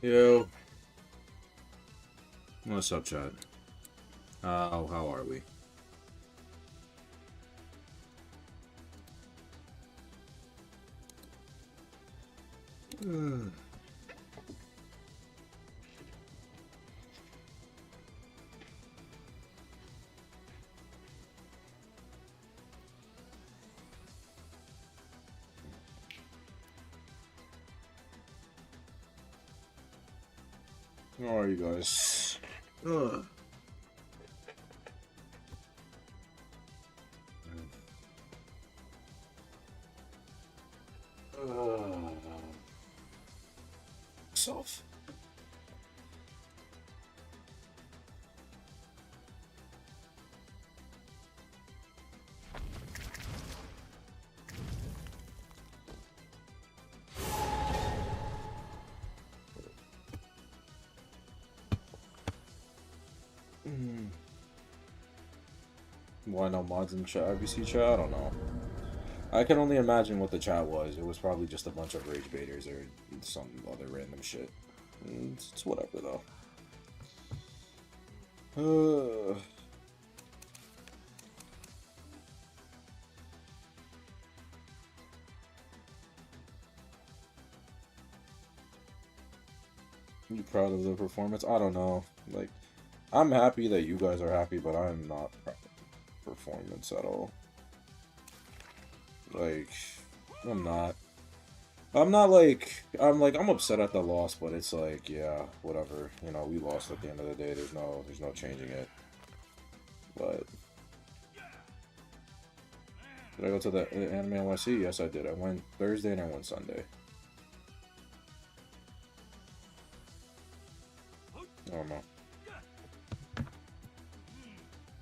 Yo, what's up, chat? How are we? How are you guys? Self. Why no mods in chat? IVC chat? I don't know. I can only imagine what the chat was. It was probably just a bunch of rage baiters or some other random shit. It's whatever though. You proud of the performance? I don't know. Like, I'm happy that you guys are happy, but I'm not proud of the performance at all. Like, I'm not. I'm upset at the loss, but it's like, yeah, whatever. You know, we lost at the end of the day. There's no changing it. But did I go to the Anime NYC? Yes, I did. I went Thursday and I went Sunday. I don't know.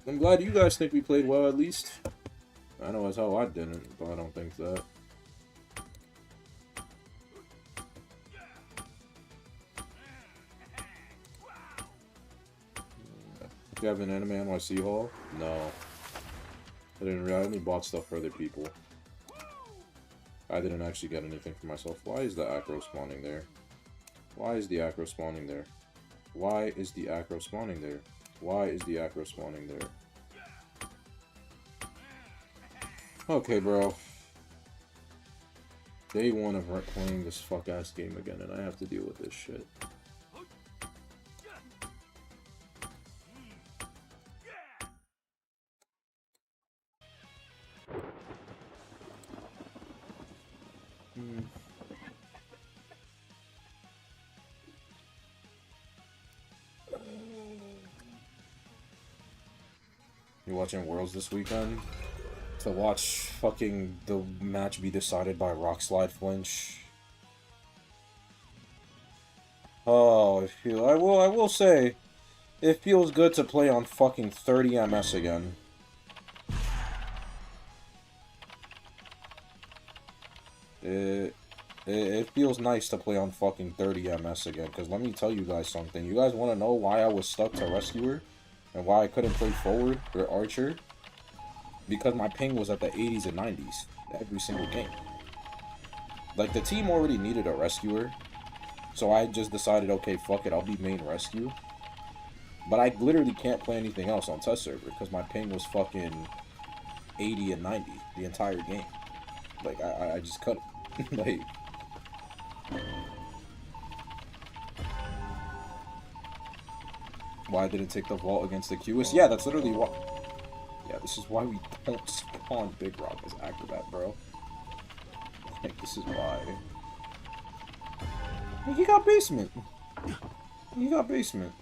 I'm glad you guys think we played well at least. I know as hell I didn't, but I don't think that. Do you have an Anime NYC haul? No. I only bought stuff for other people. I didn't actually get anything for myself. Why is the acro spawning there? Why is the acro spawning there? Why is the acro spawning there? Why is the acro spawning there? Okay, bro. Day one of playing this fuck-ass game again, and I have to deal with this shit. You watching Worlds this weekend? To watch fucking the match be decided by rock slide flinch. Oh, I will say, it feels good to play on fucking 30 MS again. It feels nice to play on fucking 30 MS again, because let me tell you guys something. You guys want to know why I was stuck to Rescuer? And why I couldn't play Forward or Archer? Because my ping was at the 80s and 90s every single game. Like, the team already needed a Rescuer, so I just decided, okay, fuck it, I'll be main Rescue. But I literally can't play anything else on test server, because my ping was fucking 80 and 90 the entire game. Like, I just couldn't. Like... Why I didn't take the vault against the QS? Yeah, that's literally why. Yeah, this is why we don't spawn Big Rock as Acrobat, bro. Like, this is why. He got basement. He got basement.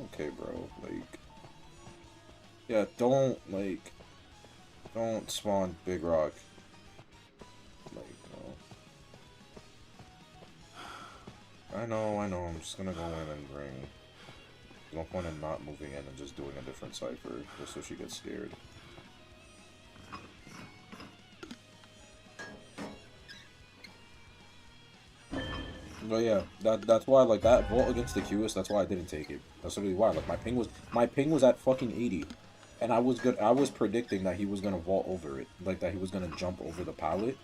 Okay, bro. Like, yeah, don't spawn Big Rock. Like, no. I know. I'm just gonna go in and bring. No point in not moving in and just doing a different cipher, just so she gets scared. But yeah, that's why, like, that vault against the QS, that's why I didn't take it. That's literally why. Like, my ping was at fucking 80. And I was predicting that he was gonna vault over it. Like, that he was gonna jump over the pallet.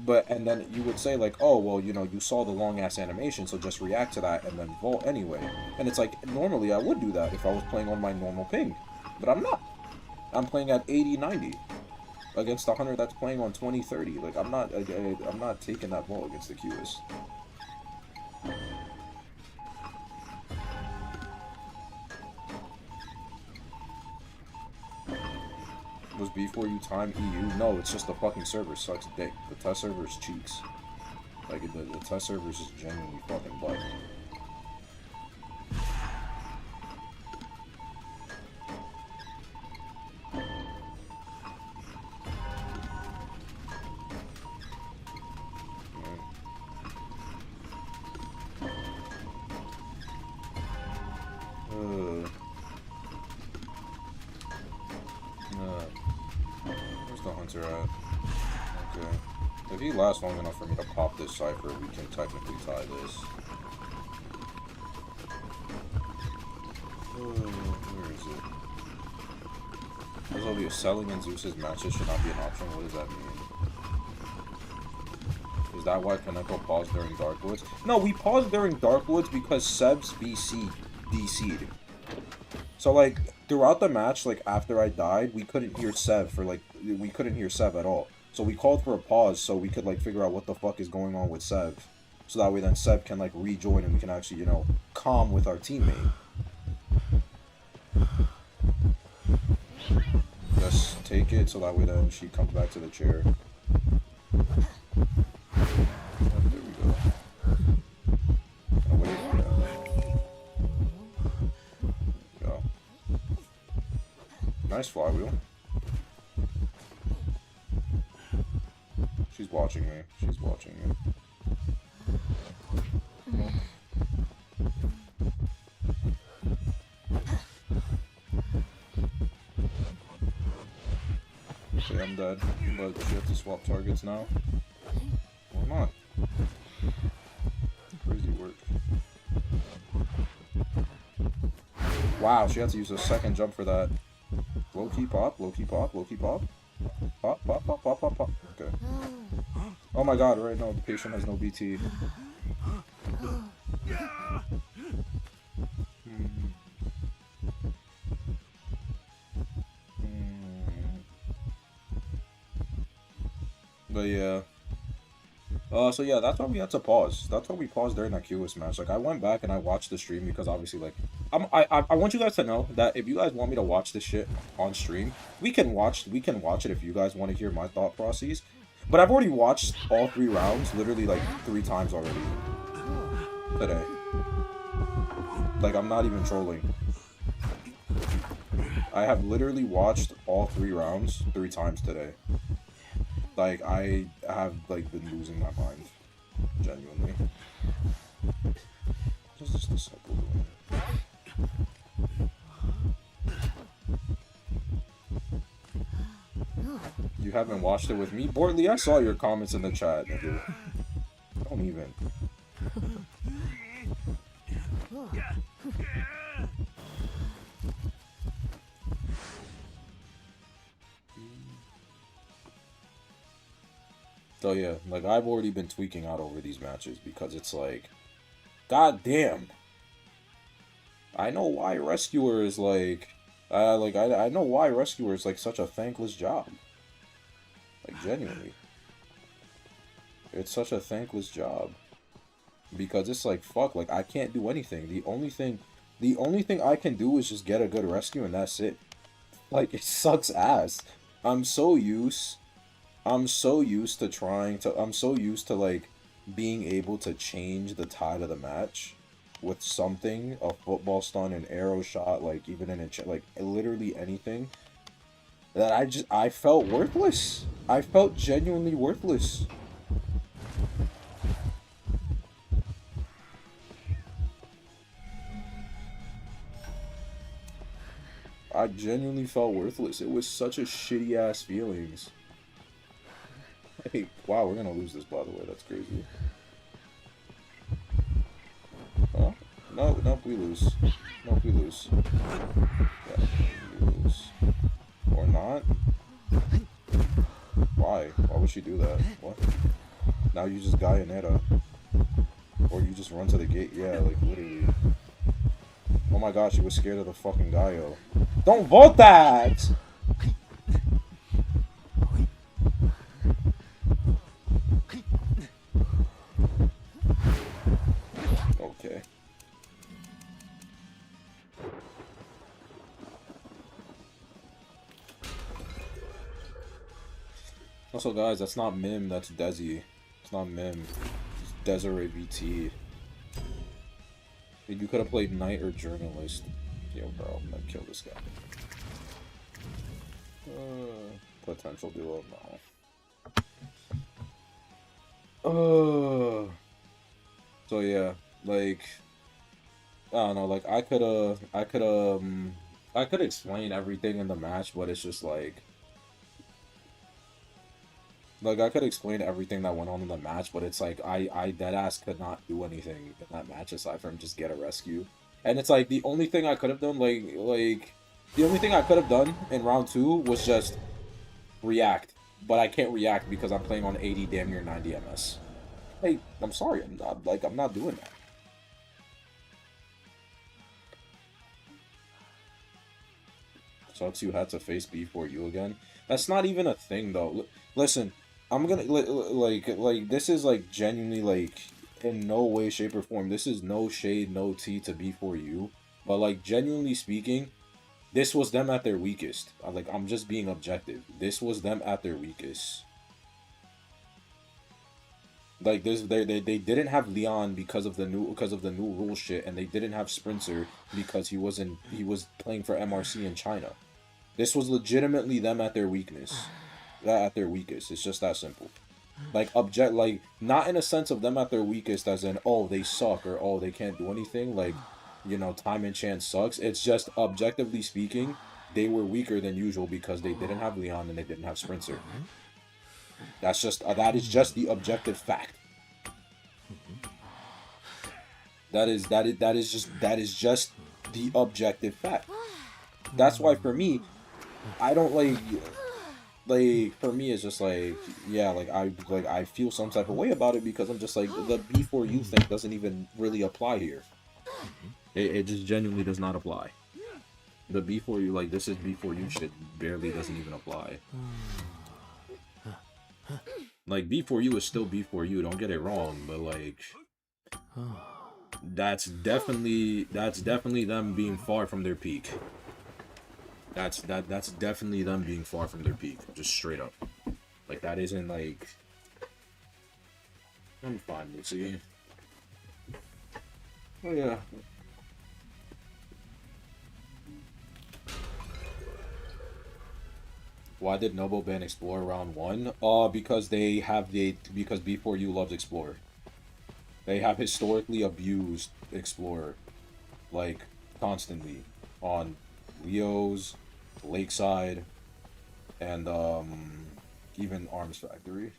and then you would say like, oh well, you know, you saw the long ass animation, so just react to that and then vault anyway. And it's like, normally I would do that if I was playing on my normal ping, but I'm not. I'm playing at 80, 90 against the hunter that's playing on 20, 30. Like I'm not taking that vault against the QS. Was before you time EU? No, it's just the fucking server sucks dick. The test server is cheeks. Like, the test server is just genuinely fucking butt. Where's the hunter at? Okay. If he lasts long enough for me to pop this cipher, we can technically tie this. Where is it? There's selling in Zeus's matches should not be an option. What does that mean? Is that why Kaneko paused during Dark Woods? No, we paused during Dark Woods because Seb's BC DC'd. So, like, throughout the match, like, after I died, we couldn't hear Seb we couldn't hear Seb at all. So we called for a pause so we could, like, figure out what the fuck is going on with Seb. So that way then Seb can, like, rejoin and we can actually, you know, calm with our teammate. Just take it so that way then she comes back to the chair. There we go. Wait, go. Nice flywheel. She's watching me. She's watching me. Okay, I'm dead. But she has to swap targets now. Why not? Crazy work. Wow, she had to use a second jump for that. Low key pop, low key pop, low key pop. Pop, pop, pop, pop, pop, pop. Okay. Oh my god, right now the patient has no BT. But yeah. So yeah, that's why we had to pause. That's why we paused during that QS match. Like, I went back and I watched the stream because obviously, like, I want you guys to know that if you guys want me to watch this shit on stream, we can watch it if you guys want to hear my thought processes. But I've already watched all 3 rounds, literally like 3 times already today. Like, I'm not even trolling. I have literally watched all 3 rounds 3 times today. Like, I have, like, been losing my mind. Genuinely. This is the cycle doing. You haven't watched it with me? Bortley, I saw your comments in the chat, nigga. Don't even. So yeah, like, I've already been tweaking out over these matches because it's like, god damn. I know why Rescuer is like, I know why Rescuer is like such a thankless job. Like, genuinely. It's such a thankless job. Because it's like, fuck, like, I can't do anything. The only thing I can do is just get a good rescue and that's it. Like, it sucks ass. I'm so used to like being able to change the tide of the match with something, a football stun, an arrow shot, like even in a like literally anything, that I felt worthless. I felt genuinely worthless. I genuinely felt worthless. It was such a shitty ass feelings. Hey, wow, we're gonna lose this, by the way. That's crazy. Oh, no, we lose. No, we lose. Yeah, we lose. Or not? Why? Why would she do that? What? Now you just Gaionetta. Or you just run to the gate. Yeah, like, literally. Oh my gosh, he was scared of the fucking Gaio. Don't vote that! Okay. Also, guys, that's not Mim, that's Desi. It's not Mim. It's Desiree VT. You could have played Knight or Journalist. Yo, bro, I'm gonna kill this guy. Potential duo, no. So yeah, like, I don't know, like, I could explain everything in the match, but it's just like, I could explain everything that went on in the match, but it's like, I deadass could not do anything in that match aside from just get a rescue. And it's like, the only thing I could have done, the only thing I could have done in round 2 was just react. But I can't react because I'm playing on 80, damn near 90 MS. Hey, I'm sorry, I'm not doing that. Sucks you had to face B4U again. That's not even a thing, though. Listen, I'm gonna, like, this is, like, genuinely, like, in no way, shape, or form. This is no shade, no tea to B4U. But, like, genuinely speaking, this was them at their weakest. Like, I'm just being objective. This was them at their weakest. Like, they didn't have Leon because of the new rule shit, and they didn't have Sprinter because he was playing for MRC in China. This was legitimately them at their weakness. At their weakest. It's just that simple. Like, not in a sense of them at their weakest as in, oh, they suck, or oh, they can't do anything, like, you know, time and chance sucks. It's just, objectively speaking, they were weaker than usual because they didn't have Leon and they didn't have Sprinter. That's just, that is just the objective fact. That is just the objective fact. That's why for me, I don't like for me it's just like, yeah, I feel some type of way about it because I'm just like, the B4U thing doesn't even really apply here. It just genuinely does not apply. The B4U, like, this is B4U shit barely doesn't even apply. Like, B4U is still B4U, don't get it wrong, but like, that's definitely them being far from their peak. That's definitely them being far from their peak, just straight up. Like, that isn't like, I'm fine with see. Oh yeah. Why did Noble ban Explorer round 1? Because because B4U loves Explorer. They have historically abused Explorer, like, constantly, on Leo's, Lakeside, and, even Arms Factory.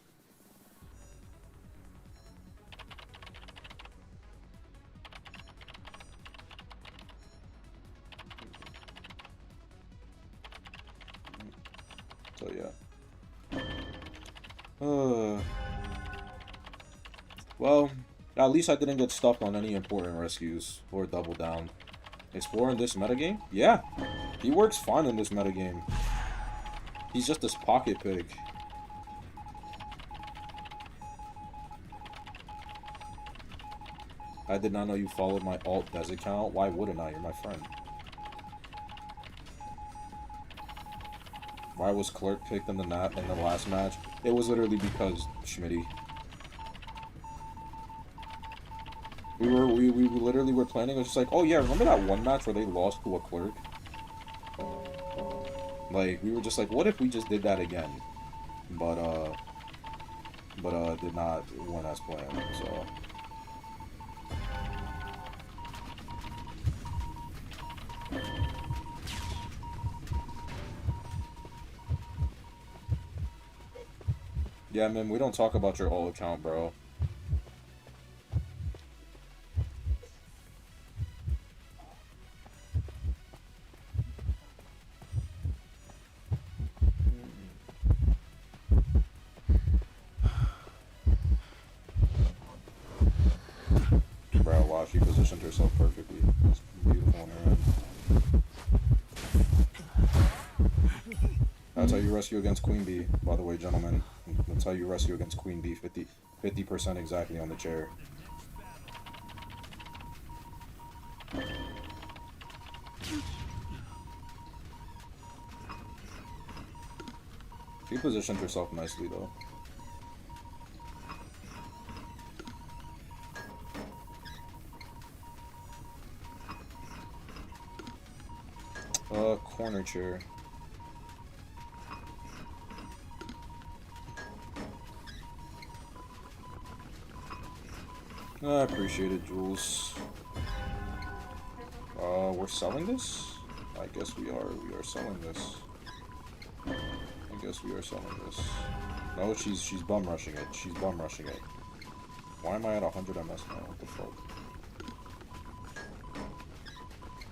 So, yeah. Well, at least I didn't get stuck on any important rescues or double down. Explorer in this metagame? Yeah. He works fine in this metagame. He's just this pocket pick. I did not know you followed my alt Des account. Why wouldn't I? You're my friend. Why was Clerk picked in the last match? It was literally because Schmitty. We literally were planning. It was just like, oh yeah, remember that one match where they lost to a Clerk? Like, we were just like, what if we just did that again? But did not win as planned. So. Yeah, man, we don't talk about your alt account, bro. herself perfectly. It's beautiful on her end. That's how you rescue against Queen Bee, by the way, gentlemen. That's how you rescue against Queen Bee. 50% exactly on the chair. She positioned herself nicely, though. Corner chair. I appreciate it, Jules. We're selling this? I guess we are. We are selling this. I guess we are selling this. No, she's bum rushing it. She's bum rushing it. Why am I at 100 MS now? What the fuck?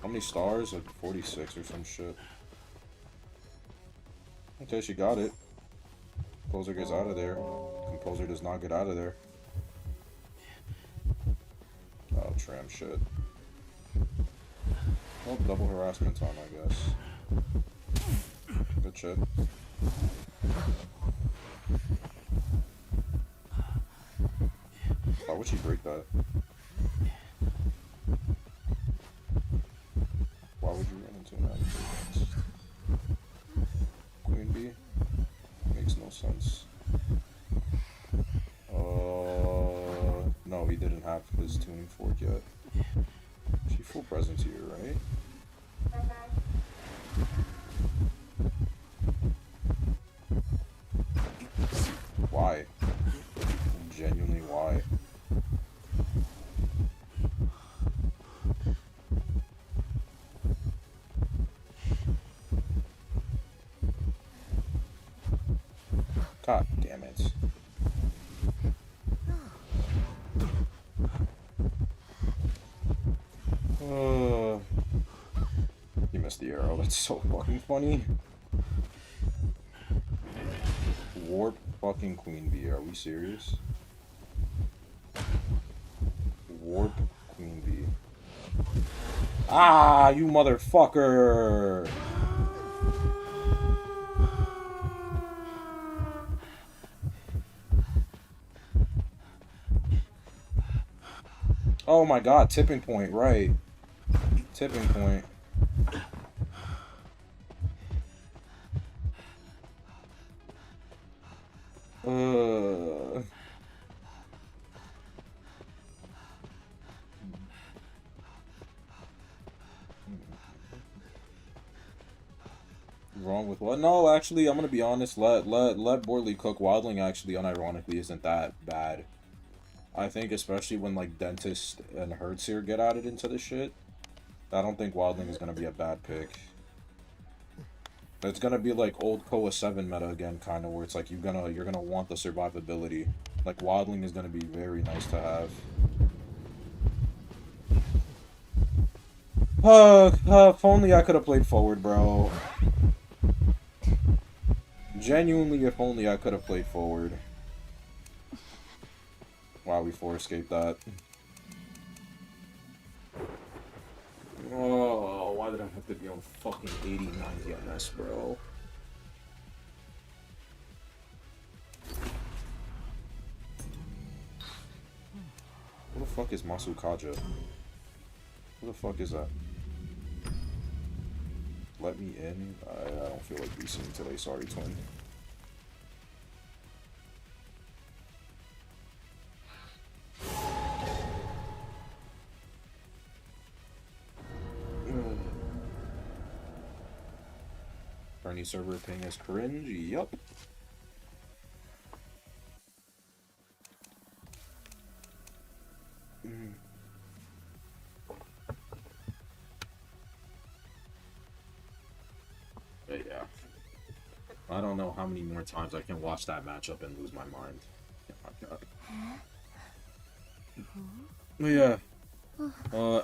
How many stars? Like 46 or some shit. Okay, she got it. Composer gets out of there. Composer does not get out of there. Oh, tram shit. Well, double harassment time, I guess. Good shit. Why would she break that? Why would you run into that? Queen Bee? Makes no sense. No, he didn't have his tuning fork yet. She full presence here, right? Why? Genuinely, why? God damn it. You missed the arrow. That's so fucking funny. Warp fucking Queen Bee. Are we serious? Warp Queen Bee. Ah, you motherfucker! Oh my god, tipping point, right. Tipping point. Wrong with what? No, actually, I'm gonna be honest. Let Borley cook. Wildling actually, unironically, isn't that bad. I think especially when like Dentist and Hertzir get added into the shit, I don't think Wildling is gonna be a bad pick. It's gonna be like old Koa 7 meta again, kind of, where it's like you're gonna want the survivability. Like Wildling is gonna be very nice to have. If only I could have played forward, bro. Genuinely, if only I could have played forward. Wow, we 4-escaped that. Oh, why did I have to be on fucking 80, 90 MS, bro? Who the fuck is Masukaja? Who the fuck is that? Let me in? I don't feel like VCing today, sorry, twin. Bernie server ping is cringe, yup. But yeah. I don't know how many more times I can watch that matchup and lose my mind. But yeah.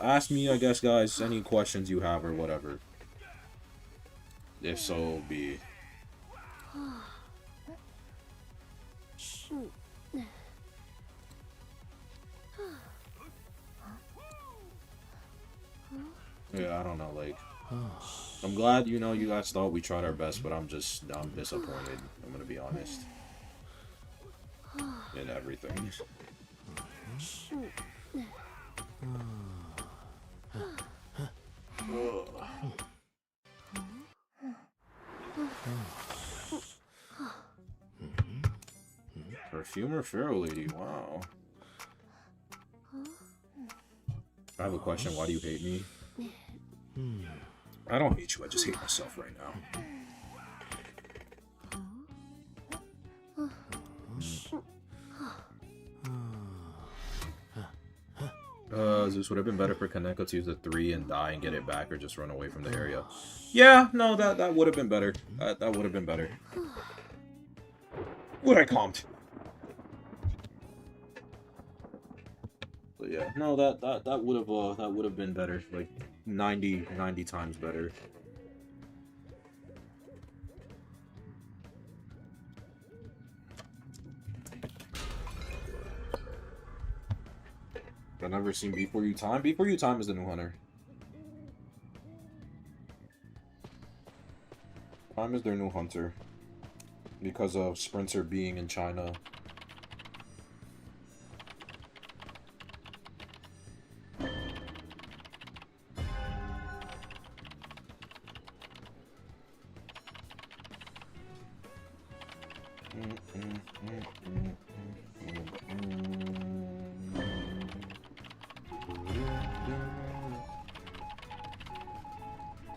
Ask me, I guess, guys, any questions you have or whatever. If so, be. Yeah, I don't know, like, I'm glad, you know, you guys thought we tried our best, but I'm disappointed. I'm gonna be honest. In everything. Perfumer Pharaoh Lady, wow. I have a question, why do you hate me? I don't hate you, I just hate myself right now. Zeus, would have been better for Kaneko to use the 3 and die and get it back, or just run away from the area. Yeah, no, that would have been better. That would have been better. Would I calmed? But yeah, no, that would have been better. Like 90 times better. I've never seen Before You Time. Before You Time is the new hunter. Time is their new hunter. Because of Sprinter being in China.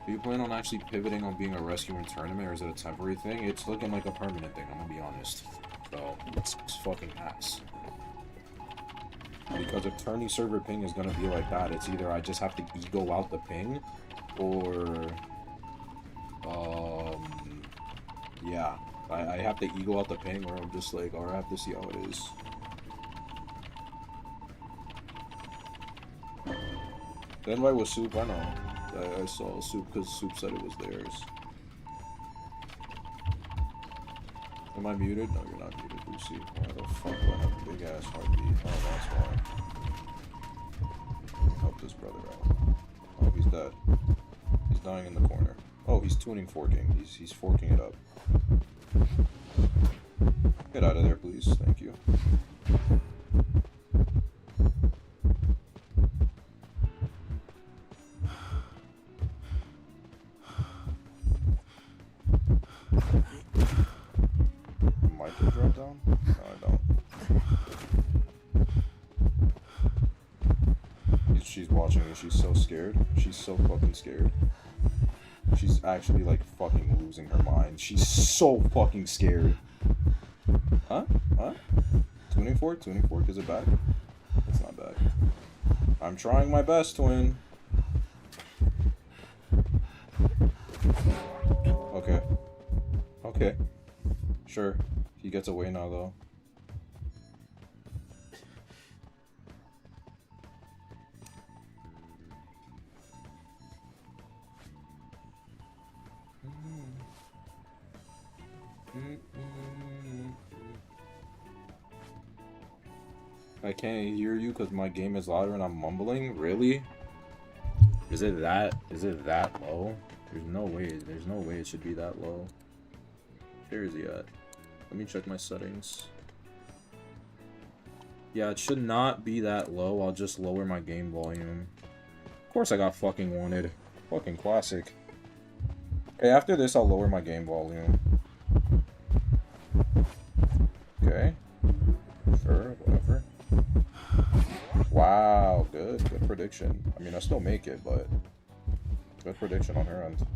Do you plan on actually pivoting on being a rescue in tournament, or is it a temporary thing? It's looking like a permanent thing, I'm gonna be honest. So, it's fucking ass. Because if tourney server ping is gonna be like that, it's either I just have to ego out the ping, or... yeah. I have to ego out the ping, or I'm just like, or I have to see how it is. The invite was Soup, I know. I saw Soup because Soup said it was theirs. Am I muted? No, you're not muted, Lucy. Why the fuck do I have a big ass heartbeat? Oh, that's why. Help this brother out. Oh, he's dead. He's dying in the corner. Oh, he's tuning forking. He's forking it up. Get out of there, please. Thank you. Might drop down? No, I don't. She's watching me. She's so scared. She's so fucking scared. She's actually, like, fucking losing her mind. She's so fucking scared. Huh? Huh? Tuning fork? Tuning fork, is it back? It's not back. I'm trying my best, twin. Okay. Okay. Sure. He gets away now, though. I can't hear you because my game is louder and I'm mumbling? Really? Is it that low? There's no way it should be that low. Where is he at? Let me check my settings. Yeah, it should not be that low. I'll just lower my game volume. Of course I got fucking wanted. Fucking classic. Okay, after this I'll lower my game volume. Okay. Sure, whatever. Wow, good prediction. I mean, I still make it, but good prediction on her end.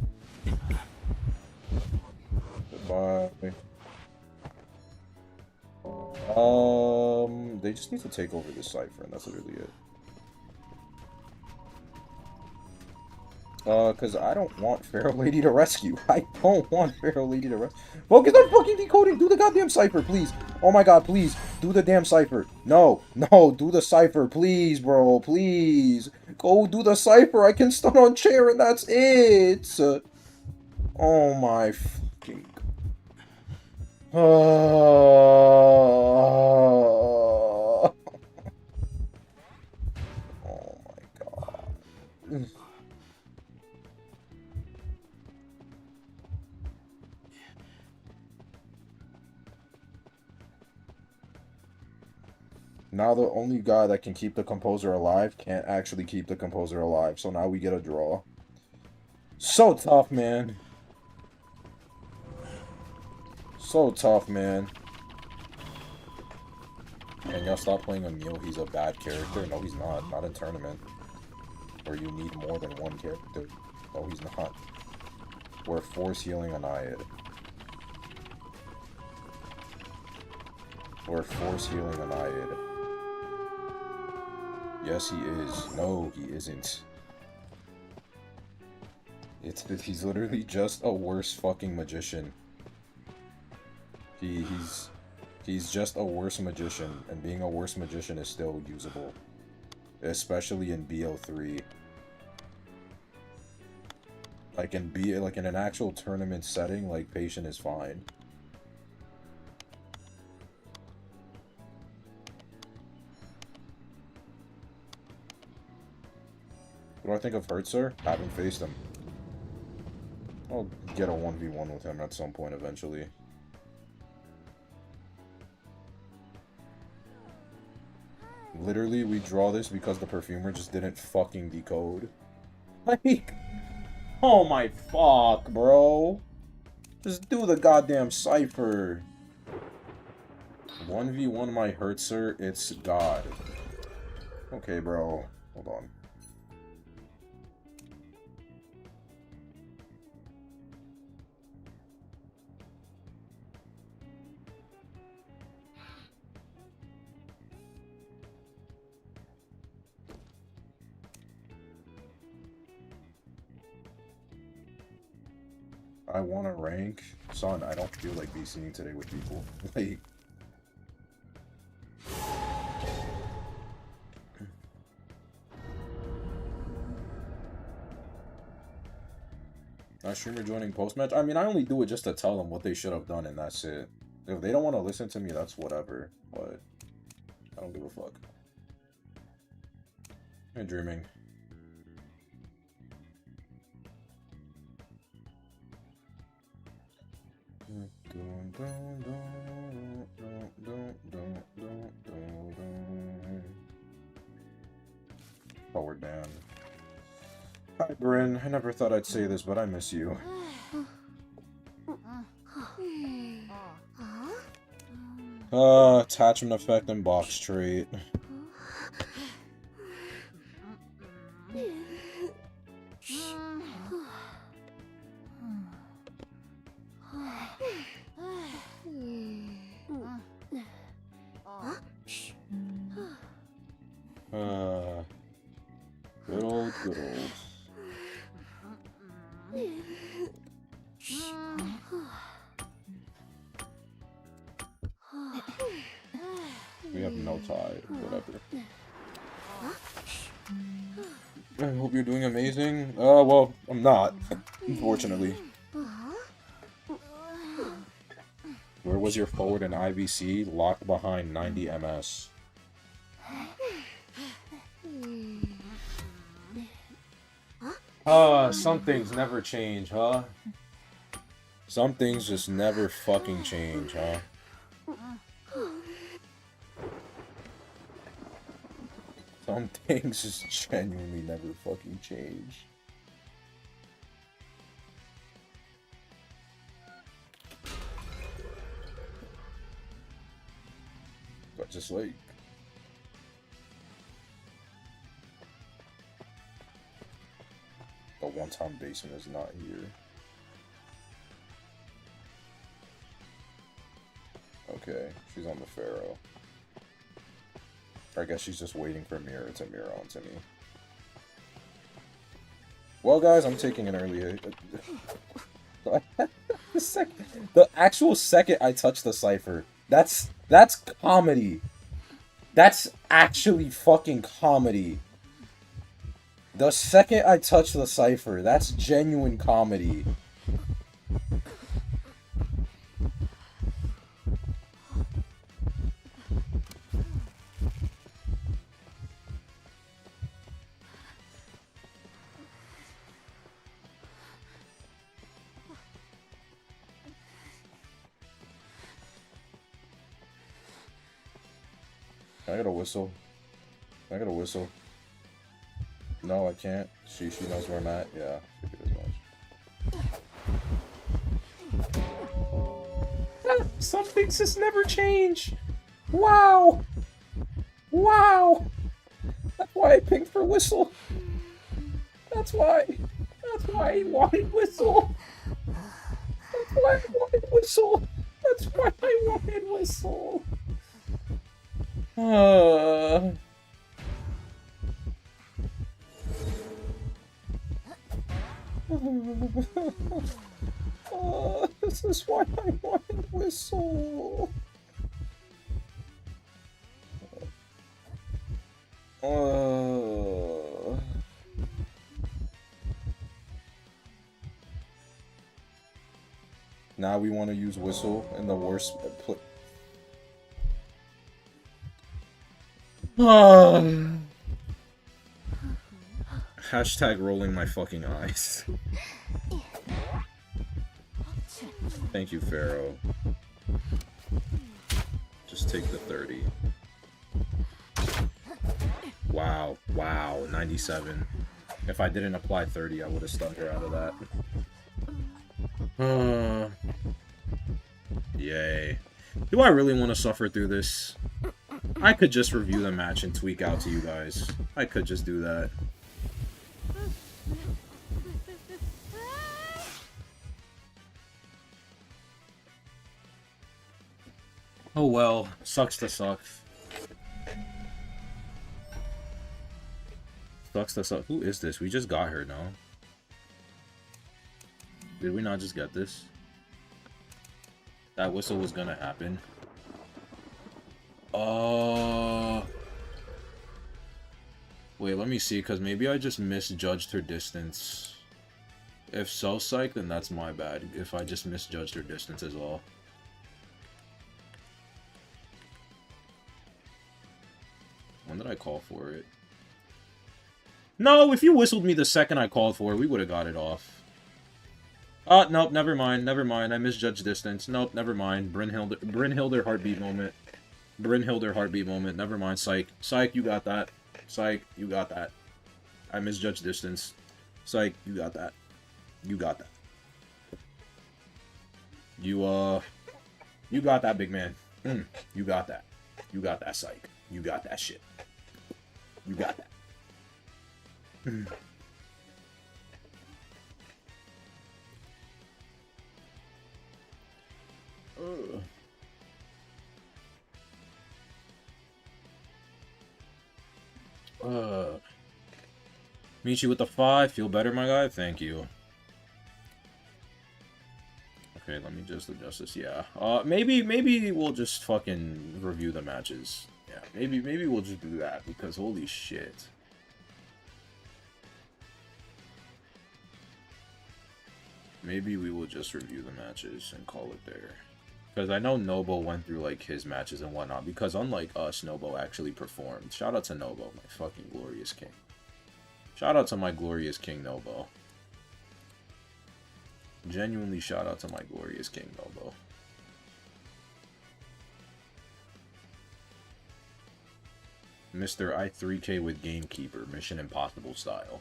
Goodbye. They just need to take over this cipher, and that's literally it. Because I don't want Pharaoh Lady to rescue. I don't want Pharaoh Lady to rescue. Focus on fucking decoding. Do the goddamn cipher, please. Oh my god, please. Do the damn cipher. No, do the cipher, please, bro. Please. Go do the cipher. I can stun on chair, and that's it. Oh my fucking... Oh my god. now the only guy that can keep the composer alive can't actually keep the composer alive. So now we get a draw. So tough, man. So tough, man. And y'all stop playing Emil. He's a bad character. No, he's not. Not in tournament. Where you need more than one character. No, he's not. We're force healing Anayad. We're force healing Anayad. Yes, he is. No, he isn't. He's literally just a worse fucking magician. He's just a worse magician, and being a worse magician is still usable. Especially in BO3. Like in an actual tournament setting, like Patient is fine. What do I think of Hertzer? Haven't faced him. I'll get a 1v1 with him at some point eventually. Literally, we draw this because the perfumer just didn't fucking decode. Like, oh my fuck, bro. Just do the goddamn cipher. 1v1 my Hertzer, it's God. Okay, bro. Hold on. I want to rank. Son, I don't feel like VCing today with people. Like... My streamer joining post-match? I mean, I only do it just to tell them what they should have done, and that's it. If they don't want to listen to me, that's whatever. But I don't give a fuck. I'm dreaming. Forward down. Hi, Bryn. I never thought I'd say this, but I miss you. Attachment effect and box trait. Good old, good old. We have no tie, whatever. I hope you're doing amazing. Well, I'm not, unfortunately. Where was your forward in IVC? Locked behind 90 MS. Some things never change, huh? Some things just never fucking change, huh? Some things just genuinely never fucking change. But just like... the one-time baseman is not here. Okay, she's on the Pharaoh. I guess she's just waiting for Mirror to mirror onto me. Well, guys, I'm taking an early hit. The actual second I touch the cipher, that's comedy. That's actually fucking comedy. The second I touch the cipher, that's genuine comedy. Can I get a whistle? Can I get a whistle? No, I can't. She knows where I'm at. Yeah, figured as much. Some things just never change. Wow. Wow. That's why I pinged for whistle. That's why. That's why I wanted whistle. That's why I wanted whistle. That's why I wanted whistle. This is why I wanted whistle. Now we want to use whistle in the worst. Hashtag rolling my fucking eyes. Thank you, Pharaoh. Just take the 30. Wow, wow, 97. If I didn't apply 30, I would have stunned her out of that. Yay. Do I really want to suffer through this? I could just review the match and tweak out to you guys. I could just do that. Oh well, sucks to suck. Sucks to suck. Who is this? We just got her, no? Did we not just get this? That whistle was gonna happen. Wait, let me see, because maybe I just misjudged her distance. If so, psych, then that's my bad. If I just misjudged her distance as well. When did I call for it? No, if you whistled me the second I called for it, we would have got it off. Nope, never mind, never mind. I misjudged distance. Nope, never mind. Brynhilder heartbeat moment. Brynhilder heartbeat moment. Never mind, psych. Psych, you got that. Psych, you got that. I misjudged distance. Psych, you got that. You got that. You got that, big man. You got that. You got that, psych. You got that shit. You got that. Meet you with the 5. Feel better, my guy? Thank you. Okay, let me just adjust this. Yeah. Maybe we'll just fucking review the matches. Yeah, maybe we'll just do that, because holy shit. Maybe we will just review the matches and call it there. Because I know Nobo went through, like, his matches and whatnot. Because unlike us, Nobo actually performed. Shout out to Nobo, my fucking glorious king. Shout out to my glorious king, Nobo. Genuinely shout out to my glorious king, Nobo. Mr. I3K with Gamekeeper, Mission Impossible style.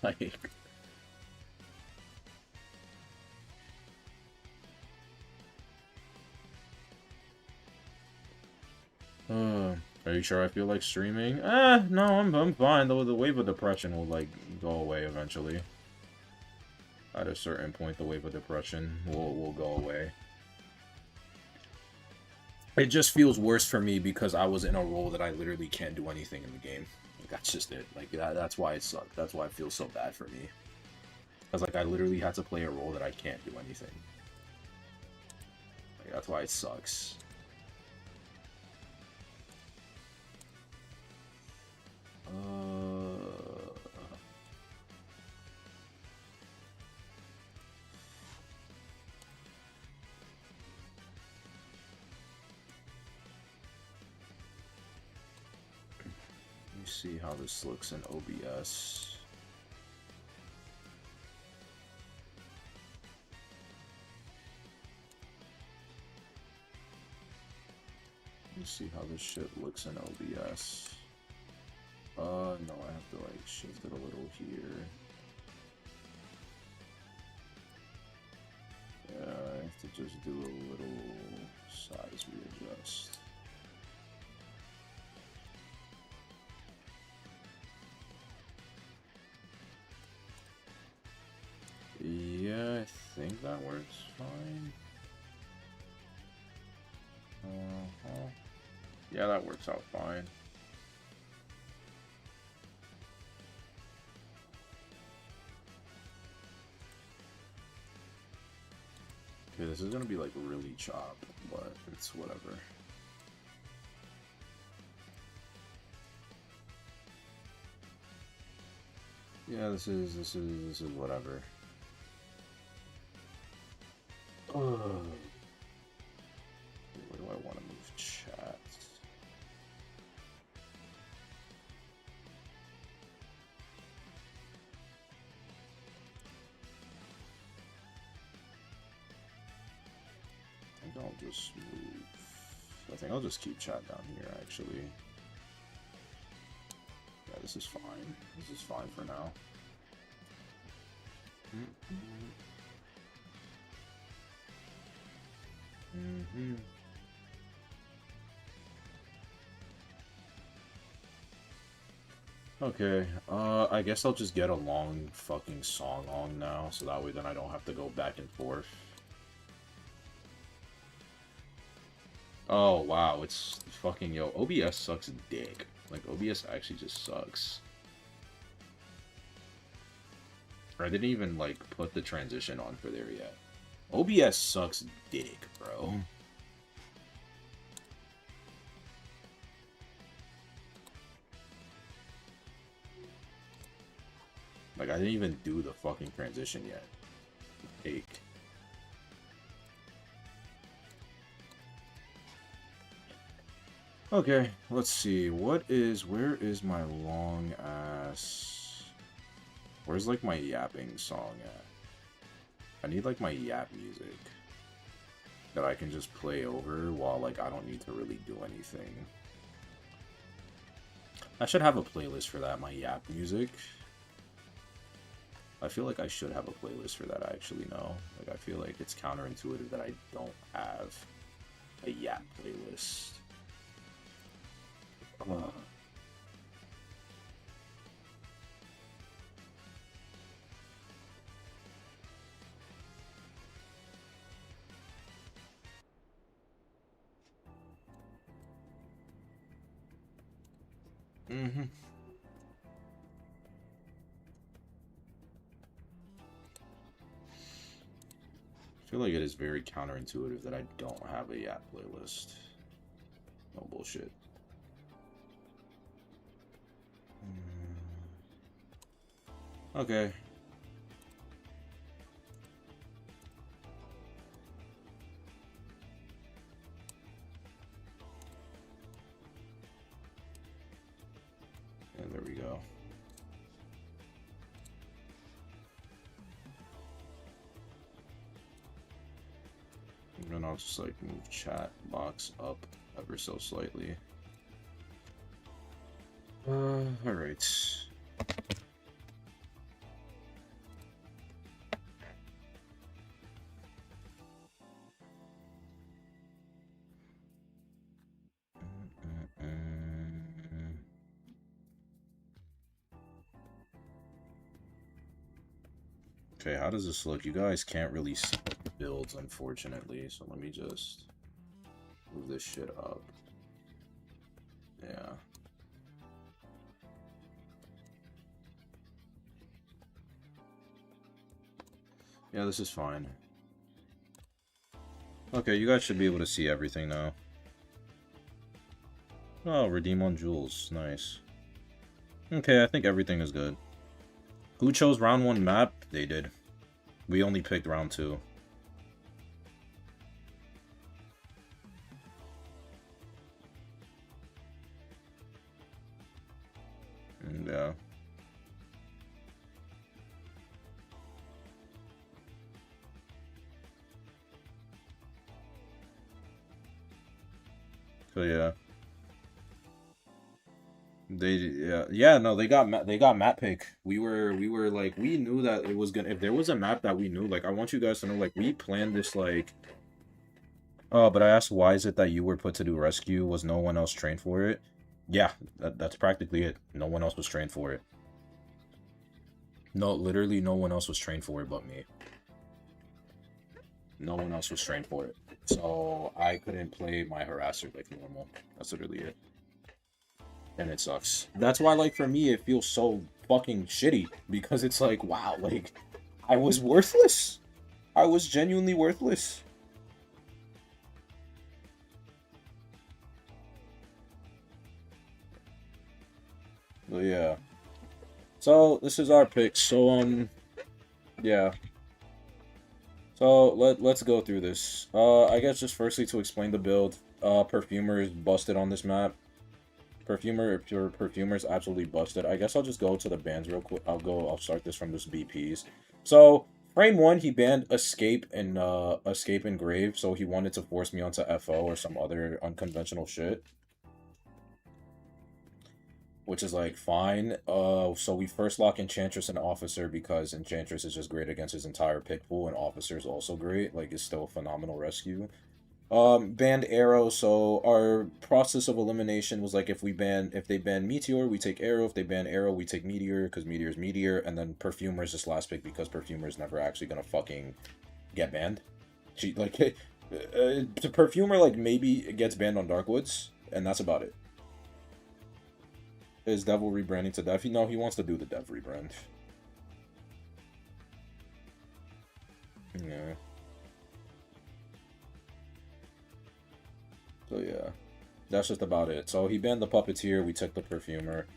Like... Are you sure I feel like streaming? No, I'm fine. The wave of depression will, like, go away eventually. At a certain point, the wave of depression will go away. It just feels worse for me because I was in a role that I literally can't do anything in the game. Like, that's just it. Like, that's why it sucked. That's why it feels so bad for me. Because, like, I literally had to play a role that I can't do anything. Like, that's why it sucks. Let me see how this looks in OBS. Let me see how this shit looks in OBS. No, I have to like shift it a little here. Yeah, I have to just do a little size readjust. Yeah, I think that works fine. Yeah, that works out fine. Okay, this is gonna be like really chopped, but it's whatever. Yeah, this is whatever. Where do I want to move chat? I think I'll just move. I think I'll just keep chat down here, actually. Yeah, this is fine. This is fine for now. Okay, I guess I'll just get a long fucking song on now, so that way then I don't have to go back and forth. Oh, wow, it's fucking, yo, OBS sucks dick. Like, OBS actually just sucks. I didn't even, like, put the transition on for there yet. OBS sucks dick, bro. Like, I didn't even do the fucking transition yet. Fake. Okay, let's see. Where is my long ass... Where's, like, my yapping song at? I need, like, my yap music that I can just play over while, like, I don't need to really do anything. I should have a playlist for that, my yap music. I feel like I should have a playlist for that, I actually know. Like, I feel like it's counterintuitive that I don't have a yap playlist. I feel like it is very counterintuitive that I don't have a yap playlist. No bullshit. Okay. And there we go. And then I'll just like move chat box up ever so slightly. Alright. Okay, how does this look? You guys can't really see the builds, unfortunately, so let me just move this shit up. Yeah. Yeah, this is fine. Okay, you guys should be able to see everything now. Oh, redeem on jewels. Nice. Okay, I think everything is good. Who chose round 1 map? They did. We only picked round 2. Yeah. But yeah. They got map pick. We were like, we knew that it was gonna, if there was a map that we knew, like, I want you guys to know, like, we planned this, like, oh, but I asked, why is it that you were put to do rescue? Was no one else trained for it? Yeah, that's practically it. No one else was trained for it. No, literally no one else was trained for it but me. No one else was trained for it. So I couldn't play my harasser like normal. That's literally it. And it sucks. That's why, like, for me, it feels so fucking shitty. Because it's like, wow, like, I was worthless. I was genuinely worthless. But yeah. So, this is our pick. So, yeah. So, let's go through this. I guess just firstly to explain the build. Perfumer is busted on this map. Perfumer's absolutely busted. I guess I'll just go to the bans real quick. I'll start this from just BPs. So, frame 1, he banned Escape and Grave, so he wanted to force me onto FO or some other unconventional shit. Which is, like, fine. So we first lock Enchantress and Officer because Enchantress is just great against his entire pick pool, and Officer is also great. Like, it's still a phenomenal rescue. Banned Arrow, so our process of elimination was like, if they ban Meteor, we take Arrow. If they ban Arrow, we take Meteor, because Meteor's Meteor, and then Perfumer is just last pick, because Perfumer is never actually gonna fucking get banned. She, like, the Perfumer, like, maybe gets banned on Darkwoods, and that's about it. Is Devil rebranding to Dev? No, he wants to do the Dev rebrand. Yeah. So yeah, that's just about it. So he banned the Puppeteer, we took the Perfumer.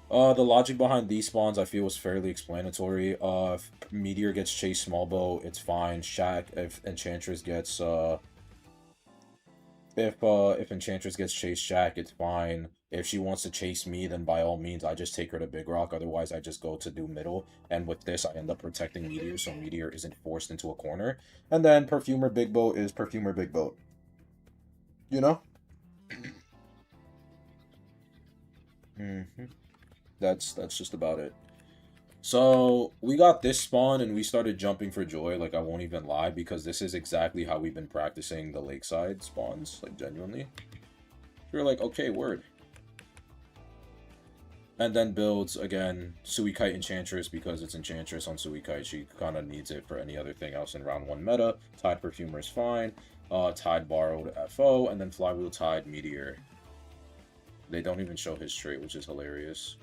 The logic behind these spawns I feel was fairly explanatory. If Meteor gets chased small bow, it's fine. If Enchantress gets if Enchantress gets chased Shack, it's fine. If she wants to chase me, then by all means I just take her to Big Rock, otherwise I just go to do middle. And with this I end up protecting Meteor, so Meteor isn't forced into a corner. And then Perfumer Big Boat is Perfumer Big Boat. You know? That's just about it. So we got this spawn and we started jumping for joy, like, I won't even lie, because this is exactly how we've been practicing the lakeside spawns, like, genuinely. We're like, okay, word. And then builds, again, Suikite Enchantress, because it's Enchantress on Suikite. She kind of needs it for any other thing else in round 1 meta. Tide Perfumer is fine. Tide borrowed FO, and then Flywheel Tide Meteor. They don't even show his trait, which is hilarious.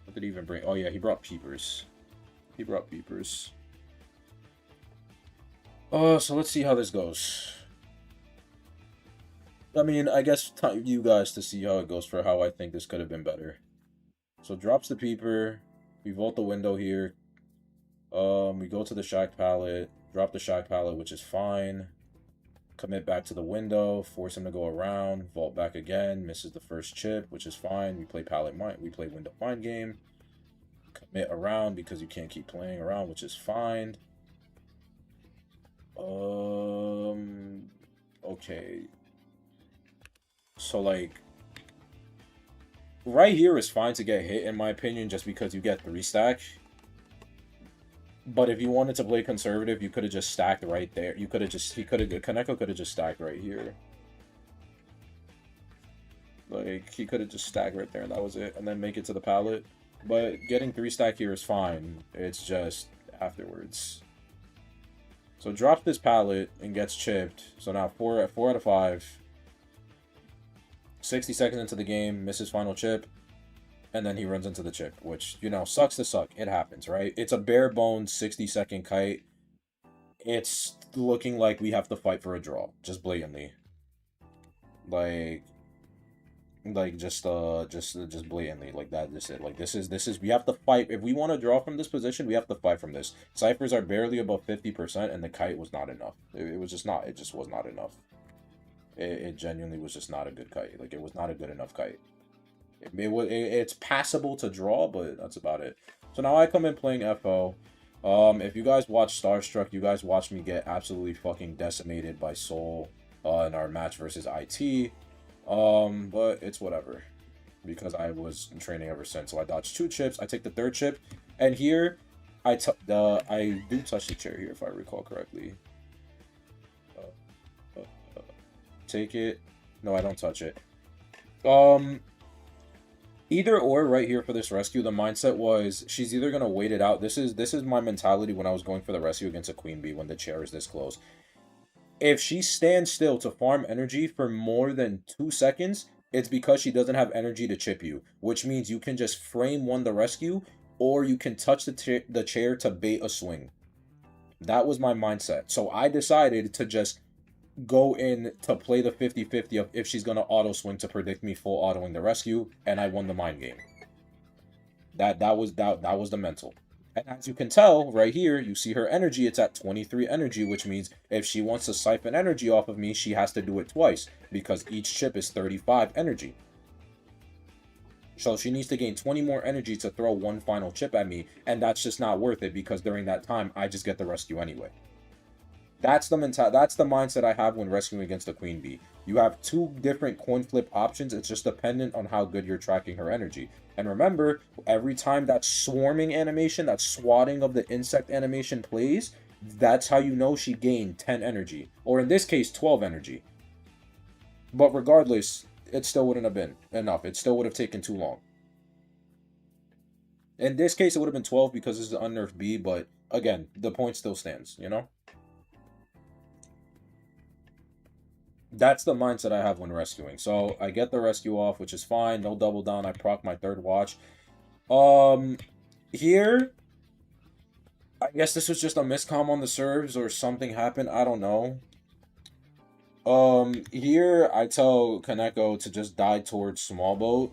What did he even bring? Oh yeah, he brought Peepers. He brought Peepers. So let's see how this goes. I mean, I guess time you guys to see how it goes for how I think this could have been better. So drops the Peeper. We vault the window here. We go to the Shack Pallet. Drop the Shack Pallet, which is fine. Commit back to the window. Force him to go around. Vault back again. Misses the first chip, which is fine. We play Pallet Mind. We play Window Mind game. Commit around because you can't keep playing around, which is fine. Okay. So, like, right here is fine to get hit, in my opinion, just because you get 3-stack. But if you wanted to play conservative, you could have just stacked right there. You could have just, Kaneko could have just stacked right here. Like, he could have just stacked right there and that was it. And then make it to the pallet. But getting 3-stack here is fine. It's just afterwards. So drops this pallet and gets chipped. So now 4 out of 5. 60 seconds into the game, misses final chip. And then he runs into the chip, which, you know, sucks to suck. It happens, right? It's a bare bones 60-second kite. It's looking like we have to fight for a draw, just blatantly. Like just blatantly, like that. This is like this is we have to fight. If we want to draw from this position, we have to fight from this. Ciphers are barely above 50%, and the kite was not enough. It was just not. It just was not enough. It genuinely was just not a good kite. Like, it was not a good enough kite. It's passable to draw, but that's about it. So now I come in playing FO. If you guys watch Starstruck, you guys watched me get absolutely fucking decimated by Soul in our match versus IT. But it's whatever. Because I was training ever since. So I dodged 2 chips. I take the 3rd chip. And here, I do touch the chair here, if I recall correctly. Uh, Take it. No, I don't touch it. Either or right here for this rescue, the mindset was she's either gonna wait it out. This is my mentality when I was going for the rescue against a queen bee when the chair is this close. If she stands still to farm energy for more than 2 seconds, it's because she doesn't have energy to chip you, which means you can just frame one the rescue, or you can touch the chair to bait a swing. That was my mindset. So I decided to just go in to play the 50-50 of if she's gonna auto swing to predict me full autoing the rescue, and I won the mind game. That was the mental. And as you can tell right here, you see her energy, it's at 23 energy, which means if she wants to siphon energy off of me, she has to do it twice, because each chip is 35 energy. So she needs to gain 20 more energy to throw one final chip at me, and that's just not worth it, because during that time, I just get the rescue anyway. That's the mindset I have when rescuing against the queen bee. You have 2 different coin flip options. It's just dependent on how good you're tracking her energy. And remember, every time that swarming animation, that swatting of the insect animation plays, that's how you know she gained 10 energy. Or in this case, 12 energy. But regardless, it still wouldn't have been enough. It still would have taken too long. In this case, it would have been 12 because this is an unnerfed bee, but again, the point still stands, you know? That's the mindset I have when rescuing. So I get the rescue off, which is fine. No double down. I proc my 3rd watch. Here, I guess this was just a miscomm on the serves or something happened. I don't know. Here I tell Kaneko to just die towards small boat.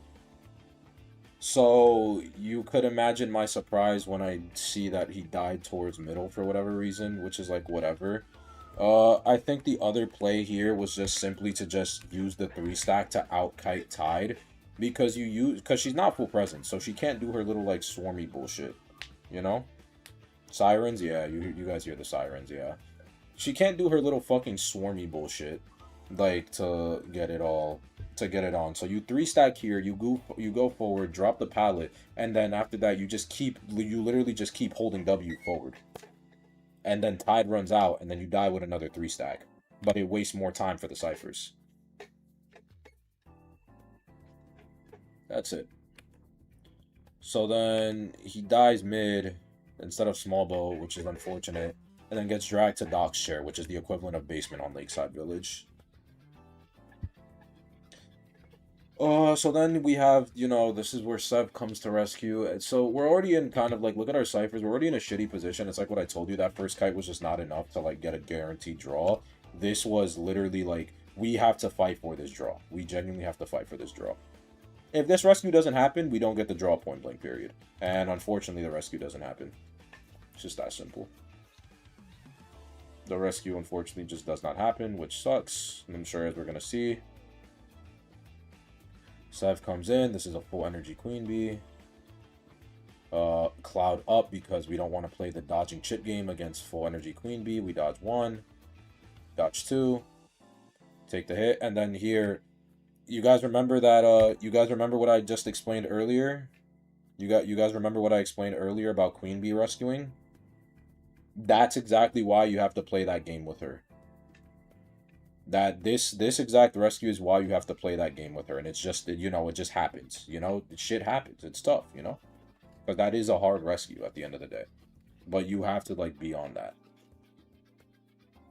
So you could imagine my surprise when I see that he died towards middle for whatever reason, which is like whatever. I think the other play here was just simply to just use the 3-stack to out-kite Tide. Because she's not full presence, so she can't do her little, like, swarmy bullshit. You know? Sirens? Yeah, you guys hear the sirens, yeah. She can't do her little fucking swarmy bullshit. Like, to get it on. So you 3-stack here, you go forward, drop the pallet, and then after that you literally just keep holding W forward. And then Tide runs out, and then you die with another 3-stack. But it wastes more time for the ciphers. That's it. So then he dies mid instead of small bow, which is unfortunate. And then gets dragged to Doc's chair, which is the equivalent of basement on Lakeside Village. So then we have, you know, this is where Sev comes to rescue. So we're already in kind of like, look at our ciphers. We're already in a shitty position. It's like what I told you. That first kite was just not enough to, like, get a guaranteed draw. This was literally, like, we have to fight for this draw. We genuinely have to fight for this draw. If this rescue doesn't happen, we don't get the draw point blank, period. And unfortunately, the rescue doesn't happen. It's just that simple. The rescue, unfortunately, just does not happen, which sucks. And I'm sure, as we're going to see, Sev comes in. This is a full energy queen bee. Cloud up because we don't want to play the dodging chip game against full energy queen bee. We dodge 1, dodge 2, take the hit, and then here, you guys remember that? You guys remember what I just explained earlier? You guys remember what I explained earlier about queen bee rescuing? That's exactly why you have to play that game with her. That this exact rescue is why you have to play that game with her, and it's just, you know, it just happens, you know, shit happens, it's tough, you know, but that is a hard rescue at the end of the day, but you have to, like, be on that.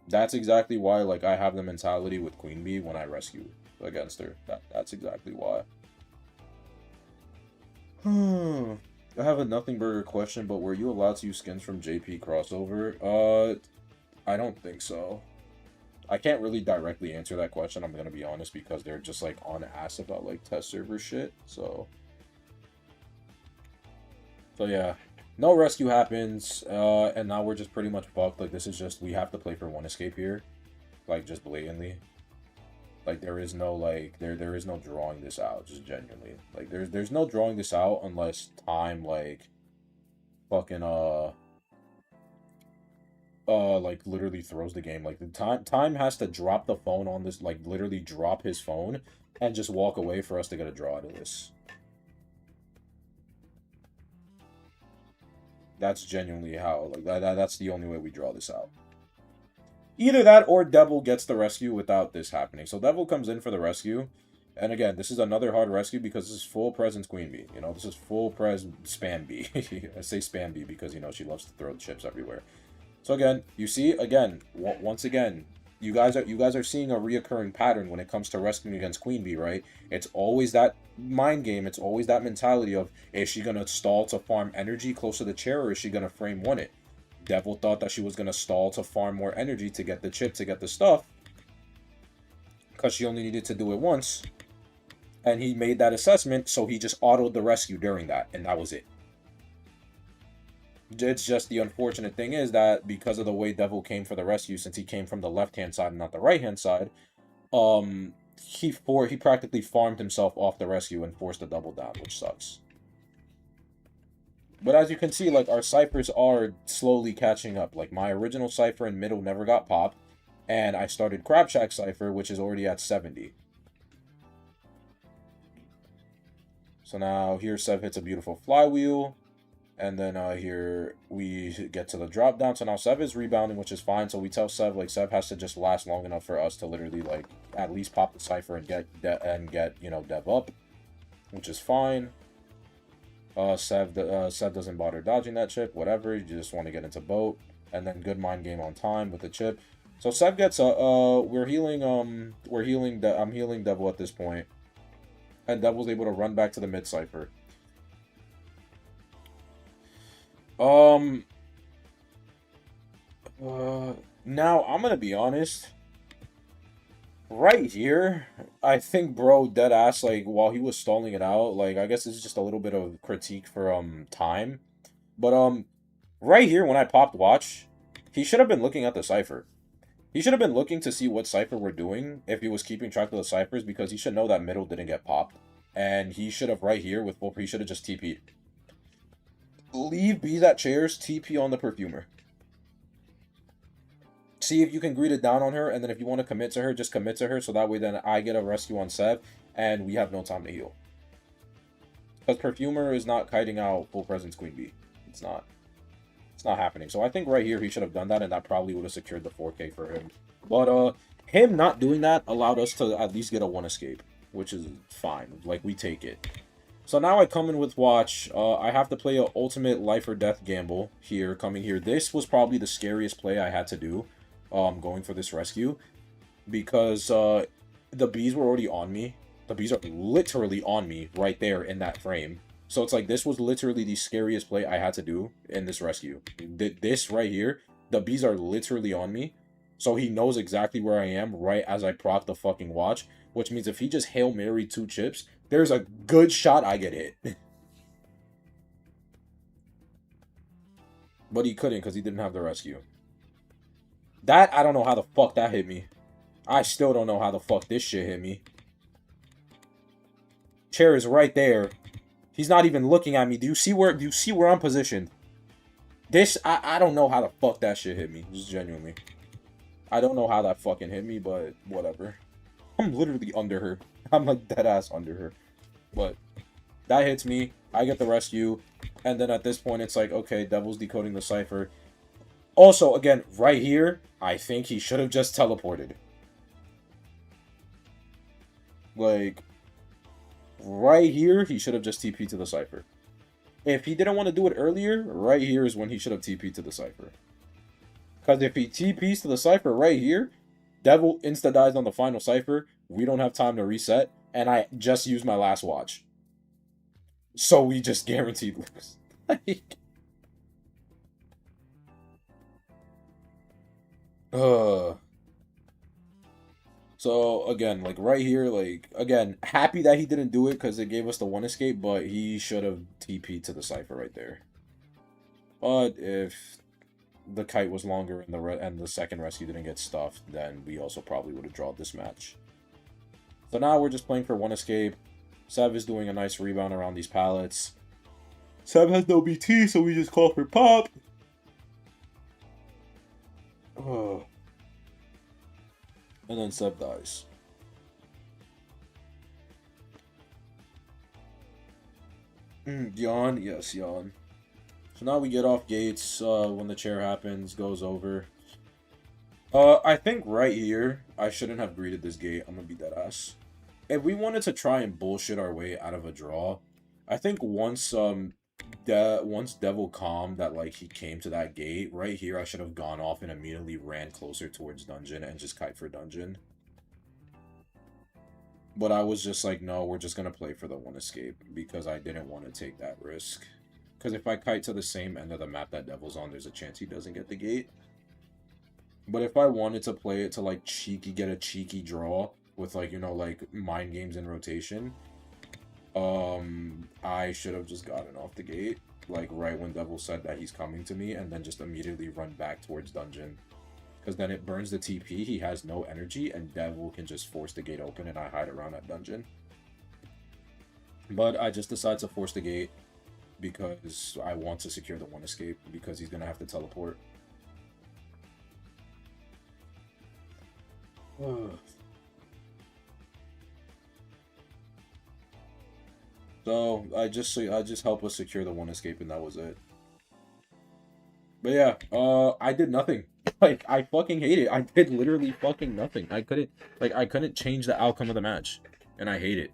That's exactly why, like, I have the mentality with Queen Bee when I rescue against her. That's exactly why. I have a Nothing Burger question, but were you allowed to use skins from JP crossover? I don't think so. I can't really directly answer that question, I'm gonna be honest, because they're just, like, on ass about, like, test server shit, so yeah. No rescue happens, and now we're just pretty much fucked. Like, this is just, we have to play for one escape here. Like, just blatantly. Like, there is no, like, there is no drawing this out, just genuinely. Like, there's no drawing this out unless time, like, fucking, like literally throws the game. Like the time has to drop the phone on this, like literally drop his phone and just walk away for us to get a draw out of this. That's genuinely how, like that's the only way we draw this out. Either that or Devil gets the rescue without this happening. So Devil comes in for the rescue. And again, this is another hard rescue because this is full presence Queen Bee. You know, this is full pres spam bee. I say spam bee because, you know, she loves to throw chips everywhere. So again, you see, again, once again, you guys are seeing a reoccurring pattern when it comes to rescuing against Queen Bee, right? It's always that mind game. It's always that mentality of, is she going to stall to farm energy close to the chair, or is she going to frame one it? Devil thought that she was going to stall to farm more energy to get the chip, to get the stuff, because she only needed to do it once. And he made that assessment, so he just autoed the rescue during that, and that was it. It's just the unfortunate thing is that because of the way Devil came for the rescue, since he came from the left-hand side and not the right-hand side, he practically farmed himself off the rescue and forced a double down, which sucks. But as you can see, like, our ciphers are slowly catching up. Like, my original cipher in middle never got popped, and I started Crab Shack cipher, which is already at 70. So now here Sev hits a beautiful flywheel. And then here we get to the drop down. So now Sev is rebounding, which is fine. So we tell Sev, like, Sev has to just last long enough for us to literally, like, at least pop the cipher and get you know, Dev up, which is fine. Sev doesn't bother dodging that chip, whatever. You just want to get into boat, and then good mind game on time with the chip. So Sev gets I'm healing Devil at this point, and Devil's able to run back to the mid cipher. Now I'm gonna be honest. Right here, I think bro dead ass, like, while he was stalling it out, like, I guess this is just a little bit of critique for time. But right here when I popped watch, he should have been looking at the cipher. He should have been looking to see what cipher we're doing if he was keeping track of the ciphers, because he should know that middle didn't get popped. And he should have right here with full, he should have just TP'd. Leave bees at chairs, TP on the perfumer. See if you can greet it down on her, and then if you want to commit to her, just commit to her, so that way then I get a rescue on Sev, and we have no time to heal. Because Perfumer is not kiting out full presence Queen Bee. It's not. It's not happening. So I think right here he should have done that, and that probably would have secured the 4K for him. But him not doing that allowed us to at least get a 1 escape, which is fine. Like, we take it. So now I come in with watch. I have to play an ultimate life or death gamble here, coming here. This was probably the scariest play I had to do, going for this rescue, because the bees were already on me. The bees are literally on me right there in that frame. So it's like, this was literally the scariest play I had to do in this rescue. This right here, the bees are literally on me. So he knows exactly where I am right as I proc the fucking watch, which means if he just Hail Mary 2 chips, there's a good shot I get hit. But he couldn't because he didn't have the rescue. That, I don't know how the fuck that hit me. I still don't know how the fuck this shit hit me. Chair is right there. He's not even looking at me. Do you see where I'm positioned? This, I don't know how the fuck that shit hit me. Just genuinely. I don't know how that fucking hit me, but whatever. I'm literally under her. I'm like dead ass under her. But that hits me. I get the rescue. And then at this point, it's like, okay, Devil's decoding the cipher. Also, again, right here, I think he should have just teleported. Like, right here, he should have just TP'd to the cipher. If he didn't want to do it earlier, right here is when he should have TP'd to the cipher. Because if he TP's to the cipher right here, Devil insta-dies on the final cipher. We don't have time to reset. And I just used my last watch. So we just guaranteed lose. Like... So, again, like, right here, like, again, happy that he didn't do it because it gave us the 1 escape, but he should have TP'd to the cipher right there. But if the kite was longer and the second rescue didn't get stuffed, then we also probably would have drawn this match. So now we're just playing for 1 escape. Sev is doing a nice rebound around these pallets. Sev has no BT, so we just call for pop. Oh. And then Seb dies. Yawn? Yes, yawn. So now we get off gates when the chair happens, goes over. I think right here, I shouldn't have greeted this gate. I'm gonna be dead ass. If we wanted to try and bullshit our way out of a draw, I think once Devil calmed that like he came to that gate, right here I should have gone off and immediately ran closer towards dungeon and just kite for dungeon. But I was just like, no, we're just gonna play for the one escape because I didn't want to take that risk. Because if I kite to the same end of the map that Devil's on, there's a chance he doesn't get the gate. But if I wanted to play it to like get a cheeky draw with like, you know, like mind games in rotation, I should have just gotten off the gate, like right when Devil said that he's coming to me, and then just immediately run back towards dungeon. Because then it burns the TP, he has no energy, and Devil can just force the gate open and I hide around that dungeon. But I just decided to force the gate because I want to secure the one escape because he's gonna have to teleport. So I just helped us secure the one escape and that was it. But yeah, I did nothing. Like I fucking hate it. I did literally fucking nothing. I couldn't change the outcome of the match, and I hate it.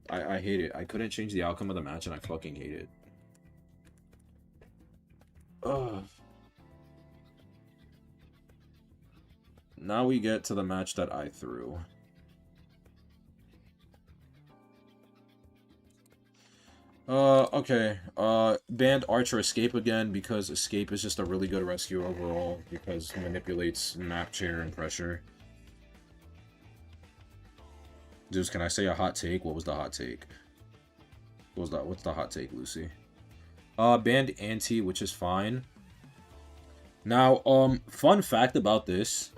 I hate it. I couldn't change the outcome of the match, and I fucking hate it. Ugh. Now we get to the match that I threw. Okay. Banned Archer Escape again because Escape is just a really good rescue overall because it manipulates map chair and pressure. Zeus, can I say a hot take? What was the hot take? What's the hot take, Lucy? Banned Anti, which is fine. Now, fun fact about this,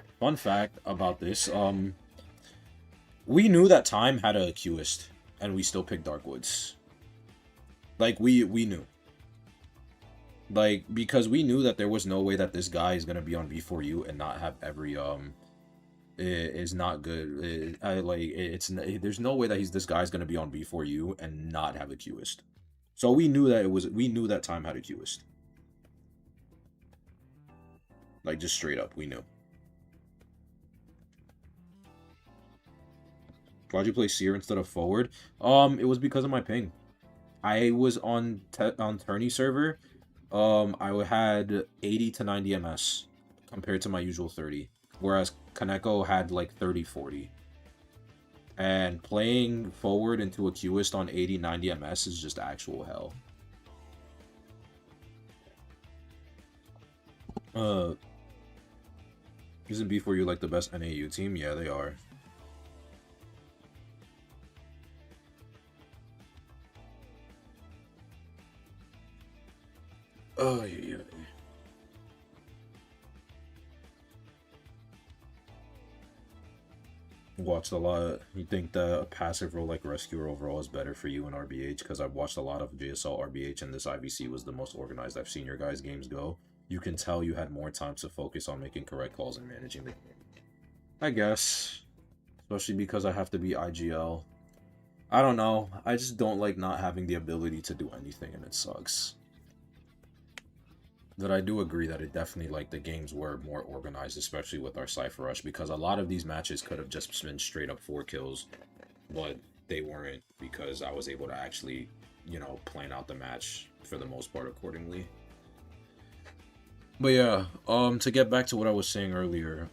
we knew that Time had a Qist, and we still picked Darkwoods. Like, we knew. Like, because we knew that there was no way that this guy is gonna be on B4U and not have every, is not good. There's no way that this guy's gonna be on B4U and not have a Qist. So we knew that Time had a Qist. Like, just straight up, we knew. Why'd you play Seer instead of forward? It was because of my ping. I was on Tourney server. I had 80 to 90 MS compared to my usual 30, whereas Kaneko had like 30-40. And playing forward into a Qist on 80-90 MS is just actual hell. Isn't B4U like the best NAU team? Yeah, they are. Oh, yeah. Watched a lot. You think the passive role like Rescuer overall is better for you in RBH? Because I've watched a lot of JSL RBH, and this IVC was the most organized I've seen your guys' games go. You can tell you had more time to focus on making correct calls and managing the game. I guess. Especially because I have to be IGL. I don't know. I just don't like not having the ability to do anything, and it sucks. But I do agree that it definitely, like, the games were more organized, especially with our Cypher Rush, because a lot of these matches could have just been straight up 4 kills, but they weren't, because I was able to actually, you know, plan out the match for the most part accordingly. But yeah, to get back to what I was saying earlier,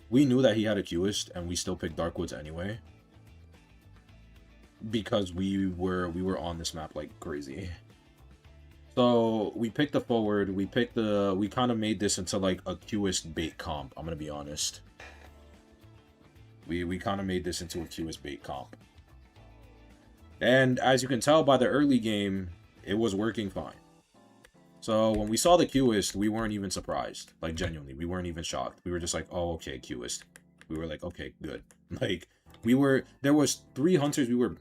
we knew that he had a Qist, and we still picked Darkwoods anyway, because we were on this map like crazy. So we picked the forward, we kind of made this into like a Qist bait comp, I'm gonna be honest. We kind of made this into a Qist bait comp. And as you can tell by the early game, it was working fine. So when we saw the Qist, we weren't even surprised. Like, genuinely, we weren't even shocked. We were just like, oh, okay, Qist. We were like, okay, good. Like, There was 3 hunters we were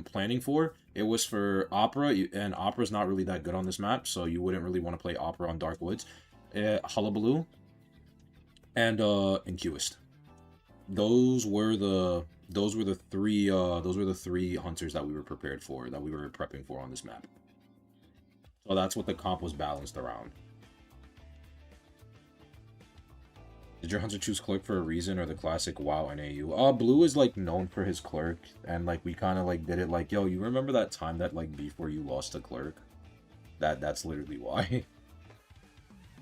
planning for. It was for Opera, and Opera's not really that good on this map, so you wouldn't really want to play Opera on Dark Woods. Hullabaloo, and Inquist. Those were the three hunters that we were prepared for, that we were prepping for on this map. So that's what the comp was balanced around. Did your hunter choose Clerk for a reason, or the classic WoW NAU? Blue is like known for his Clerk, and like we kind of like did it like, yo, you remember that time that like before you lost to Clerk? That's literally why.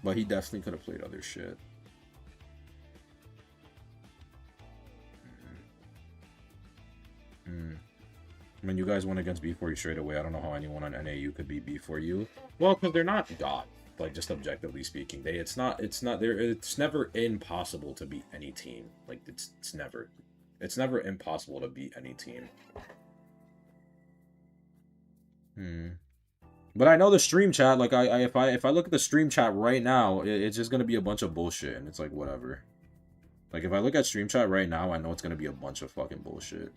But he definitely could have played other shit. When you guys went against B4U straight away, I don't know how anyone on NAU could be B4U. Well, because they're not God, like just objectively speaking. It's never impossible to beat any team. Like it's never impossible to beat any team. But I know the stream chat, like if I look at the stream chat right now, it's just gonna be a bunch of bullshit, and it's like whatever. Like if I look at stream chat right now, I know it's gonna be a bunch of fucking bullshit.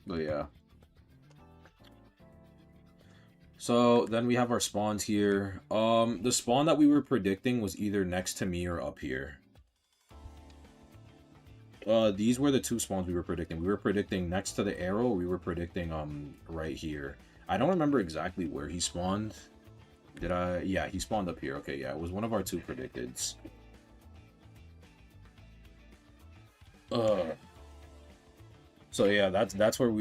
But yeah. So then we have our spawns here. The spawn that we were predicting was either next to me or up here. These were the 2 spawns we were predicting. We were predicting next to the arrow. We were predicting right here. I don't remember exactly where he spawned. Did I? Yeah, he spawned up here. Okay, yeah, it was one of our 2 predicteds. So yeah, that's what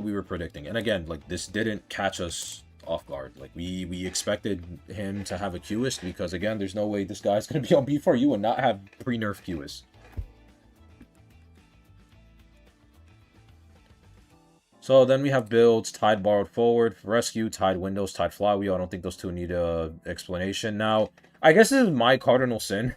we were predicting. And again, like this didn't catch us off guard. Like we expected him to have a Qist, because again, there's no way this guy's gonna be on B4U and not have pre-nerf Qist. So then we have builds: Tide Borrowed Forward, Rescue, Tide Windows, Tide Flywheel. I don't think those 2 need a explanation. Now, I guess this is my cardinal sin.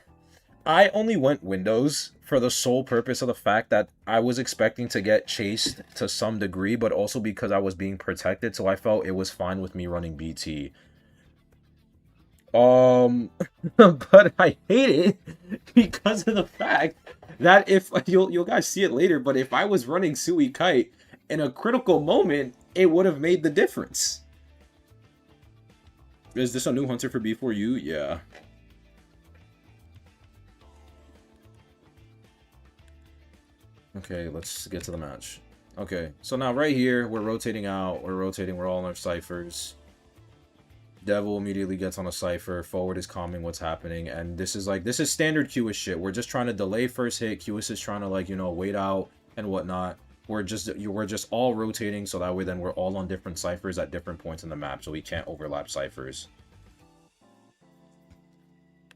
I only went Windows for the sole purpose of the fact that I was expecting to get chased to some degree, but also because I was being protected, so I felt it was fine with me running BT. But I hate it because of the fact that if you'll guys see it later, but if I was running Sui Kite in a critical moment, it would have made the difference. Is this a new hunter for B4U? Yeah. Okay, let's get to the match. Okay, so now right here, we're rotating out, we're all in our ciphers. Devil immediately gets on a cipher, forward is calming what's happening, and this is standard Qist shit. We're just trying to delay first hit, Qist is trying to, like, you know, wait out and whatnot. We're just all rotating, so that way then we're all on different ciphers at different points in the map, so we can't overlap ciphers.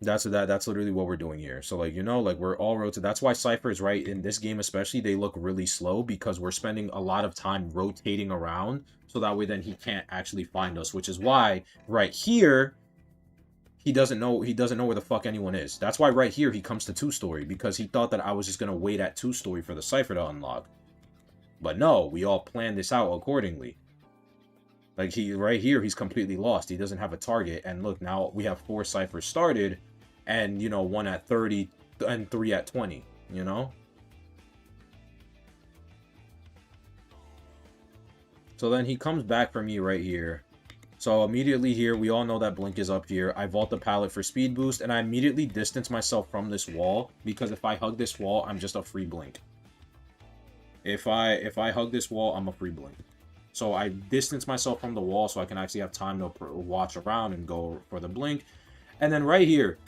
That's literally what we're doing here. So, like, you know, like, we're all rotating. That's why ciphers, right, in this game especially, they look really slow, because we're spending a lot of time rotating around, so that way then he can't actually find us, which is why right here he doesn't know where the fuck anyone is. That's why right here he comes to 2-story, because he thought that I was just gonna wait at 2-story for the cipher to unlock. But no, we all planned this out accordingly. Like, right here, he's completely lost. He doesn't have a target. And look, now we have 4 ciphers started, and, you know, 1 at 30 and 3 at 20, you know? So then he comes back for me right here. So immediately here, we all know that Blink is up here. I vault the pallet for speed boost, and I immediately distance myself from this wall, because if I hug this wall, I'm just a free Blink. If I hug this wall, I'm a free Blink. So I distance myself from the wall so I can actually have time to watch around and go for the Blink. And then right here,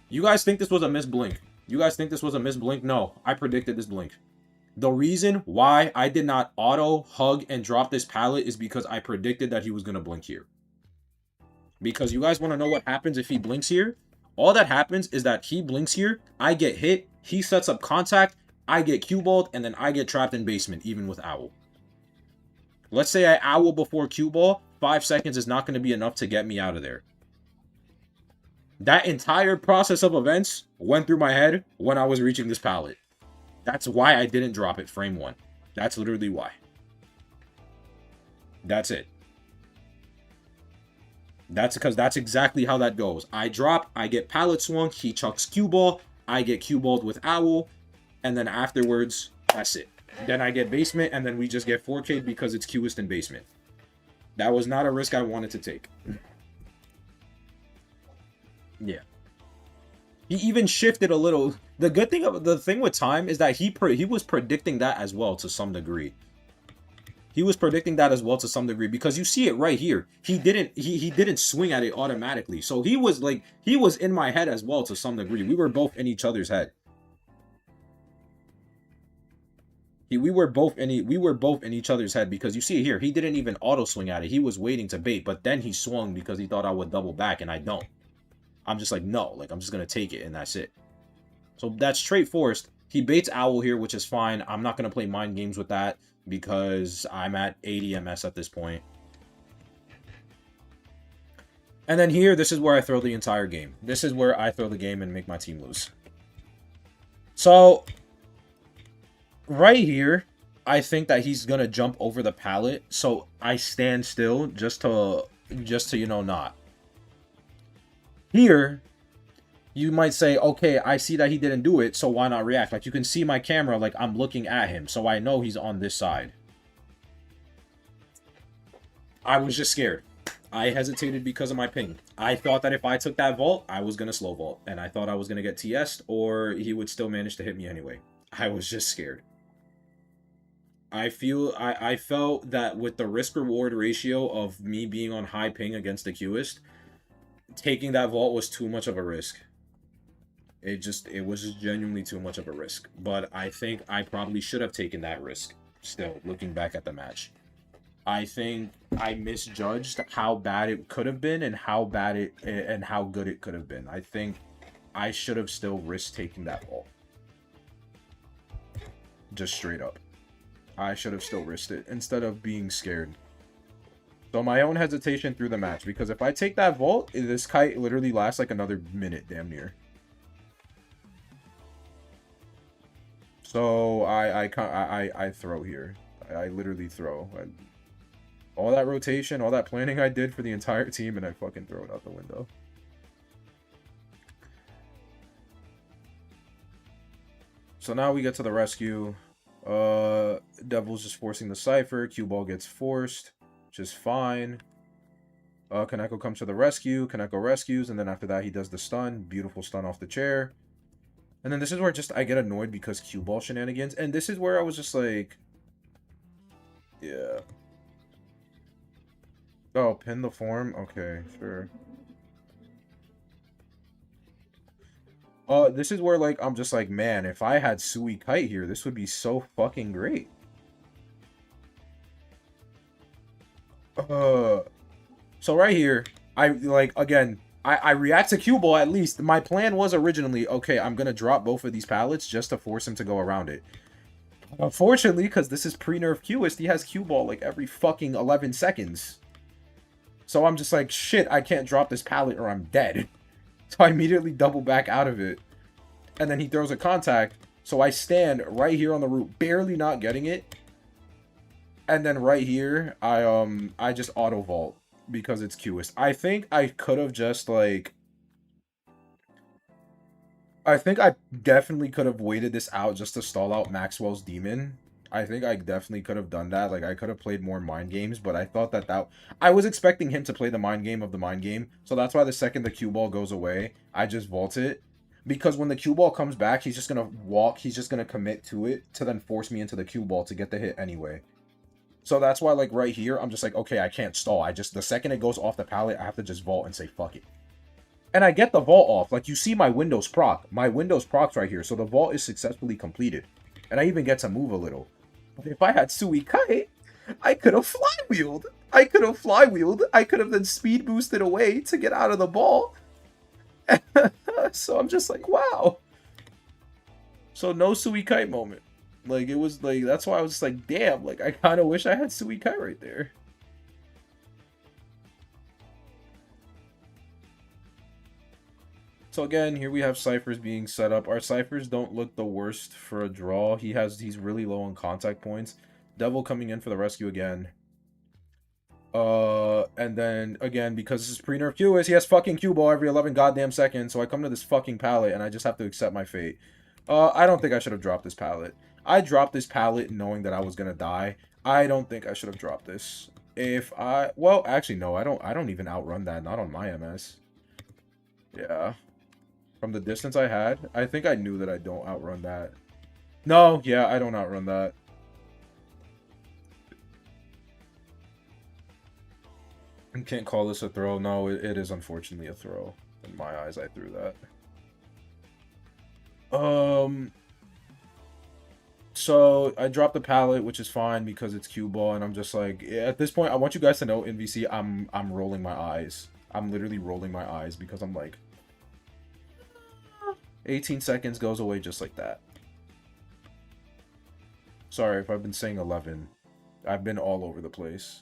you guys think this was a miss Blink? You guys think this was a miss Blink? No, I predicted this Blink. The reason why I did not auto, hug, and drop this pallet is because I predicted that he was going to Blink here. Because you guys want to know what happens if he Blinks here? All that happens is that he Blinks here, I get hit, he sets up contact, I get Q-balled, and then I get trapped in basement, even with Owl. Let's say I Owl before Q-ball, 5 seconds is not going to be enough to get me out of there. That entire process of events went through my head when I was reaching this pallet. That's why I didn't drop it frame 1. That's literally why. That's it. That's because that's exactly how that goes. I drop, I get pallet swung, he chucks Q-ball, I get Q-balled with Owl, and then afterwards, That's it. Then I get basement, and then we just get 4K because it's Qist in basement. That was not a risk I wanted to take. Yeah. He even shifted a little. The good thing of the thing with time is that he was predicting that as well to some degree. He was predicting that as well to some degree because you see it right here. He didn't swing at it automatically. So he was in my head as well to some degree. We were both in each other's head. We were both in each other's head because you see it here. He didn't even auto swing at it. He was waiting to bait, but then he swung because he thought I would double back, and I don't. I'm just like, no, like I'm just gonna take it, and that's it. So that's straight forced. He baits owl here, which is fine. I'm not gonna play mind games with that because I'm at 80 MS at this point. And then here, this is where I throw the entire game. This is where I throw the game and make my team lose. So right here, I think that he's gonna jump over the pallet, so I stand still just to you know not. Here, you might say, okay, I see that he didn't do it, so why not react? Like you can see my camera, like I'm looking at him, so I know he's on this side. I was just scared. I hesitated because of my ping. I thought that if I took that vault, I was gonna slow vault, and I thought I was gonna get TS'd, or he would still manage to hit me anyway. I was just scared. I felt that with the risk-reward ratio of me being on high ping against the Qist, taking that vault was too much of a risk. It was just genuinely too much of a risk. But I think I probably should have taken that risk, still, looking back at the match. I think I misjudged how bad it could have been and how good it could have been. I think I should have still risked taking that vault. Just straight up. I should have still risked it instead of being scared. So my own hesitation through the match, because if I take that vault, this kite literally lasts like another minute, damn near. So I throw here. I literally throw. All that rotation, all that planning I did for the entire team, and I fucking throw it out the window. So now we get to the rescue. Devil's just forcing the Cypher. Cue ball gets forced, which is fine. Kaneko comes to the rescue. Kaneko rescues, and then after that he does the stun. Beautiful stun off the chair. And then this is where just I get annoyed because cue ball shenanigans. And this is where I was just like, yeah. Oh, pin the form? Okay, sure. This is where, like, I'm just like, man, if I had Sui Kite here, this would be so fucking great. So right here, I react to cue ball at least. My plan was originally, okay, I'm gonna drop both of these pallets just to force him to go around it. Unfortunately, because this is pre-nerf Qist, he has cue ball like every fucking 11 seconds. So I'm just like, shit, I can't drop this pallet or I'm dead. So I immediately double back out of it. And then he throws a contact. So I stand right here on the root, barely not getting it. And then right here, I just auto vault because it's Qist. I think I could have just like... I think I definitely could have waited this out just to stall out Maxwell's demon. I think I definitely could have done that. Like, I could have played more mind games, but I thought that I was expecting him to play the mind game of the mind game. So that's why the second the cue ball goes away, I just vault it. Because when the cue ball comes back, he's just going to walk. He's just going to commit to it to then force me into the cue ball to get the hit anyway. So that's why, like, right here, I'm just like, okay, I can't stall. The second it goes off the pallet, I have to just vault and say, fuck it. And I get the vault off. Like, you see my Windows proc. My Windows proc's right here. So the vault is successfully completed. And I even get to move a little. But if I had Sui Kite, I could have flywheeled. I could have then speed boosted away to get out of the ball. So I'm just like, wow. So no Sui Kite moment. Like, it was like, that's why I was just like, damn. Like, I kind of wish I had Sui Kite right there. So again, here we have ciphers being set up. Our ciphers don't look the worst for a draw. He's really low on contact points. Devil coming in for the rescue again. And then again, because this is pre-nerf Qist, he has fucking cue ball every 11 goddamn seconds. So I come to this fucking pallet and I just have to accept my fate. I don't think I should have dropped this pallet. I dropped this pallet knowing that I was gonna die. I don't think I should have dropped this. If I, well, actually no, I don't even outrun that, not on my MS. Yeah. From the distance I had, I think I knew that I don't outrun that. No, yeah, I don't outrun that. I can't call this a throw. No, it is unfortunately a throw. In my eyes, I threw that. So I dropped the pallet, which is fine because it's cue ball, and I'm just like, at this point, I want you guys to know in VC, I'm rolling my eyes. I'm literally rolling my eyes because I'm like, 18 seconds goes away just like that. Sorry if I've been saying 11. I've been all over the place.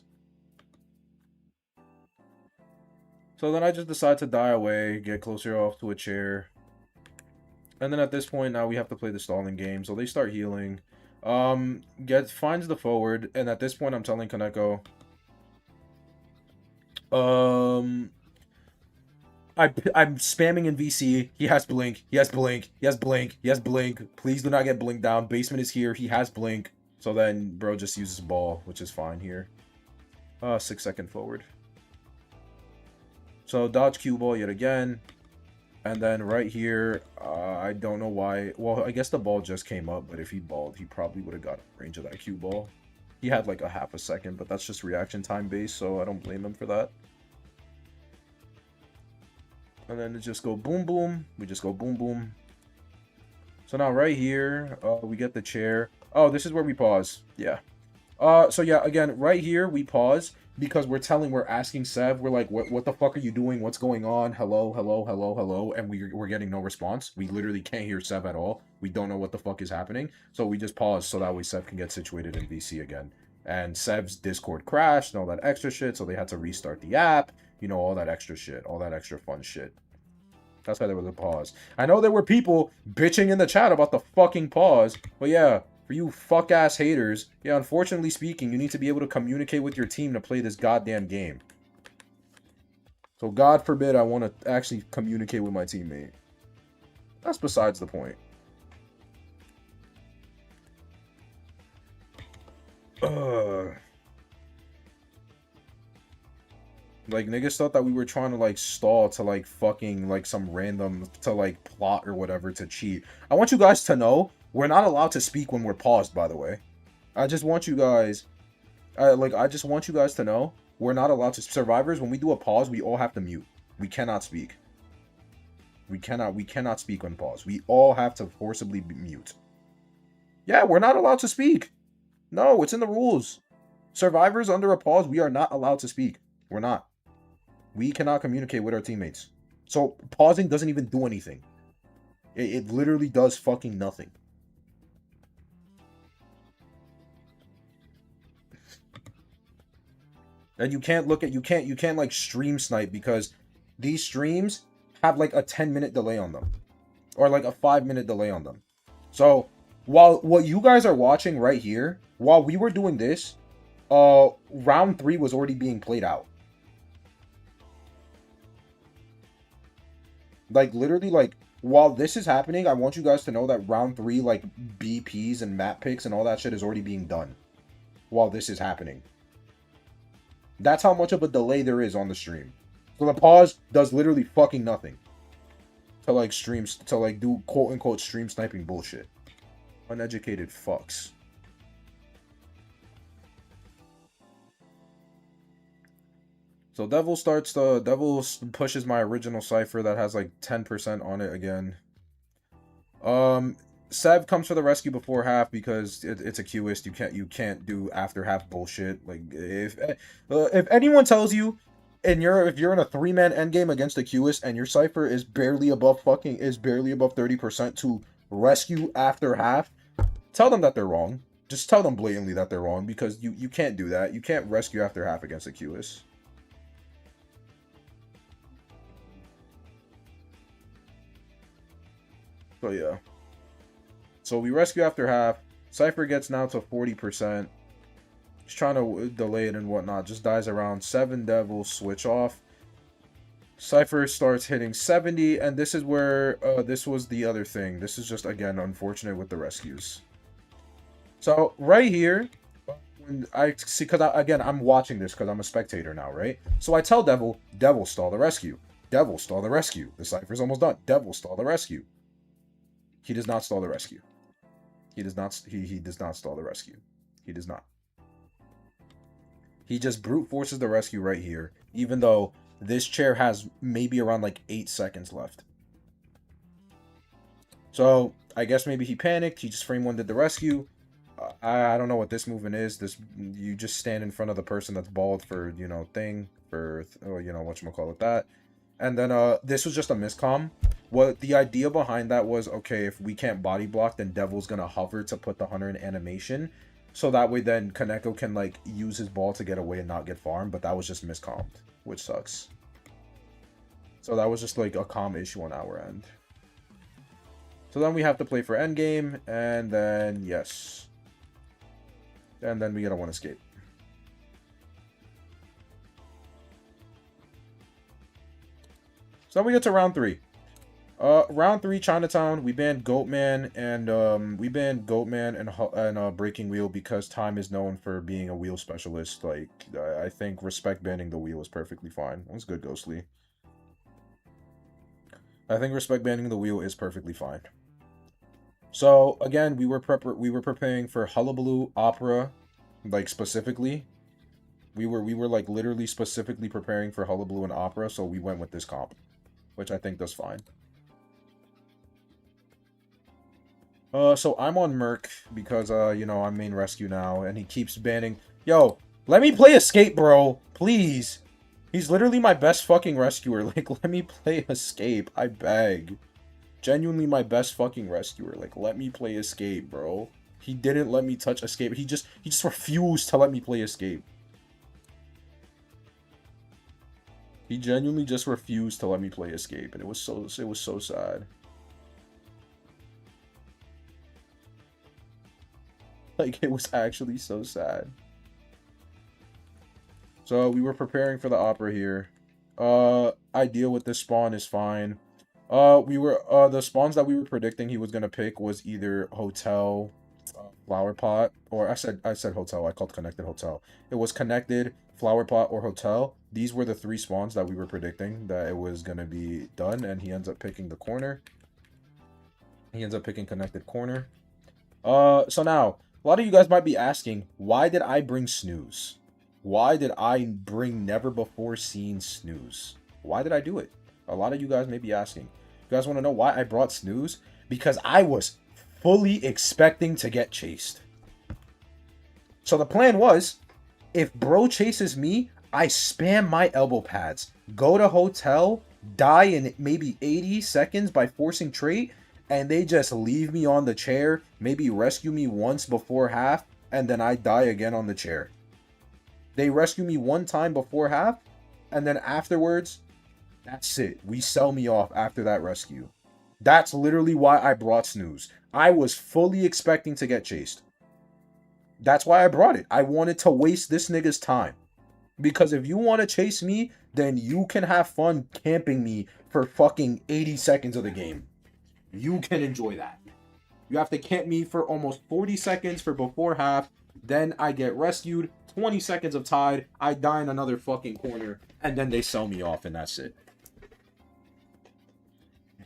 So then I just decide to die away, get closer off to a chair. And then at this point, now we have to play the stalling game. So they start healing. Finds the forward. And at this point, I'm telling Kaneko, I'm spamming in VC. He has blink. He has blink. He has blink. He has blink. Please do not get blink down. Basement is here. He has blink. So then bro just uses ball, which is fine here. 6-second forward. So dodge cue ball yet again. And then right here, I don't know why. Well, I guess the ball just came up, but if he balled, he probably would have got range of that cue ball. He had like a half a second, but that's just reaction time based, so I don't blame him for that. And then it just go boom boom. We just go boom boom. So now right here, we get the chair. Oh, this is where we pause. Yeah. So yeah, again, right here we pause because we're asking Sev, we're like, what the fuck are you doing? What's going on? Hello, hello, hello, hello, and we're getting no response. We literally can't hear Sev at all. We don't know what the fuck is happening. So we just pause so that way Sev can get situated in VC again. And Sev's Discord crashed and all that extra shit, so they had to restart the app. You know, all that extra shit, all that extra fun shit. That's why there was a pause. I know there were people bitching in the chat about the fucking pause, but yeah, for you fuck-ass haters, yeah, unfortunately speaking, you need to be able to communicate with your team to play this goddamn game. So God forbid I want to actually communicate with my teammate. That's besides the point. Like, niggas thought that we were trying to, like, stall to, like, fucking, like, some random, to, like, plot or whatever to cheat. I want you guys to know, we're not allowed to speak when we're paused, by the way. I just want you guys, I just want you guys to know, we're not allowed to, survivors, when we do a pause, we all have to mute. We cannot speak. We cannot speak when paused. We all have to forcibly mute. Yeah, we're not allowed to speak. No, it's in the rules. Survivors under a pause, we are not allowed to speak. We're not. We cannot communicate with our teammates. So pausing doesn't even do anything. It literally does fucking nothing. And you can't like stream snipe because these streams have like a 10-minute delay on them. Or like a 5-minute delay on them. So while what you guys are watching right here, while we were doing this, round 3 was already being played out. Like, literally, like, while this is happening, I want you guys to know that round 3, like, BPs and map picks and all that shit is already being done. While this is happening. That's how much of a delay there is on the stream. So the pause does literally fucking nothing. To, like, do quote-unquote stream sniping bullshit. Uneducated fucks. So Devil pushes my original cipher that has like 10% on it again. Sev comes for the rescue before half because it's a Qist. You can't do after half bullshit. Like if anyone tells you if you're in a 3-man endgame against a Qist and your cipher is barely above 30% to rescue after half, tell them that they're wrong. Just tell them blatantly that they're wrong because you can't do that. You can't rescue after half against a Qist. So yeah. So we rescue after half. Cypher gets now to 40%. He's trying to delay it and whatnot. Just dies around 7 devils. Switch off. Cypher starts hitting 70. And this is where this was the other thing. This is just, again, unfortunate with the rescues. So right here, when I see, because again, I'm watching this because I'm a spectator now, right? So I tell Devil, Devil, stall the rescue. Devil, stall the rescue. The cipher's almost done. Devil, stall the rescue. He does not stall the rescue. He does not. He does not stall the rescue. He does not. He just brute forces the rescue right here, even though this chair has maybe around like 8 seconds left. So I guess maybe he panicked. He just frame one did the rescue. I don't know what this movement is. This you just stand in front of the person that's bald for thing for whatchamacallit that, and then this was just a miscom. What the idea behind that was, okay, if we can't body block, then Devil's gonna hover to put the hunter in animation, so that way then Kaneko can like use his ball to get away and not get farmed. But that was just miscommed, which sucks. So that was just like a comm issue on our end. So then we have to play for endgame, and then yes. And then we get a 1 escape. So then we get to round 3. Round 3, Chinatown. We banned Goatman and Breaking Wheel because Time is known for being a wheel specialist. Like I think respect banning the wheel is perfectly fine. That's good, Ghostly. I think respect banning the wheel is perfectly fine. So again, we were preparing for Hullabaloo Opera, like specifically. We were like literally specifically preparing for Hullabaloo and Opera, so we went with this comp, which I think does fine. So I'm on Merc because I'm main rescue now, and he keeps banning. Yo, let me play Escape, bro, please. He's literally my best fucking rescuer. Like, let me play Escape, I beg. Genuinely my best fucking rescuer. Like, let me play Escape, bro. He didn't let me touch Escape. He just refused to let me play Escape. He genuinely just refused to let me play Escape, and it was so sad. Like, it was actually so sad. So we were preparing for the opera here. Idea with this spawn is fine. The spawns that we were predicting he was gonna pick was either hotel, flower pot, or I said hotel. I called connected hotel. It was connected, flower pot, or hotel. These were the 3 spawns that we were predicting that it was gonna be done, and he ends up picking the corner. He ends up picking connected corner. So now a lot of you guys might be asking, why did I bring snooze? Why did I bring never before seen snooze? Why did I do it? A lot of you guys may be asking. You guys want to know why I brought snooze? Because I was fully expecting to get chased. So the plan was, if bro chases me, I spam my elbow pads, go to hotel, die in maybe 80 seconds by forcing trait, and they just leave me on the chair, maybe rescue me once before half, and then I die again on the chair. They rescue me one time before half, and then afterwards, that's it. We sell me off after that rescue. That's literally why I brought snooze. I was fully expecting to get chased. That's why I brought it. I wanted to waste this nigga's time. Because if you want to chase me, then you can have fun camping me for fucking 80 seconds of the game. You can enjoy that. You have to camp me for almost 40 seconds for before half. Then I get rescued. 20 seconds of tide. I die in another fucking corner. And then they sell me off and that's it.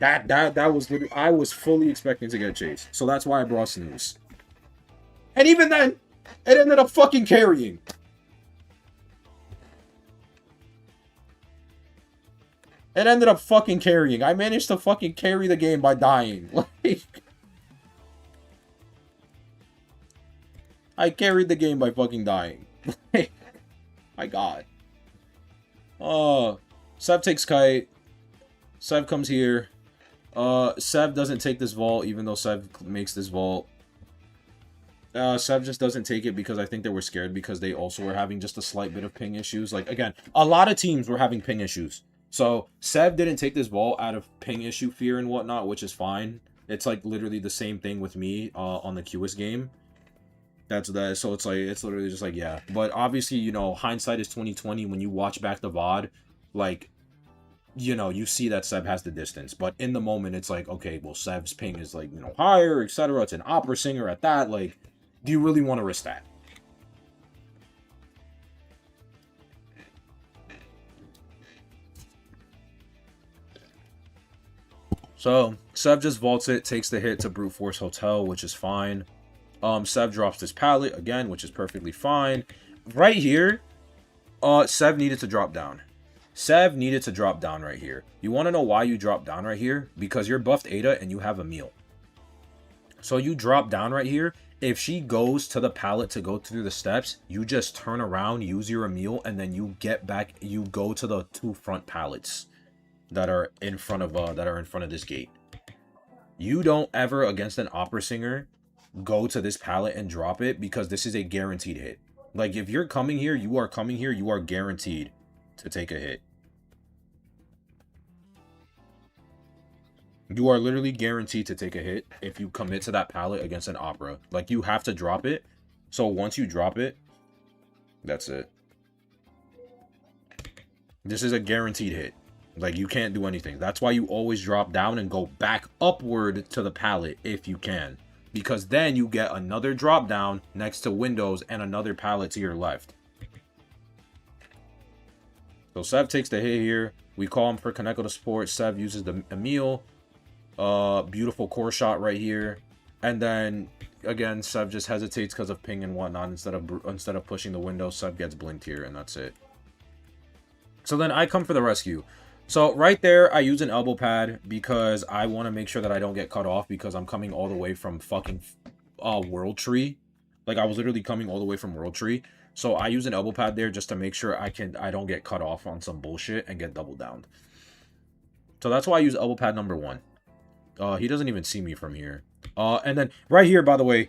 That was literally... I was fully expecting to get chased. So that's why I brought snooze. And even then, it ended up fucking carrying. It ended up fucking carrying. I managed to fucking carry the game by dying. Like... I carried the game by fucking dying. My god. Sev takes kite. Sev comes here. Sev doesn't take this vault, even though Sev makes this vault. Sev just doesn't take it because I think they were scared because they also were having just a slight bit of ping issues. Like, again, a lot of teams were having ping issues. So, Sev didn't take this vault out of ping issue fear and whatnot, which is fine. It's, like, literally the same thing with me on the QS game. That's that. So, it's, like, it's literally just, like, yeah. But, obviously, you know, hindsight is 20/20. When you watch back the VOD, like, you know, you see that Sev has the distance. But in the moment, it's like, okay, well, Sev's ping is, like, you know, higher, etc. It's an opera singer at that. Like, Do you really want to risk that? So, Sev just vaults it, takes the hit to Brute Force Hotel, which is fine. Sev drops this pallet again, which is perfectly fine. Right here, Sev needed to drop down. Sev needed to drop down right here. You want to know why you drop down right here? Because you're buffed Ada and you have a meal. So you drop down right here. If she goes to the pallet to go through the steps, you just turn around, use your Emil, and then you get back. You go to the 2 front pallets that are in front of this gate. You don't ever, against an opera singer, go to this pallet and drop it, because this is a guaranteed hit. Like, if you're coming here, you are guaranteed to take a hit. You are literally guaranteed to take a hit if you commit to that pallet against an opera. Like, you have to drop it. So once you drop it, that's it. This is a guaranteed hit. Like, you can't do anything. That's why you always drop down and go back upward to the pallet if you can. Because then you get another drop down next to windows and another pallet to your left. So Sev takes the hit here. We call him for Kaneko to support. Sev uses the Emil. Beautiful core shot right here. And then, again, Sev just hesitates because of ping and whatnot. Instead of pushing the window, Sev gets blinked here, and that's it. So then I come for the rescue. So right there, I use an elbow pad because I want to make sure that I don't get cut off, because I'm coming all the way from fucking World Tree. Like, I was literally coming all the way from World Tree. So I use an elbow pad there just to make sure I don't get cut off on some bullshit and get double downed. So that's why I use elbow pad number 1. He doesn't even see me from here. And then right here, by the way,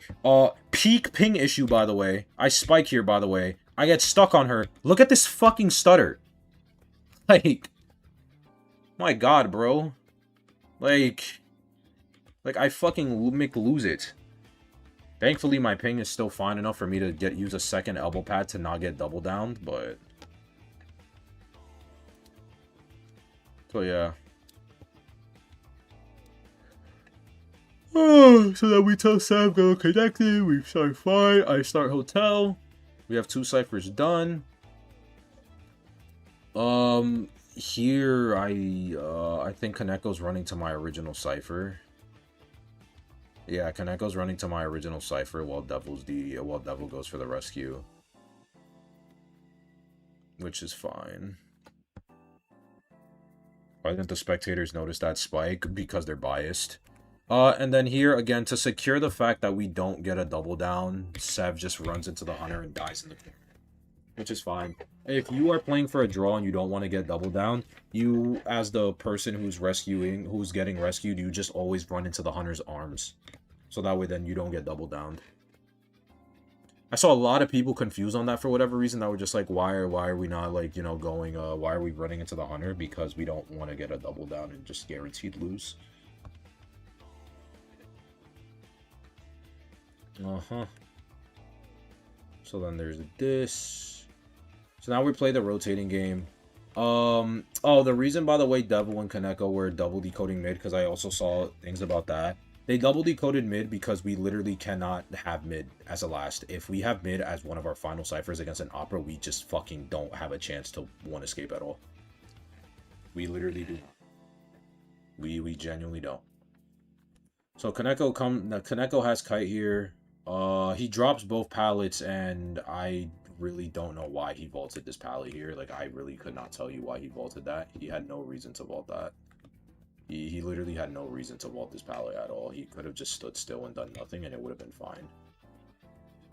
peak ping issue, by the way. I spike here, by the way. I get stuck on her. Look at this fucking stutter. Like, my god, bro. Like I fucking lose it. Thankfully, my ping is still fine enough for me to use a second elbow pad to not get double downed, but... So, yeah. Oh, so then we tell Sam, go connected, we start fine, I start hotel. We have 2 ciphers done. Here, I think Kaneko's running to my original cipher. Yeah, Kaneko's running to my original cipher while Devil goes for the rescue. Which is fine. Why didn't the spectators notice that spike? Because they're biased. And then here, again, to secure the fact that we don't get a double down, Sev just runs into the hunter and dies in the corner. Which is fine. If you are playing for a draw and you don't want to get double down, you, as the person who's getting rescued, you just always run into the hunter's arms. So that way then you don't get double downed. I saw a lot of people confused on that for whatever reason. That were just like, why are we not, like, you know, going, why are we running into the hunter? Because we don't want to get a double down and just guaranteed lose. So then there's this. So now we play the rotating game. Oh, the reason, by the way, Devil and Kaneko were double decoding mid, because I also saw things about that. They double decoded mid because we literally cannot have mid as a last. If we have mid as one of our final ciphers against an opera, we just fucking don't have a chance to one escape at all. We literally do. We genuinely don't. So Kaneko has kite here. He drops both pallets, and I really don't know why he vaulted this pallet here. Like, I really could not tell you why he vaulted that. He had no reason to vault that. He literally had no reason to vault this pallet at all. He could have just stood still and done nothing, and it would have been fine.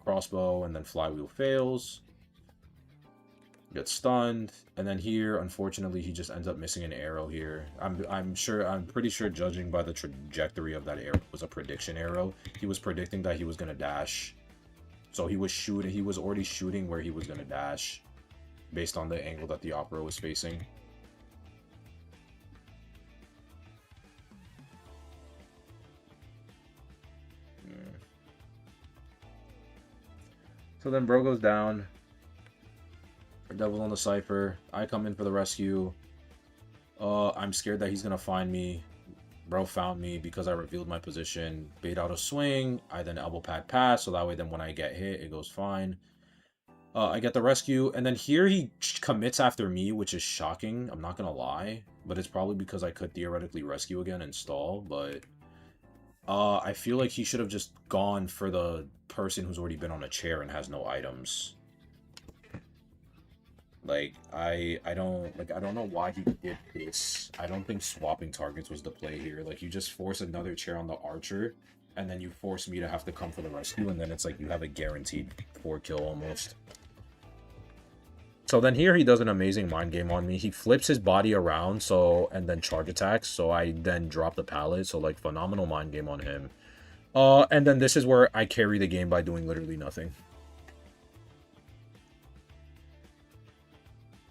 Crossbow, and then flywheel fails. Gets stunned, and then here, unfortunately, he just ends up missing an arrow here. I'm pretty sure, judging by the trajectory of that arrow, it was a prediction arrow. He was predicting that he was gonna dash, so he was already shooting where he was gonna dash, based on the angle that the opera was facing. So then bro goes down. Devil's on the cipher. I come in for the rescue. I'm scared that he's gonna find me Bro found me because I revealed my position, bait out a swing. I then elbow pad pass, so that way then when I get hit, it goes fine. I get the rescue, and then here he commits after me, which is shocking. I'm not gonna lie, but it's probably because I could theoretically rescue again and stall, but I feel like he should have just gone for the person who's already been on a chair and has no items. Like, I don't know why he did this. I don't think swapping targets was the play here. Like, you just force another chair on the archer, and then you force me to have to come for the rescue, and then it's like you have a guaranteed 4-kill almost. So then here he does an amazing mind game on me. He flips his body around, and then charge attacks, so I then drop the pallet, so like phenomenal mind game on him. And then this is where I carry the game by doing literally nothing.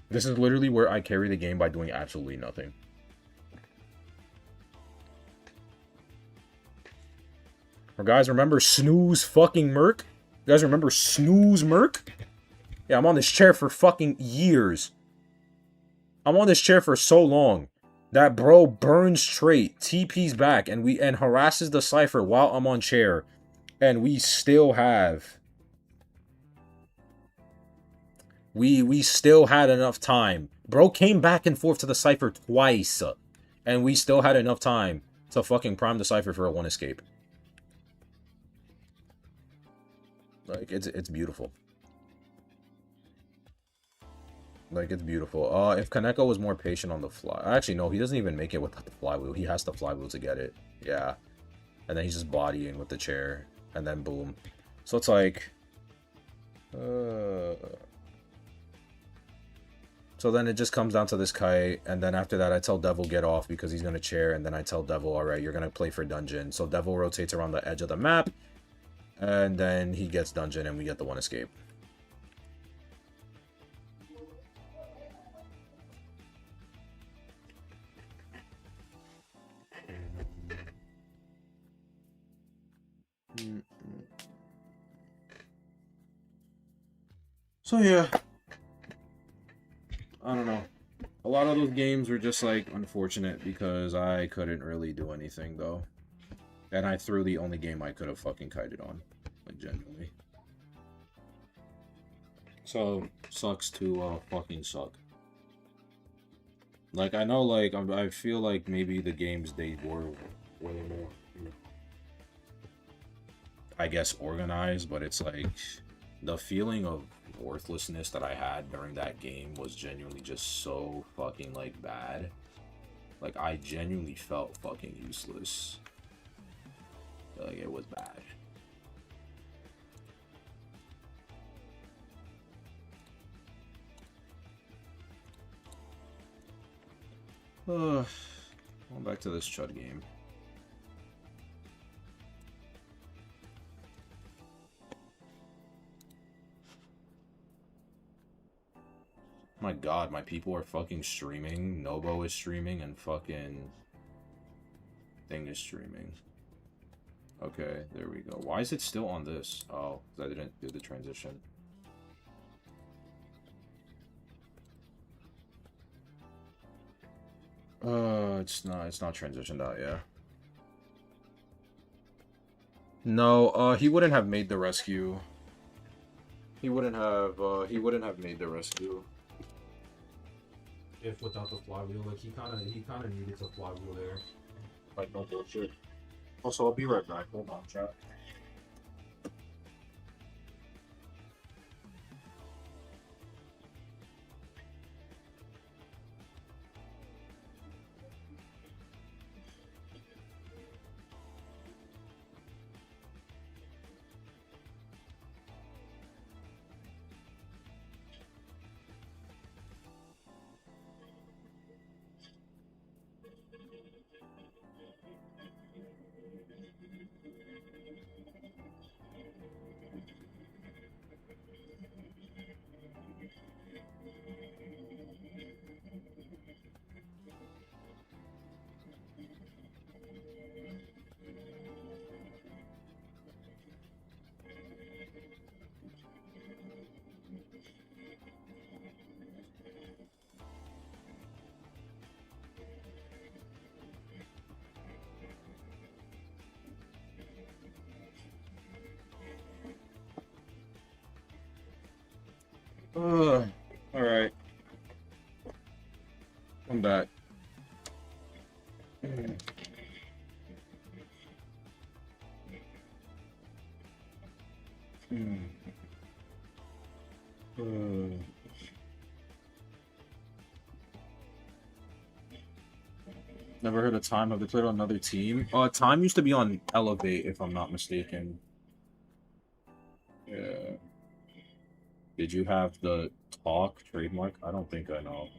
This is literally where I carry the game by doing absolutely nothing. Or guys, remember Snooze fucking Merc? You guys remember Snooze Merc? Yeah, I'm on this chair for fucking years. I'm on this chair for so long. That bro burns straight, TP's back, and harasses the Cypher while I'm on chair. And we still have... We still had enough time. Bro came back and forth to the Cypher twice. And we still had enough time to fucking prime the Cypher for a 1 escape. Like, it's beautiful. Like, it's beautiful. If Kaneko was more patient on the fly... Actually, no, he doesn't even make it without the flywheel. He has the flywheel to get it. Yeah. And then he's just bodying with the chair. And then boom. So it's like... So then it just comes down to this kite, and then after that I tell Devil get off because he's going to chair, and then I tell Devil, alright, you're going to play for dungeon. So Devil rotates around the edge of the map, and then he gets dungeon, and we get the 1 escape. So yeah. I don't know. A lot of those games were just, like, unfortunate because I couldn't really do anything, though. And I threw the only game I could have fucking kited on. Like, genuinely. So, sucks to, fucking suck. Like, I know, like, I feel like maybe the games they were way more, I guess, organized, but it's like, the feeling of worthlessness that I had during that game was genuinely just so fucking, like, bad. Like, I genuinely felt fucking useless. Like, it was bad. Going back to this Chud game. My god, my people are fucking streaming. Nobo is streaming and fucking thing is streaming. Okay, there we go. Why is it still on this? Oh, because I didn't do the transition. It's not transitioned out, yeah. No, he wouldn't have made the rescue. He wouldn't have made the rescue. If without the flywheel, like he kind of needed the flywheel there. Like, no bullshit. Also, I'll be right back. Hold on, chat. Alright. I'm back. Never heard of Time. Have they played on another team? Time used to be on Elevate, if I'm not mistaken. Yeah. Did you have the talk trademark? I don't think I know.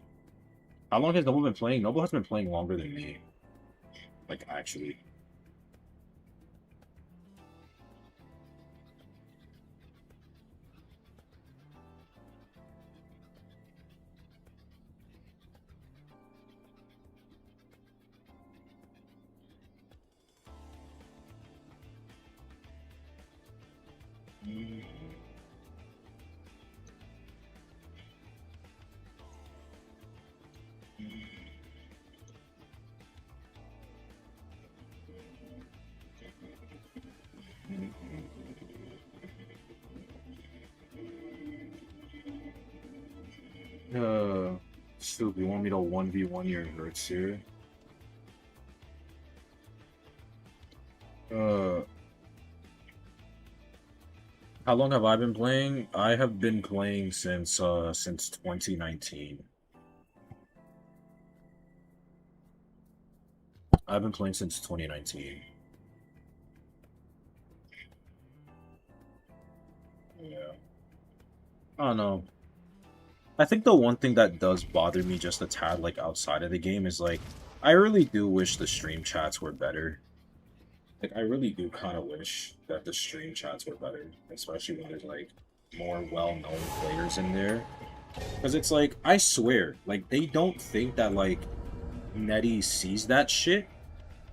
How long has Noble been playing? Noble has been playing longer than me. Like, actually. Shoot, you want me to 1v1 your Hertz here? How long have I been playing? I have been playing since 2019. I've been playing since 2019. Yeah. I don't know. I think the one thing that does bother me just a tad, like, outside of the game is, like, I really do wish the stream chats were better. Like, I really do kind of wish that the stream chats were better, especially when there's, like, more well-known players in there. Because it's like, I swear, like, they don't think that, like, Nettie sees that shit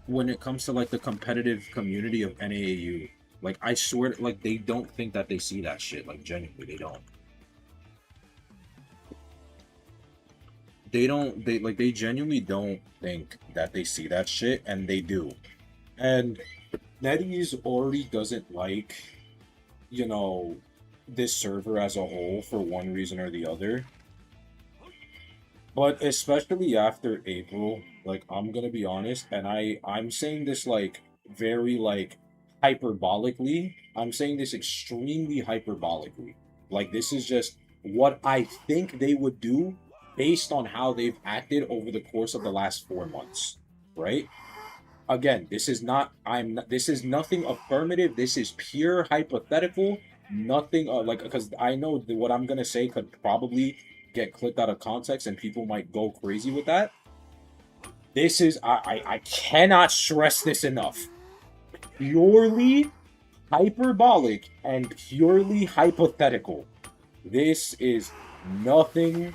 when it comes to, like, the competitive community of NAAU. Like, I swear, like, they don't think that they see that shit. Like, genuinely, they don't. They genuinely don't think that they see that shit, and they do. And NetEase already doesn't like, you know, this server as a whole for one reason or the other. But especially after April, like, I'm gonna be honest, and I'm saying this, like, very, like, hyperbolically. I'm saying this extremely hyperbolically. Like, this is just what I think they would do based on how they've acted over the course of the last 4 months, right? Again, this is nothing affirmative. This is pure hypothetical. Nothing like, because I know that what I'm gonna say could probably get clipped out of context and people might go crazy with that. This is I cannot stress this enough. Purely hyperbolic and purely hypothetical. This is nothing.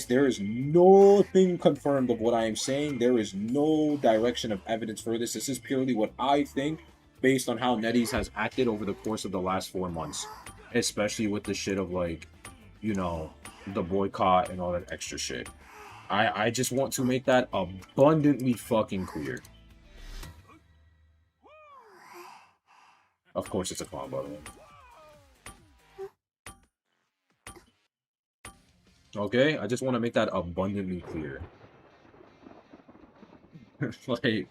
There is nothing confirmed of what I am saying. There is no direction of evidence for this. This is purely what I think based on how NetEase has acted over the course of the last 4 months. Especially with the shit of, like, you know, the boycott and all that extra shit. I just want to make that abundantly fucking clear. Of course it's a clown, by the way. Okay? I just want to make that abundantly clear. Like,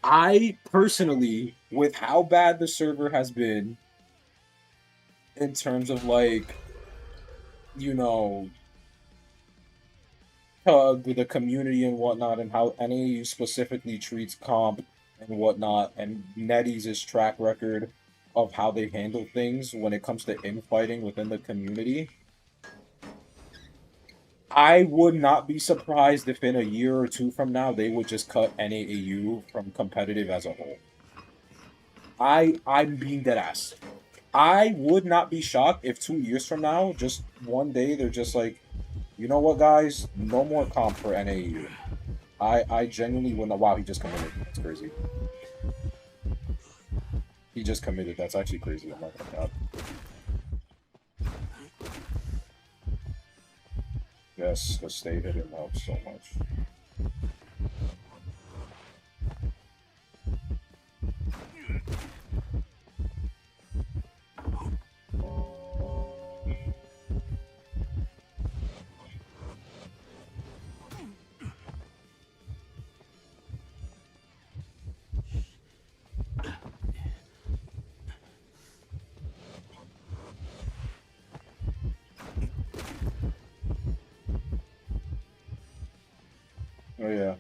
I personally, with how bad the server has been in terms of, like, you know, the community and whatnot, and how NAU specifically treats comp and whatnot, and NetEase's track record of how they handle things when it comes to infighting within the community, I would not be surprised if in a year or two from now they would just cut NAAU from competitive as a whole. I'm being dead ass. I would not be shocked if 2 years from now, just one day, they're just like, you know what, guys? No more comp for NAAU. I genuinely wouldn't. Wow, he just committed. That's crazy. He just committed. That's actually crazy. I'm not gonna doubt. Yes, the stay hidden helps so much. Oh yeah.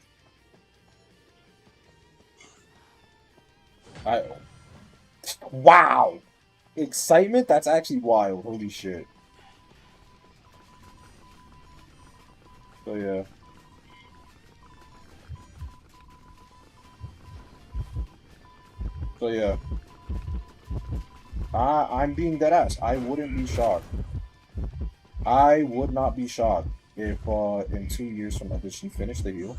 I wow. Excitement? That's actually wild. Holy shit. So yeah. So yeah. I'm being dead ass. I wouldn't be shocked. I would not be shocked if in 2 years from now did she finish the heal?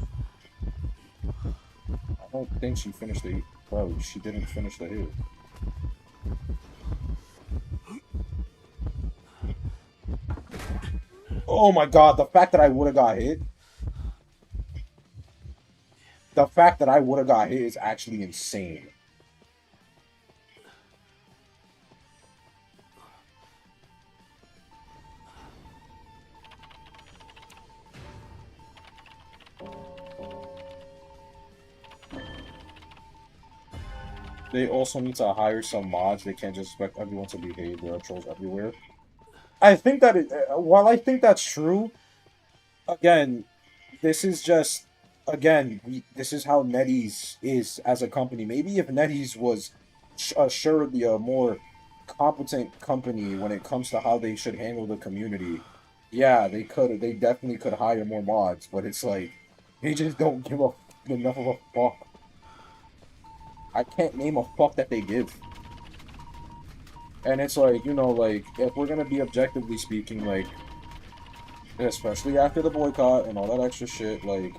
I don't think she finished the bro, she didn't finish the heal. Oh my god, the fact that I would have got hit. The fact that I would have got hit is actually insane. They also need to hire some mods. They can't just expect everyone to behave. There are trolls everywhere. I think that while I think that's true, again, this is just this is how NetEase is as a company. Maybe if NetEase was assuredly a more competent company when it comes to how they should handle the community, yeah, they definitely could hire more mods. But it's like they just don't give a enough of a fuck. I can't name a fuck that they give. And it's like, like, if we're gonna be objectively speaking, like, especially after the boycott and all that extra shit, like,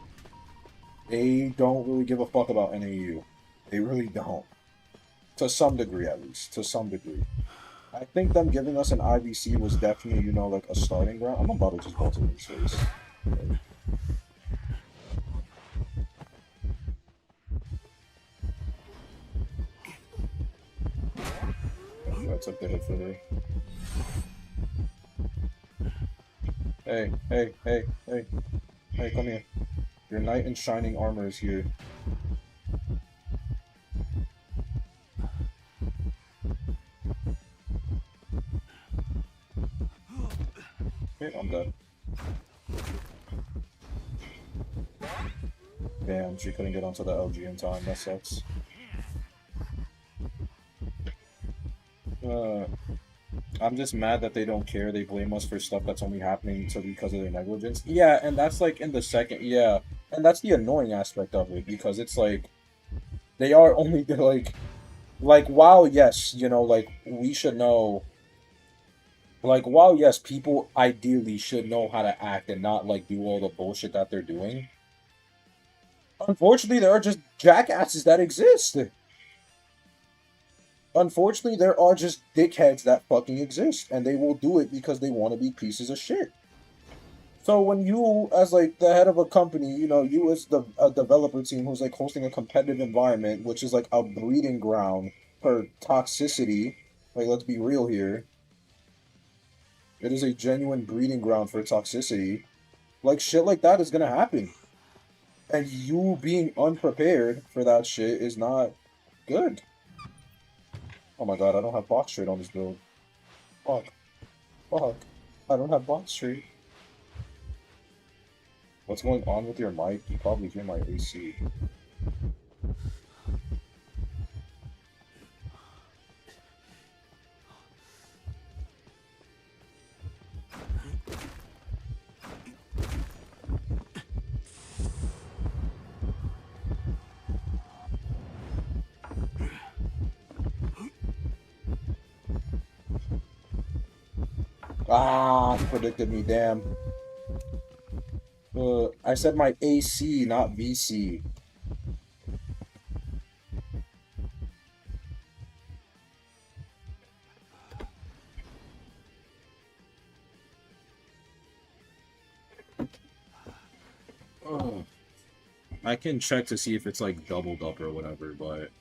they don't really give a fuck about NAU. They really don't. To some degree, at least. To some degree. I think them giving us an IVC was definitely, like, a starting ground. I'm about to just go to his face. Like, that's a bit of it. Hey, hey, hey, hey. Hey, come here. Your knight in shining armor is here. Okay, I'm dead. Damn, she couldn't get onto the LG in time. That sucks. I'm just mad that they don't care. They blame us for stuff that's only happening because of their negligence. Yeah, and that's like in the second. Yeah, and that's the annoying aspect of it because it's like they are only like while yes, like we should know. Like while yes, people ideally should know how to act and not like do all the bullshit that they're doing. Unfortunately, there are just jackasses that exist. Unfortunately, there are just dickheads that fucking exist, and they will do it because they want to be pieces of shit. So when you, as like the head of a company, you as a developer team who's like hosting a competitive environment, which is like a breeding ground for toxicity, like let's be real here, it is a genuine breeding ground for toxicity. Like shit like that is gonna happen, and you being unprepared for that shit is not good. Oh my god, I don't have box trade on this build. Fuck. Fuck. I don't have box trade. What's going on with your mic? You probably hear my AC. Ah, he predicted me, damn. I said my AC, not VC. Oh. I can check to see if it's like doubled up or whatever, but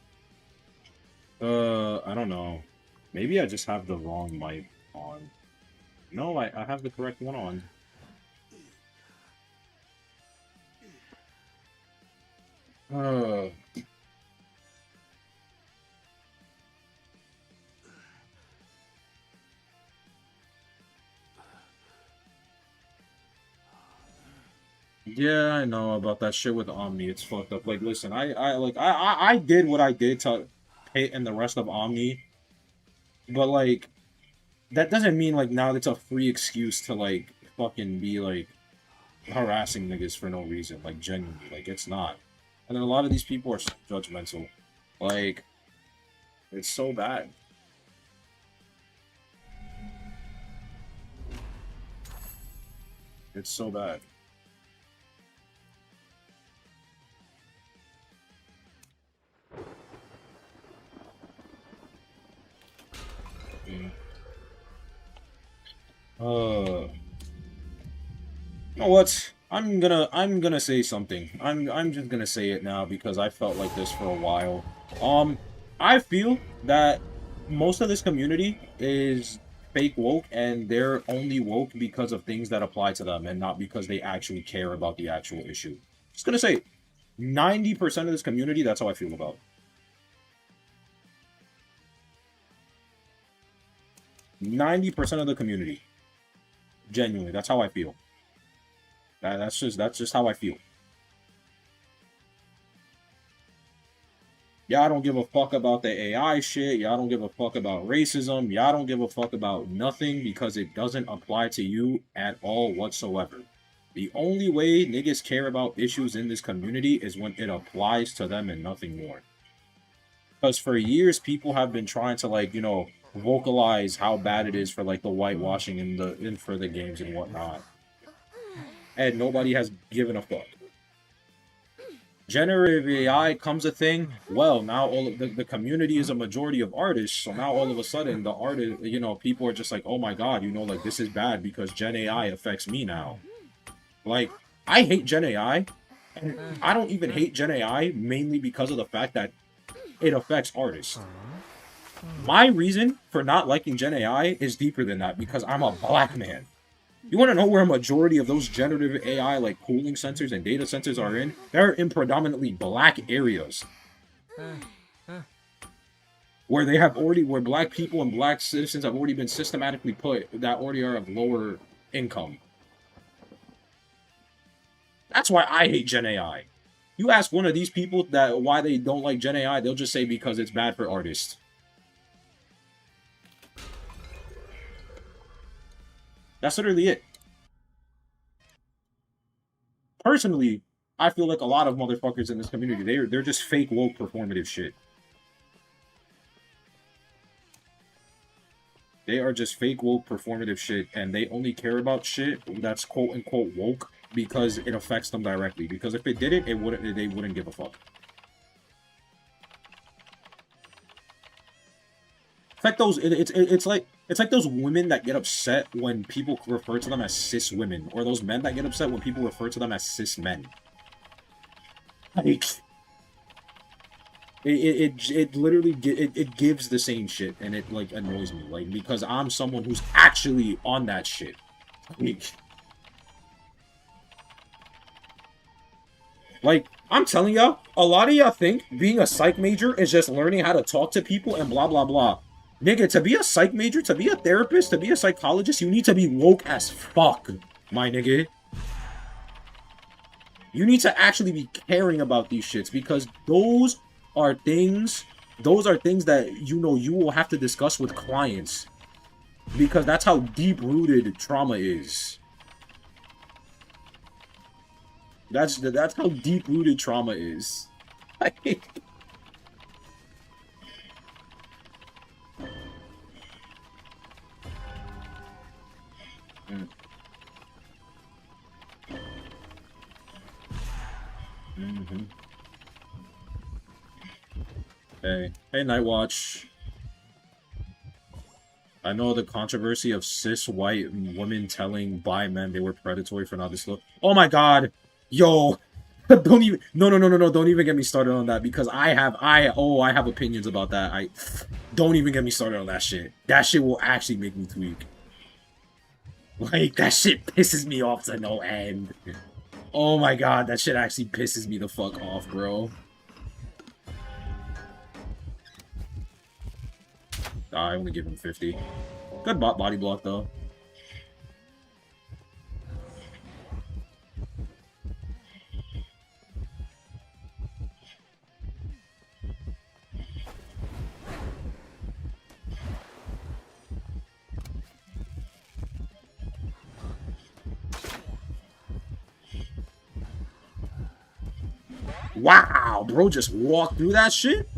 I don't know. Maybe I just have the wrong mic on. No, I have the correct one on. Uh, Yeah, I know about that shit with Omni. It's fucked up. Like, listen, I did what I did to Pit and the rest of Omni, but like that doesn't mean like now it's a free excuse to like fucking be like harassing niggas for no reason. Like genuinely, like it's not. And then a lot of these people are so judgmental. Like, it's so bad. It's so bad. Mm. You know what? I'm gonna say something. I'm just gonna say it now because I felt like this for a while. I feel that most of this community is fake woke and they're only woke because of things that apply to them and not because they actually care about the actual issue. Just gonna say 90% of this community, that's how I feel about. 90% of the community. Genuinely, that's how I feel. That's just how I feel. Y'all don't give a fuck about the AI shit. Y'all don't give a fuck about racism. Y'all don't give a fuck about nothing because it doesn't apply to you at all whatsoever. The only way niggas care about issues in this community is when it applies to them and nothing more. Because for years, people have been trying to like, vocalize how bad it is for like the whitewashing in for the games and whatnot. And nobody has given a fuck. Generative AI comes a thing, well, now all of the community is a majority of artists, so now all of a sudden the artist, people are just like, oh my god, like this is bad because Gen AI affects me now. Like, I hate Gen AI, and I don't even hate Gen AI mainly because of the fact that it affects artists. My reason for not liking Gen AI is deeper than that because I'm a black man. You want to know where a majority of those generative AI like cooling sensors and data centers are in? They're in predominantly black areas. Where where black people and black citizens have already been systematically put that already are of lower income. That's why I hate Gen AI. You ask one of these people that why they don't like Gen AI, they'll just say because it's bad for artists. That's literally it. Personally, I feel like a lot of motherfuckers in this community, they're just fake woke performative shit. They are just fake woke performative shit, and they only care about shit that's quote unquote woke because it affects them directly. Because if it didn't, they wouldn't give a fuck. It's like it's like those women that get upset when people refer to them as cis women, or those men that get upset when people refer to them as cis men. Like, it literally it gives the same shit, and it like annoys me, like because I'm someone who's actually on that shit. Like I'm telling y'all, a lot of y'all think being a psych major is just learning how to talk to people and blah blah blah. Nigga, to be a psych major, to be a therapist, to be a psychologist, you need to be woke as fuck, my nigga. You need to actually be caring about these shits because are things those are things that you will have to discuss with clients because that's how deep-rooted trauma is. That's how deep-rooted trauma is. Mm-hmm. Hey, Nightwatch. I know the controversy of cis white women telling bi men they were predatory for not disclosing. Oh my god, yo, don't even no, don't even get me started on that because I have opinions about that. I don't even get me started on that shit. That shit will actually make me tweak. Like that shit pisses me off to no end. Oh my god, that shit actually pisses me the fuck off, bro. I only give him 50. Good body block, though. Wow, bro just walked through that shit?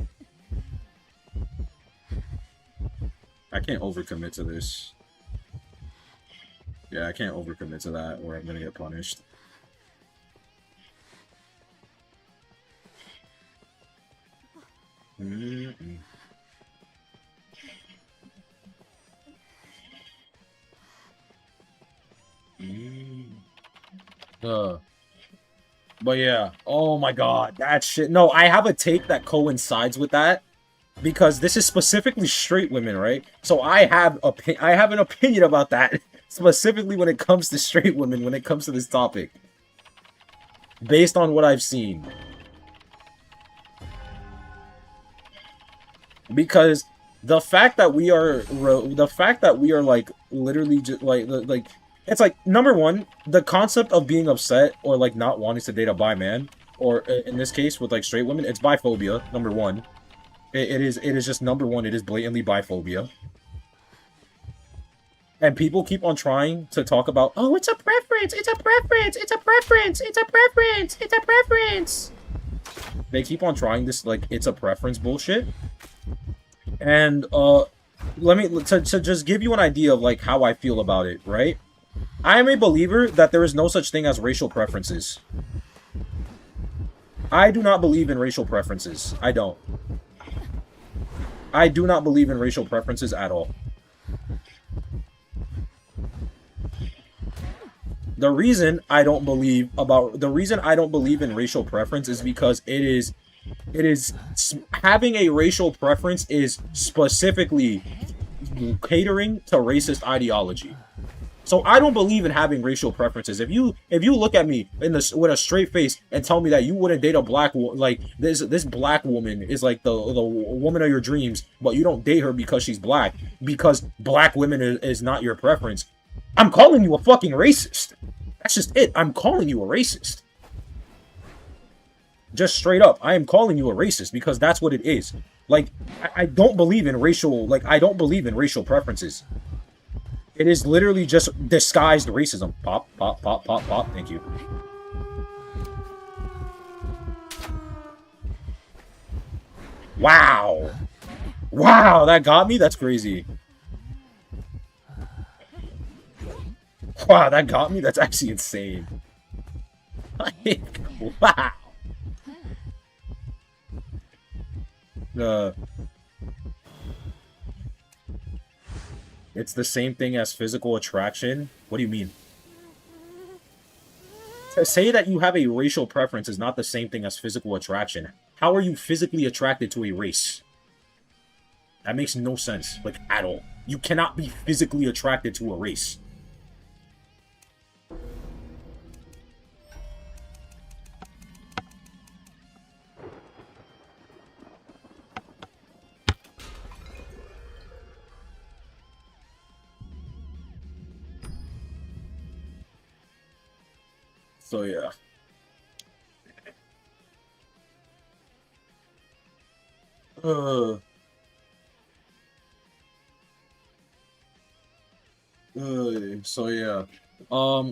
I can't overcommit to this. Yeah, I can't overcommit to that or I'm gonna get punished. Mm-mm. But yeah, oh my god, that shit. No, I have a take that coincides with that because this is specifically straight women, right? So I have an opinion about that specifically when it comes to straight women, when it comes to this topic, based on what I've seen. Because the fact that we are like literally just like it's like number one, the concept of being upset or like not wanting to date a bi man, or in this case with like straight women, it's biphobia. Number one, it is just number one. It is blatantly biphobia. And people keep on trying to talk about, oh, it's a preference, it's a preference, it's a preference, it's a preference, it's a preference. They keep on trying this like it's a preference bullshit. And let me to just give you an idea of like how I feel about it, right? I am a believer that there is no such thing as racial preferences. I do not believe in racial preferences. I don't. I do not believe in racial preferences at all. The reason I don't believe in racial preference is because it is having a racial preference is specifically catering to racist ideology. So I don't believe in having racial preferences. If you look at me with a straight face and tell me that you wouldn't date a black like this black woman is like the woman of your dreams, but you don't date her because she's black, because black women is not your preference, I'm calling you a fucking racist. That's just it. I'm calling you a racist. Just straight up, I am calling you a racist because that's what it is. Like, I don't believe in racial, like, I don't believe in racial preferences. It is literally just disguised racism. Pop, pop, pop, pop, pop. Thank you. Wow. Wow, that got me? That's crazy. Wow, that got me? That's actually insane. Like, wow. It's the same thing as physical attraction? What do you mean? To say that you have a racial preference is not the same thing as physical attraction. How are you physically attracted to a race? That makes no sense, like, at all. You cannot be physically attracted to a race. So yeah. So yeah.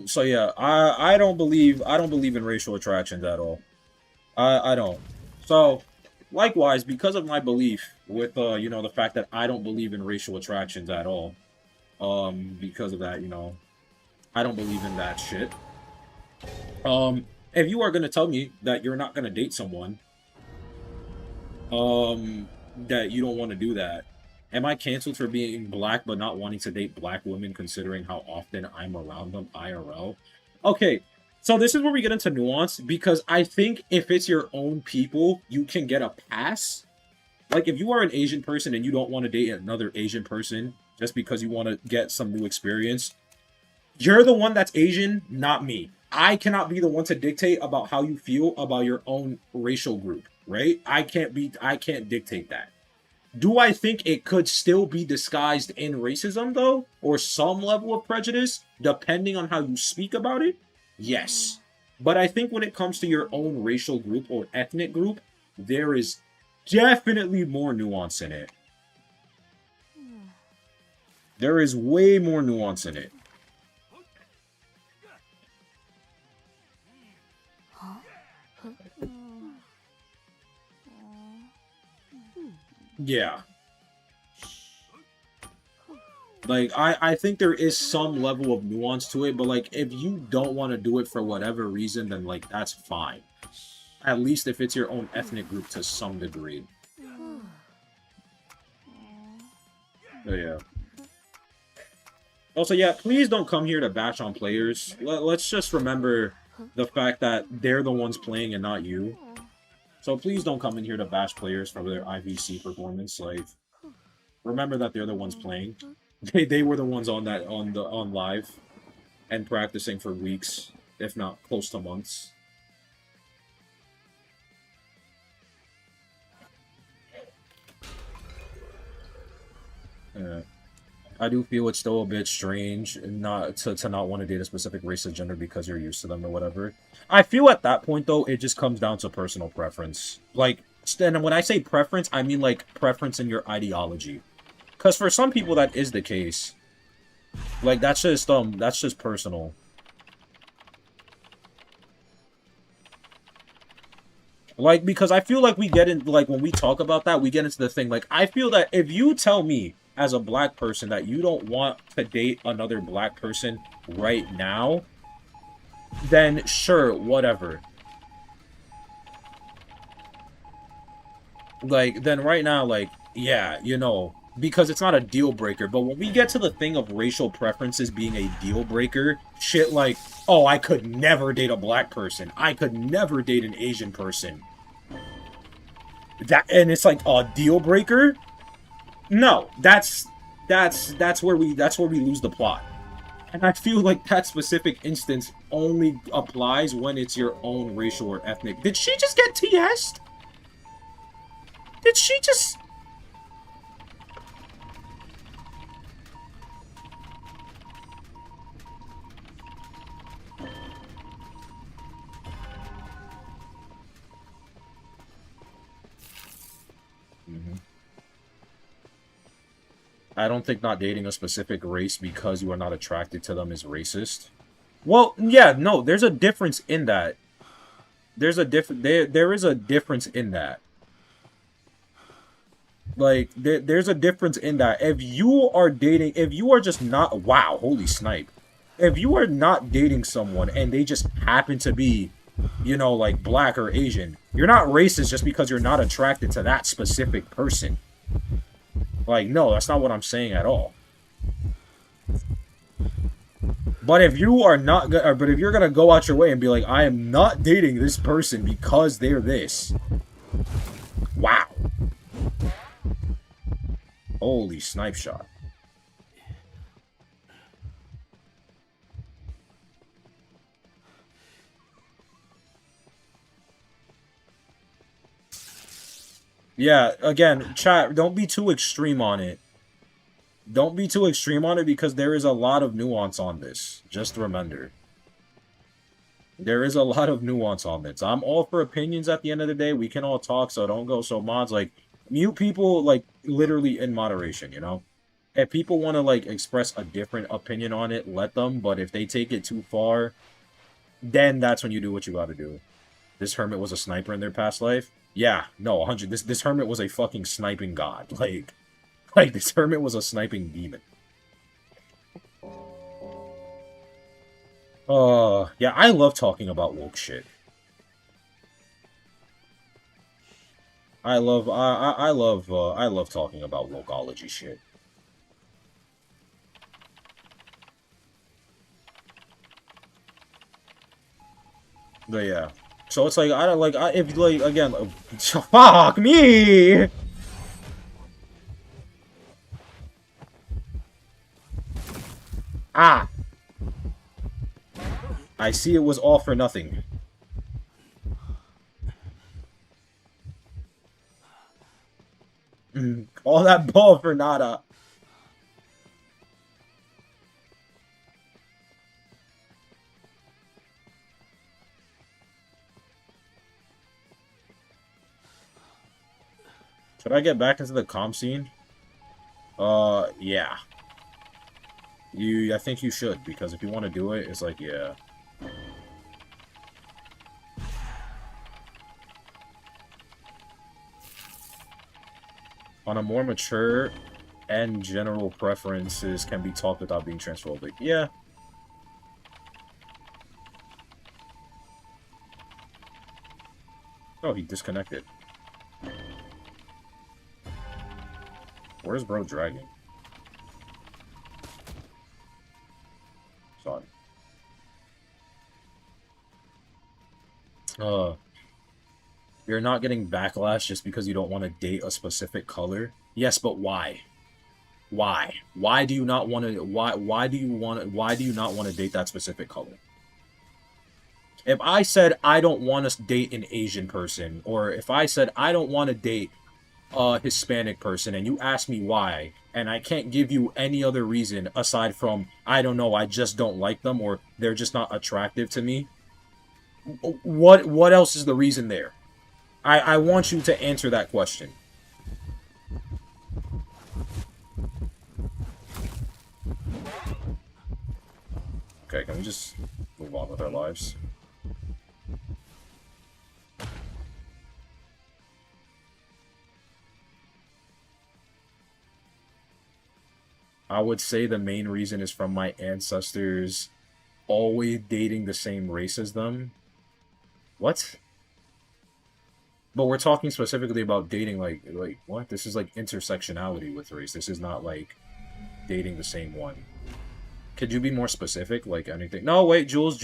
So yeah, I don't believe in racial attractions at all. I don't. So likewise, because of my belief with you know, the fact that I don't believe in racial attractions at all, because of that, you know, I don't believe in that shit. If you are gonna tell me that you're not gonna date someone, that you don't want to do that, am I canceled for being black but not wanting to date black women considering how often I'm around them IRL? Okay, so this is where we get into nuance, because I think if it's your own people, you can get a pass. Like, if you are an Asian person and you don't want to date another Asian person just because you want to get some new experience, you're the one that's Asian, not me. I cannot be the one to dictate about how you feel about your own racial group, right? I can't dictate that. Do I think it could still be disguised in racism, though? Or some level of prejudice, depending on how you speak about it? Yes. But I think when it comes to your own racial group or ethnic group, there is definitely more nuance in it. There is way more nuance in it. Yeah. Like, I think there is some level of nuance to it, but, like, if you don't want to do it for whatever reason, then, like, that's fine. At least if it's your own ethnic group to some degree. But yeah. Also, yeah, please don't come here to bash on players. Let's just remember the fact that they're the ones playing and not you. So please don't come in here to bash players for their IVC performance. Like, remember that they're the ones playing. They were the ones on live and practicing for weeks, if not close to months. Yeah. I do feel it's still a bit strange not to not want to date a specific race or gender because you're used to them or whatever. I feel at that point though, it just comes down to personal preference. Like, and when I say preference, I mean like preference in your ideology. Because for some people that is the case. Like that's just personal. Like, because I feel like we get in, like, when we talk about that, we get into the thing. Like, I feel that if you tell me, as a black person, that you don't want to date another black person right now, then sure, whatever. Like, then right now, like, yeah, you know, because it's not a deal breaker. But when we get to the thing of racial preferences being a deal breaker, shit like, oh, I could never date a black person. I could never date an Asian person. And it's like a deal breaker. No, that's where we lose the plot. And I feel like that specific instance only applies when it's your own racial or ethnic. Did she just get TS'd? Did she just... I don't think not dating a specific race because you are not attracted to them is racist. Well, yeah, no, there's a difference in that. There is a difference in that. Like, there's a difference in that. If you are just not, wow, holy snipe. If you are not dating someone and they just happen to be, you know, like black or Asian, you're not racist just because you're not attracted to that specific person. Like, no, that's not what I'm saying at all. But if you are not, but if you're gonna go out your way and be like, I am not dating this person because they're this. Wow. Holy snipe shot. Yeah, again, chat, don't be too extreme on it. Don't be too extreme on it because there is a lot of nuance on this. Just remember. There is a lot of nuance on this. I'm all for opinions at the end of the day. We can all talk, so don't go so mods. Like, mute people, like, literally in moderation, you know? If people want to, like, express a different opinion on it, let them. But if they take it too far, then that's when you do what you gotta do. This hermit was a sniper in their past life? Yeah, no, 100. This hermit was a fucking sniping god. Like, this hermit was a sniping demon. Yeah, I love talking about woke shit. I love talking about wokeology shit. But yeah. So it's like, if, like, again, fuck me! Ah! I see it was all for nothing. All that ball for nada. Should I get back into the comm scene? Yeah. I think you should, because if you want to do it, it's like, yeah. On a more mature and general preferences can be talked without being transphobic. Yeah. Oh, he disconnected. Where's bro dragging? Sorry. You're not getting backlash just because you don't want to date a specific color. Yes, but why? Why? Why do you not want to? Why do you want to? Why do you not want to date that specific color? If I said I don't want to date an Asian person, or if I said I don't want to date a Hispanic person, and you ask me why, and I can't give you any other reason aside from I don't know, I just don't like them, or they're just not attractive to me. What else is the reason there? I want you to answer that question. Okay, can we just move on with our lives? I would say the main reason is from my ancestors always dating the same race as them. What? But we're talking specifically about dating like what? This is like intersectionality with race. This is not like dating the same one. Could you be more specific? Like anything? No, wait, Jules.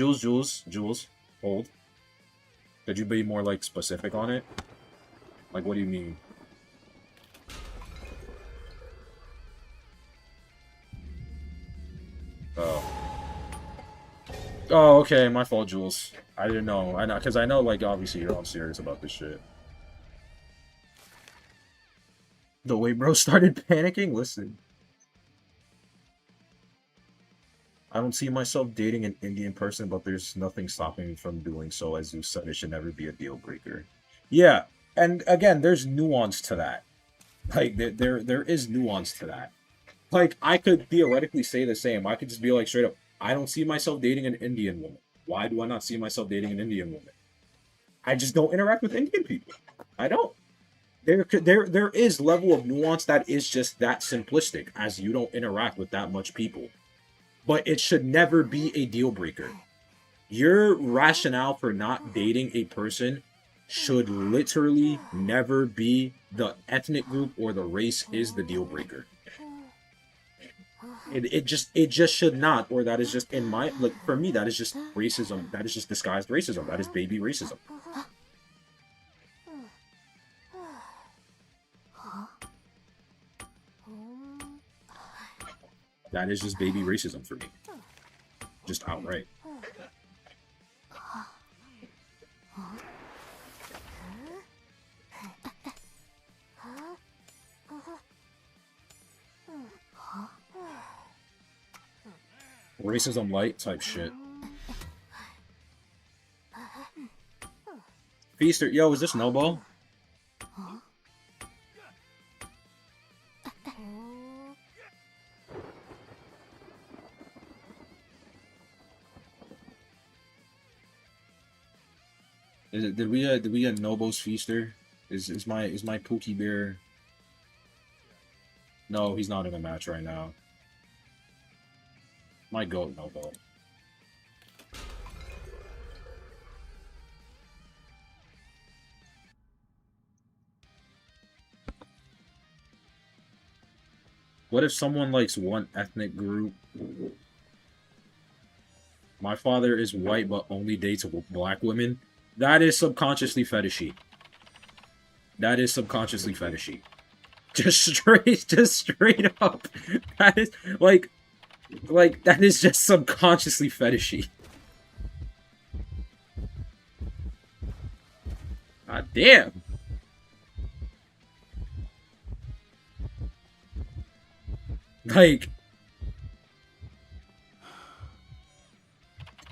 Hold. Could you be more like specific on it? Like, what do you mean? Oh. Oh, okay, my fault, Jules. I didn't know. I know, because I know, like, obviously you're all serious about this shit. The way bro started panicking? Listen. I don't see myself dating an Indian person, but there's nothing stopping me from doing so. As you said, it should never be a deal breaker. Yeah, and again, there's nuance to that. Like, there is nuance to that. Like, I could theoretically say the same. I could just be like, straight up, I don't see myself dating an Indian woman. Why do I not see myself dating an Indian woman? I just don't interact with Indian people. I don't. There is level of nuance that is just that simplistic, as you don't interact with that much people. But it should never be a deal breaker. Your rationale for not dating a person should literally never be the ethnic group or the race is the deal breaker. It just should not, or that is just in my, like, for me, that is just racism. That is just disguised racism. That is baby racism. That is just baby racism for me. Just outright. Racism light type shit. Feaster, yo, is this Snowball? Did we get Nobo's Feaster? Is my Pookie Bear? No, he's not in a match right now. My goat Nobo. What if someone likes one ethnic group? My father is white but only dates black women. That is subconsciously fetishy. That is subconsciously fetishy. Just straight up. That is like that is just subconsciously fetishy. God damn. Like,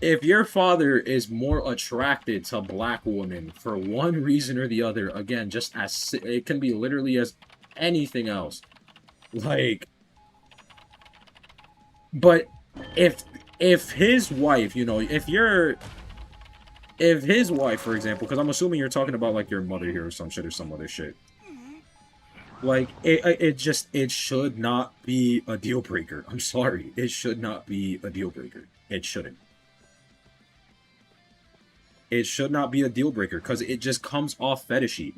if your father is more attracted to black women for one reason or the other, again, just as it can be literally as anything else, like, but if his wife, you know, if his wife, for example, because I'm assuming you're talking about like your mother here or some shit or some other shit. Like it should not be a deal breaker. I'm sorry, it should not be a deal breaker. It shouldn't. It should not be a deal breaker because it just comes off fetishy.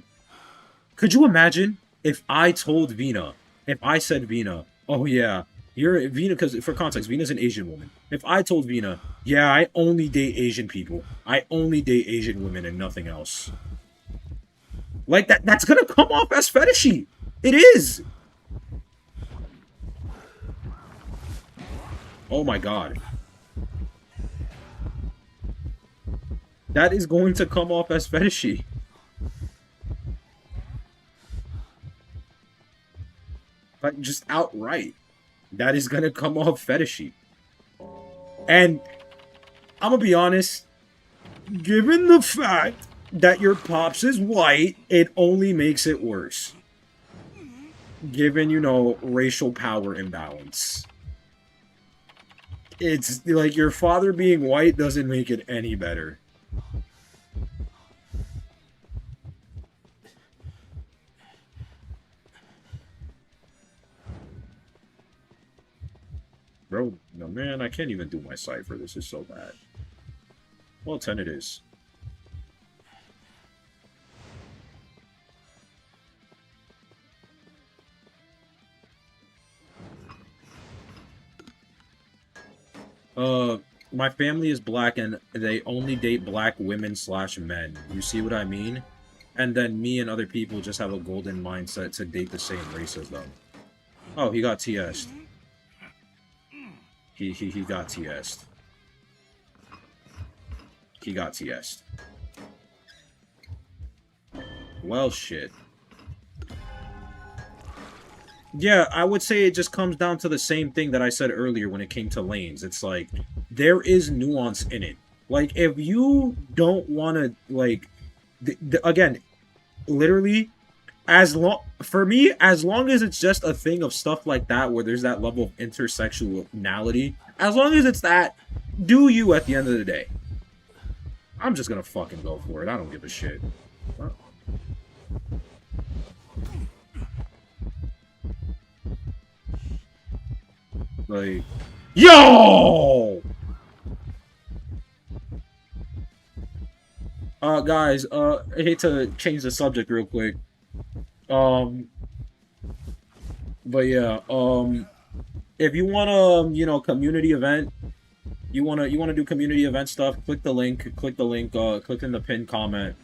Could you imagine if I told Vina, if I said Vina, oh yeah, you're Vina, because for context, Vina's an Asian woman. If I told Vina, yeah, I only date Asian people, I only date Asian women and nothing else, like that's gonna come off as fetishy. It is. Oh my god. That is going to come off as fetishy. Like, just outright. That is gonna come off fetishy. And I'm gonna be honest, given the fact that your pops is white, it only makes it worse. Given, you know, racial power imbalance. It's like your father being white doesn't make it any better. Bro, no man, I can't even do my cipher. This is so bad. Well, 10 it is. My family is black and they only date black women slash men. You see what I mean? And then me and other people just have a golden mindset to date the same race as them. Oh, he got TS'd. He got TS'd. He got TS'd. Well, shit. Yeah, I would say it just comes down to the same thing that I said earlier when it came to lanes. It's like, there is nuance in it. Like, if you don't want to, like, again, literally, for me, as long as it's just a thing of stuff like that, where there's that level of intersectionality, as long as it's that, do you at the end of the day. I'm just gonna fucking go for it. I don't give a shit. Like, yo! Guys, I hate to change the subject real quick. But yeah, if you wanna, you know, community event, you wanna do community event stuff, click the link, click in the pinned comment,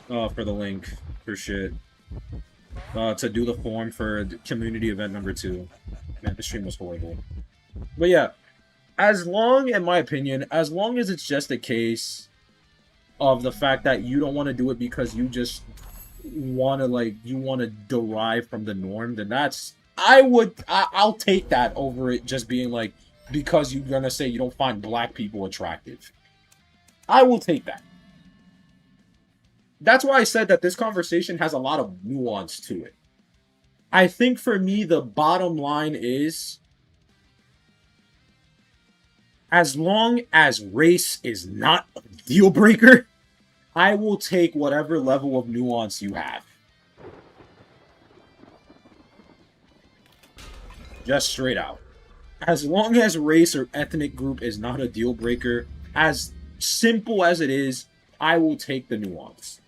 for the link, for shit. To do the form for community event number 2. Man, this stream was horrible. But yeah, as long, in my opinion, as long as it's just a case of the fact that you don't want to do it because you just want to, like, you want to derive from the norm, then that's, I'll take that over it just being like, because you're gonna say you don't find black people attractive. I will take that. That's why I said that this conversation has a lot of nuance to it. I think for me, the bottom line is, as long as race is not a deal breaker, I will take whatever level of nuance you have. Just straight out. As long as race or ethnic group is not a deal breaker, as simple as it is, I will take the nuance.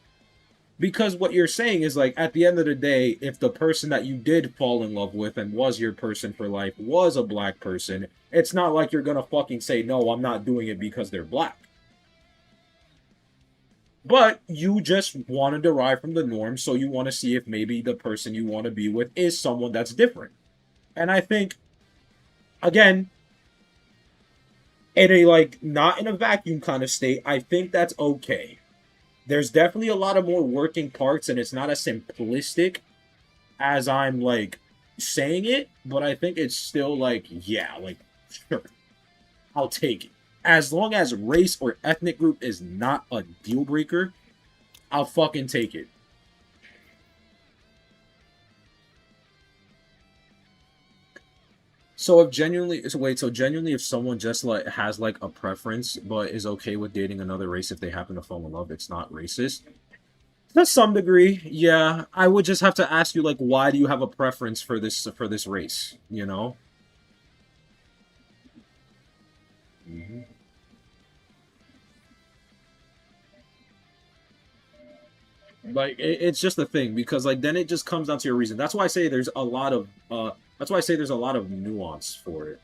Because what you're saying is, like, at the end of the day, if the person that you did fall in love with and was your person for life was a black person, it's not like you're gonna fucking say, no, I'm not doing it because they're black. But you just want to derive from the norm, so you want to see if maybe the person you want to be with is someone that's different. And I think, again, in a, like, not in a vacuum kind of state, I think that's okay. There's definitely a lot of more working parts, and it's not as simplistic as I'm, like, saying it, but I think it's still, like, yeah, like, sure, I'll take it. As long as race or ethnic group is not a deal breaker, I'll fucking take it. So if genuinely, so wait, so genuinely, if someone just like has like a preference but is okay with dating another race if they happen to fall in love, it's not racist. To some degree, yeah. I would just have to ask you, like, why do you have a preference for this race? You know? Mhm. Like, it's just a thing because, like, then it just comes down to your reason. That's why I say there's a lot of That's why I say there's a lot of nuance for it.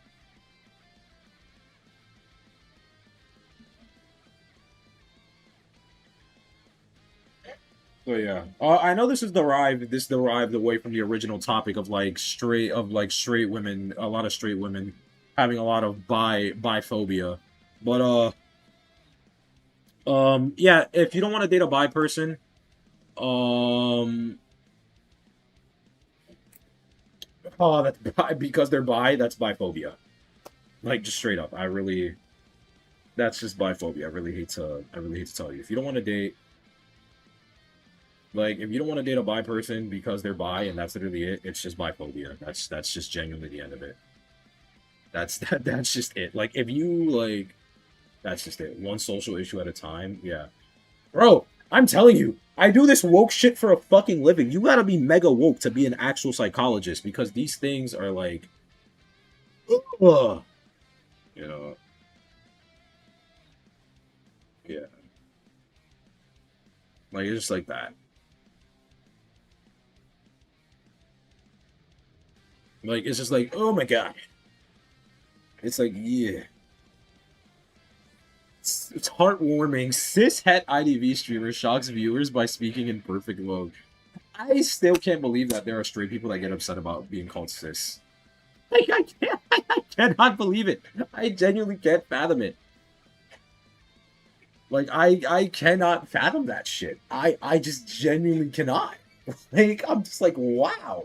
So yeah, I know this derived away from the original topic of straight women, a lot of straight women having a lot of biphobia, but yeah, if you don't want to date a bi person, um, oh, that's because they're bi, that's biphobia, like just straight up. That's just biphobia. I really hate to tell you, if you don't want to date. Like, if you don't want to date a bi person because they're bi and that's literally it, it's just biphobia. That's just genuinely the end of it. That's just it. Like, if you like, that's just it. One social issue at a time. Yeah, bro. I'm telling you, I do this woke shit for a fucking living. You gotta be mega woke to be an actual psychologist because these things are like, ugh, you know, yeah, like it's just like that. Like it's just like, oh my god. It's like, yeah. It's heartwarming. Cis-het IDV streamer shocks viewers by speaking in perfect Vogue. I still can't believe that there are straight people that get upset about being called cis. Like, I cannot believe it. I genuinely can't fathom it. Like, I cannot fathom that shit. I just genuinely cannot. Like, I'm just like, wow.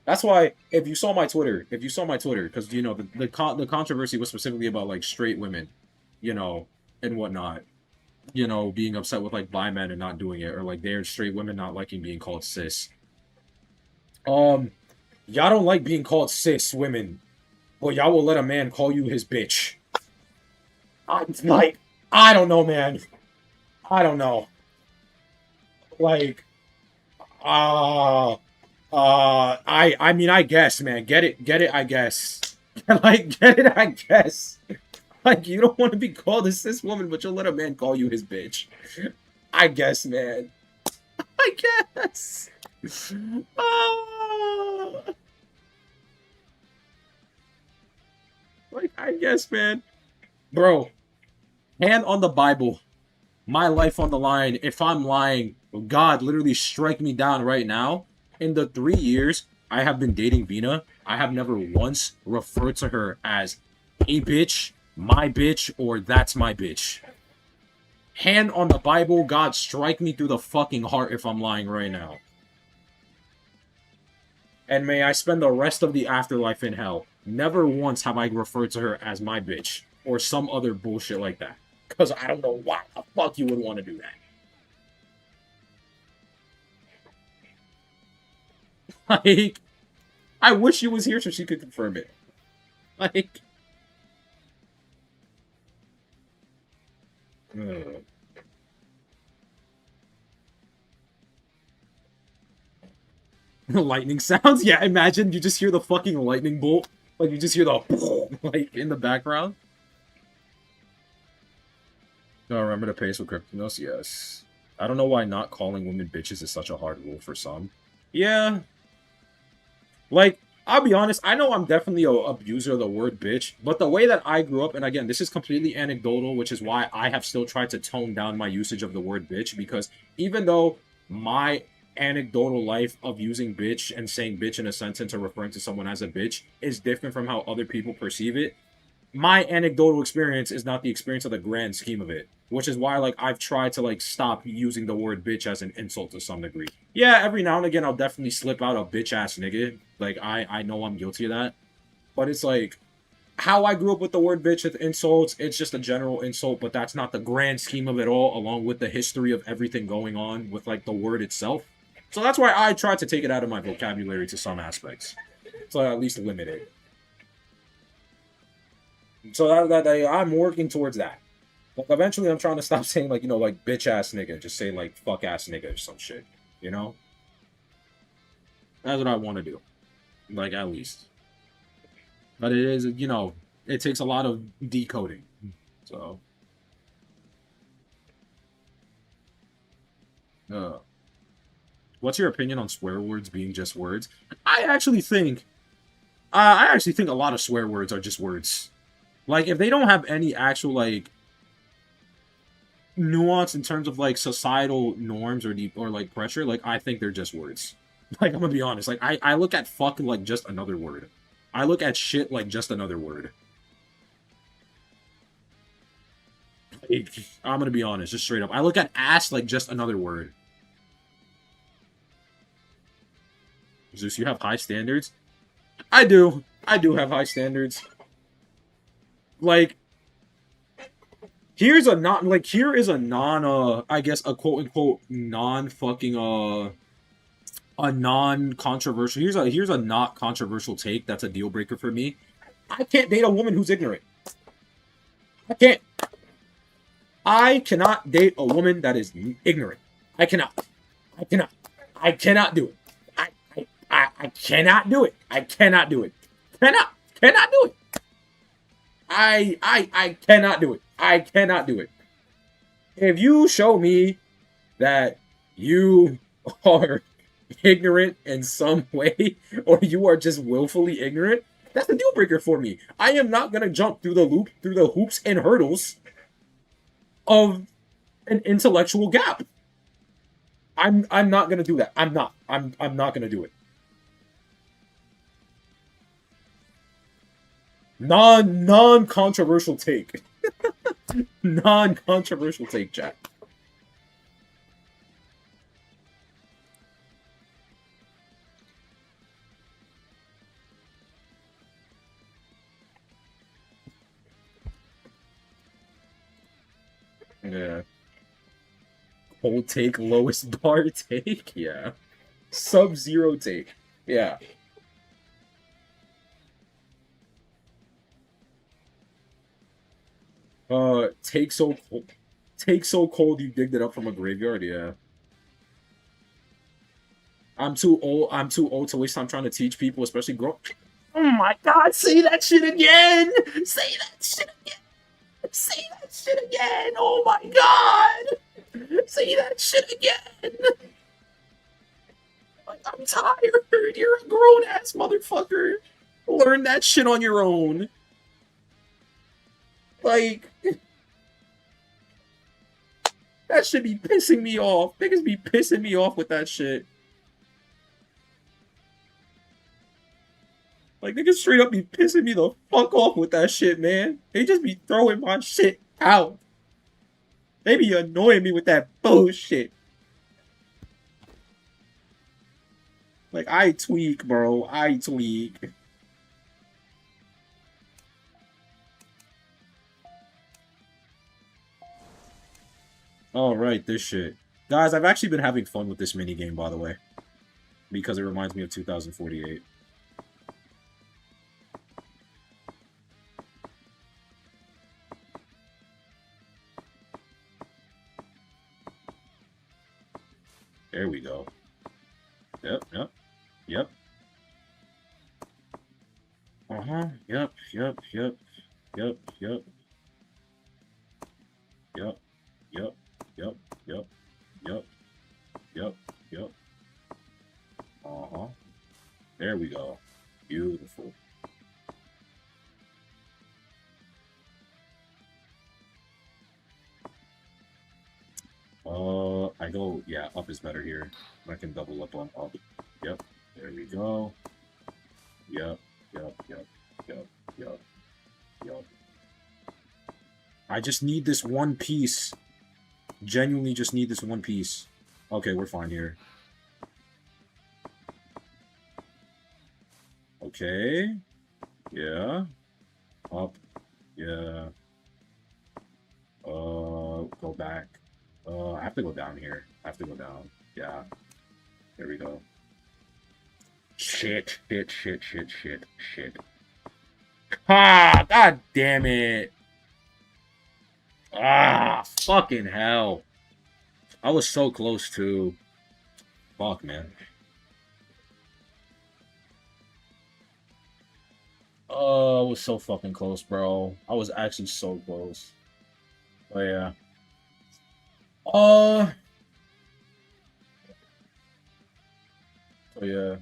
That's why if you saw my Twitter, because you know the controversy was specifically about like straight women, you know, and whatnot, you know, being upset with like bi men and not doing it, or like they're straight women not liking being called cis. Um, y'all don't like being called cis women, but y'all will let a man call you his bitch. I'm like, I don't know, man. I don't know. Like, uh, I mean, I guess, man. Get it. I guess. Like, get it. I guess. Like, you don't want to be called a cis woman, but you'll let a man call you his bitch. I guess, man. I guess. Oh, like, I guess, man. Bro, hand on the Bible. My life on the line. If I'm lying, God literally strike me down right now. In the 3 years I have been dating Vina, I have never once referred to her as a bitch, my bitch, or that's my bitch. Hand on the Bible, God strike me through the fucking heart if I'm lying right now. And may I spend the rest of the afterlife in hell. Never once have I referred to her as my bitch or some other bullshit like that. Because I don't know why the fuck you would want to do that. Like, I wish she was here so she could confirm it. Like, ugh. Lightning sounds? Yeah, imagine you just hear the fucking lightning bolt. Like, you just hear the like in the background. No, remember the pace with Kryptonos? Yes. I don't know why not calling women bitches is such a hard rule for some. Yeah, like, I'll be honest, I know I'm definitely a abuser of the word bitch, but the way that I grew up, and again, this is completely anecdotal, which is why I have still tried to tone down my usage of the word bitch, because even though my anecdotal life of using bitch and saying bitch in a sentence or referring to someone as a bitch is different from how other people perceive it, my anecdotal experience is not the experience of the grand scheme of it, which is why like I've tried to like stop using the word bitch as an insult to some degree. Yeah, every now and again I'll definitely slip out a bitch ass nigga. Like I know I'm guilty of that, but it's like how I grew up with the word bitch with insults. It's just a general insult, but that's not the grand scheme of it all. Along with the history of everything going on with like the word itself. So that's why I try to take it out of my vocabulary to some aspects, so I at least limit it. So I'm working towards that. Like, eventually, I'm trying to stop saying, like, like, bitch-ass nigga. Just say, like, fuck-ass nigga or some shit. You know? That's what I want to do. Like, at least. But it is, it takes a lot of decoding. So, uh, what's your opinion on swear words being just words? I actually think, a lot of swear words are just words. Like, if they don't have any actual, like, nuance in terms of, like, societal norms or like, pressure, like, I think they're just words. Like, I'm gonna be honest. Like, I look at fucking like just another word. I look at shit like just another word. Like, I'm gonna be honest, just straight up. I look at ass like just another word. Zeus, you have high standards? I do. I do have high standards. Like, here is a non I guess a quote unquote non fucking a non controversial here's a not controversial take that's a deal breaker for me. I can't date a woman who's ignorant. I can't. I cannot date a woman that is ignorant. I cannot. I cannot. I cannot do it. I cannot do it. I cannot do it. Cannot do it. I cannot do it. I cannot do it. If you show me that you are ignorant in some way, or you are just willfully ignorant, that's a deal breaker for me. I am not gonna jump through the hoops and hurdles of an intellectual gap. I'm not gonna do that. I'm not gonna do it. Non-controversial take. Non-controversial take, chat. Yeah. Cold take, lowest bar take? Yeah. Sub-zero take. Yeah. Take so cold. Take so cold you digged it up from a graveyard, yeah. I'm too old. I'm too old to waste time trying to teach people, especially grown. Oh my god, say that shit again! Say that shit again! Say that shit again! Oh my god! Say that shit again! Like, I'm tired. You're a grown ass motherfucker. Learn that shit on your own. Like, that should be pissing me off. Niggas be pissing me off with that shit. Like, niggas straight up be pissing me the fuck off with that shit, man. They just be throwing my shit out. They be annoying me with that bullshit. Like, I tweak, bro. I tweak. Alright, this shit. Guys, I've actually been having fun with this minigame, by the way. Because it reminds me of 2048. There we go. Yep. Yep. Uh-huh. Yep. Yep. Yep. Yep. Yep. Yep. Yep. Yep. Yep. Yep. Yep. Yep. Uh-huh. There we go. Beautiful. I go, yeah, up is better here. I can double up on up. Yep, there we go. Yep. I just need this one piece. Genuinely just need this one piece. Okay, we're fine here. Okay. Yeah. Up. Yeah. Go back. I have to go down here. I have to go down. Yeah. There we go. Shit. Ah! God damn it! Ah, fucking hell. I was so close to. Fuck, man. Oh, I was so fucking close, bro. I was actually so close. But yeah. Uh, so yeah.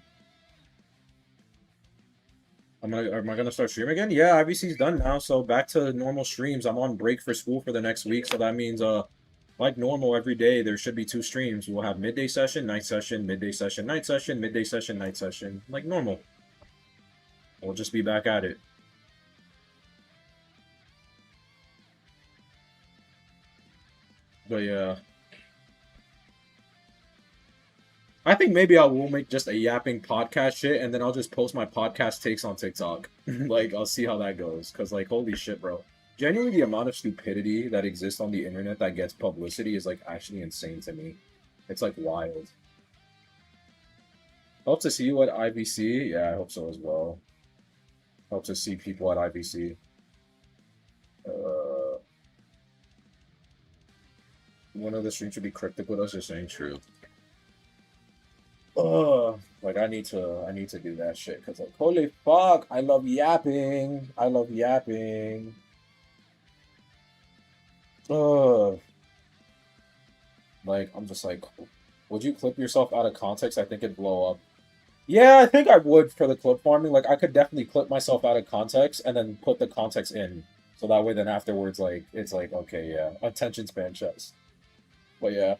Am I gonna start streaming again? Yeah, IVC's done now, so back to normal streams. I'm on break for school for the next week, so that means like normal every day there should be 2 streams. We'll have midday session, night session, midday session, night session, midday session, night session. Like normal. We'll just be back at it. But yeah. I think maybe I will make just a yapping podcast shit, and then I'll just post my podcast takes on TikTok. Like, I'll see how that goes. Cause like, holy shit, bro. Genuinely, the amount of stupidity that exists on the internet that gets publicity is like actually insane to me. It's like wild. Hope to see you at IVC. Yeah, I hope so as well. Hope to see people at IVC. Uh, one of the streams should be cryptic with us. Just saying true. Like I need to do that shit because like holy fuck, I love yapping. I love yapping. Ugh. Like I'm just like, would you clip yourself out of context? I think it'd blow up. Yeah, I think I would for the clip farming. Like I could definitely clip myself out of context and then put the context in. So that way then afterwards like it's like okay, yeah. Attention span chess. But yeah.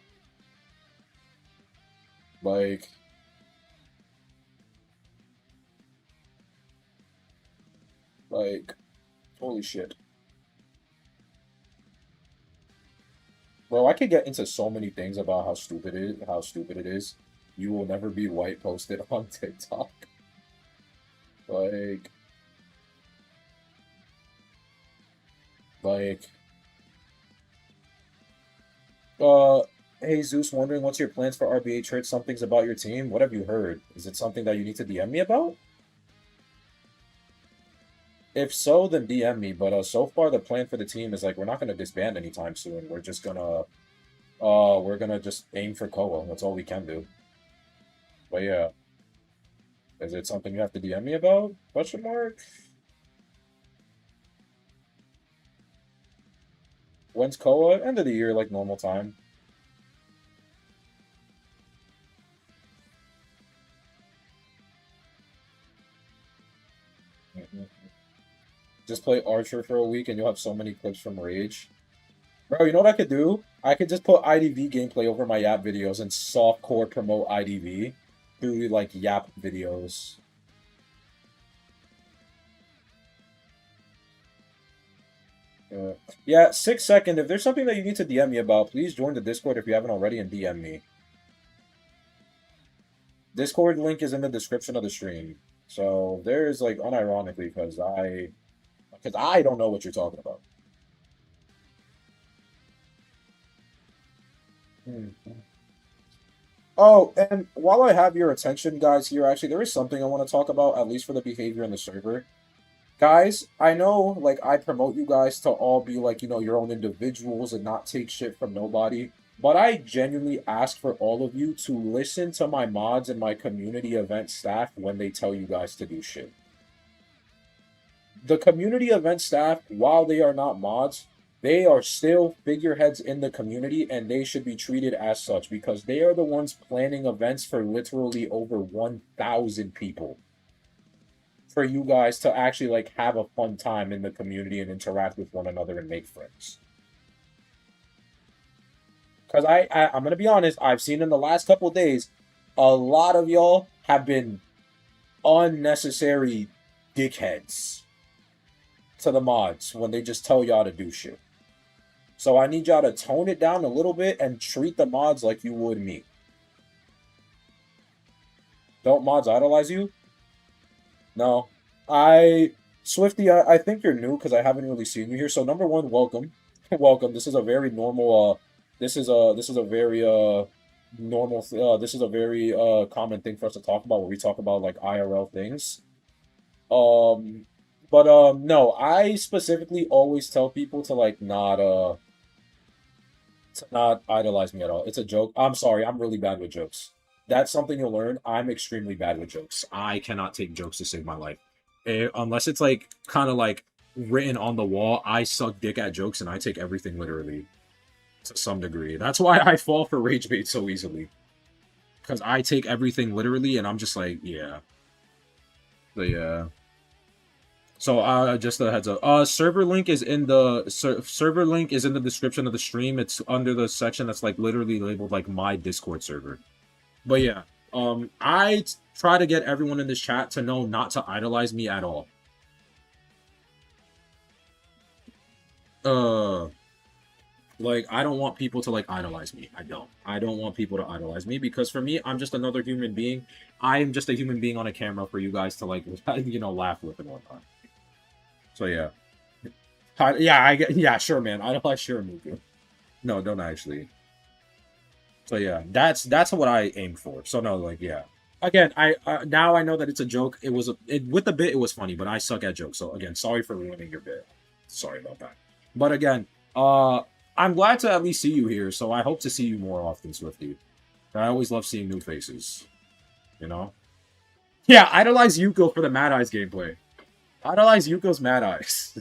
Like like holy shit. Bro, I could get into so many things about how stupid it is. You will never be white posted on TikTok. Like like uh hey Zeus, wondering what's your plans for RBH, heard some things about your team. What have you heard? Is it something that you need to DM me about? If so, then DM me. But so far the plan for the team is like we're not gonna disband anytime soon. We're gonna just aim for Koa. That's all we can do. But yeah. Is it something you have to DM me about? Question mark? When's Koa? End of the year, like normal time. Mhm. Just play Archer for a week and you'll have so many clips from Rage. Bro, you know what I could do? I could just put IDV gameplay over my Yap videos and softcore promote IDV through like Yap videos. Yeah, 6 second. If there's something that you need to DM me about, please join the Discord if you haven't already and DM me. Discord link is in the description of the stream. So there's like unironically because I don't know what you're talking about. Hmm. Oh, and while I have your attention, guys, here actually there is something I want to talk about, at least for the behavior in the server. Guys, I know like I promote you guys to all be like, your own individuals and not take shit from nobody. But I genuinely ask for all of you to listen to my mods and my community event staff when they tell you guys to do shit. The community event staff, while they are not mods, they are still figureheads in the community and they should be treated as such because they are the ones planning events for literally over 1,000 people. For you guys to actually like have a fun time in the community and interact with one another and make friends. Because I'm gonna be honest, I've seen in the last couple days, a lot of y'all have been unnecessary dickheads to the mods when they just tell y'all to do shit. So I need y'all to tone it down a little bit and treat the mods like you would me. Don't mods idolize you? No. Swifty, I think you're new because I haven't really seen you here. So number one, welcome. Welcome. This is a very normal this is a very normal this is a very common thing for us to talk about where we talk about like IRL things. Um but no, I specifically always tell people to like not To not idolize me at all. It's a joke. I'm sorry. I'm really bad with jokes. That's something you'll learn. I'm extremely bad with jokes. I cannot take jokes to save my life. Unless it's like kind of like written on the wall, I suck dick at jokes and I take everything literally to some degree. That's why I fall for rage bait so easily. Because I take everything literally and I'm just like, yeah. So yeah. So just a heads up. Server link is in the server link is in the description of the stream. It's under the section that's like literally labeled like my Discord server. But yeah, try to get everyone in this chat to know not to idolize me at all. Like I don't want people to like idolize me. I don't want people to idolize me because for me, I'm just another human being. I am just a human being on a camera for you guys to like, you know, laugh with and whatnot. So yeah, yeah, sure, man. Idolize sure, Muku. No, don't actually. So yeah, that's what I aim for. So no, like yeah. Again, I now I know that it's a joke. It was with the bit, it was funny, but I suck at jokes. So again, sorry for ruining your bit. Sorry about that. But again, I'm glad to at least see you here. So I hope to see you more often, Swifty. I always love seeing new faces. You know. Yeah, idolize Yuko for the Mad Eyes gameplay. Idolize Yuko's Mad Eyes.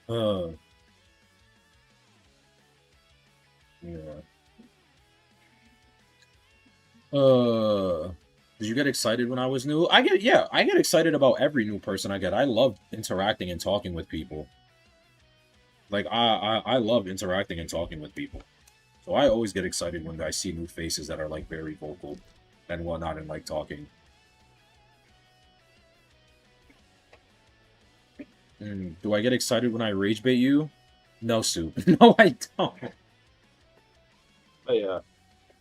Yeah. Did you get excited when I was new? I get excited about every new person I get. I love interacting and talking with people. Like I love interacting and talking with people. So I always get excited when I see new faces that are like very vocal and whatnot and like talking. Do I get excited when I rage bait you? No, Soup. No, I don't. But yeah.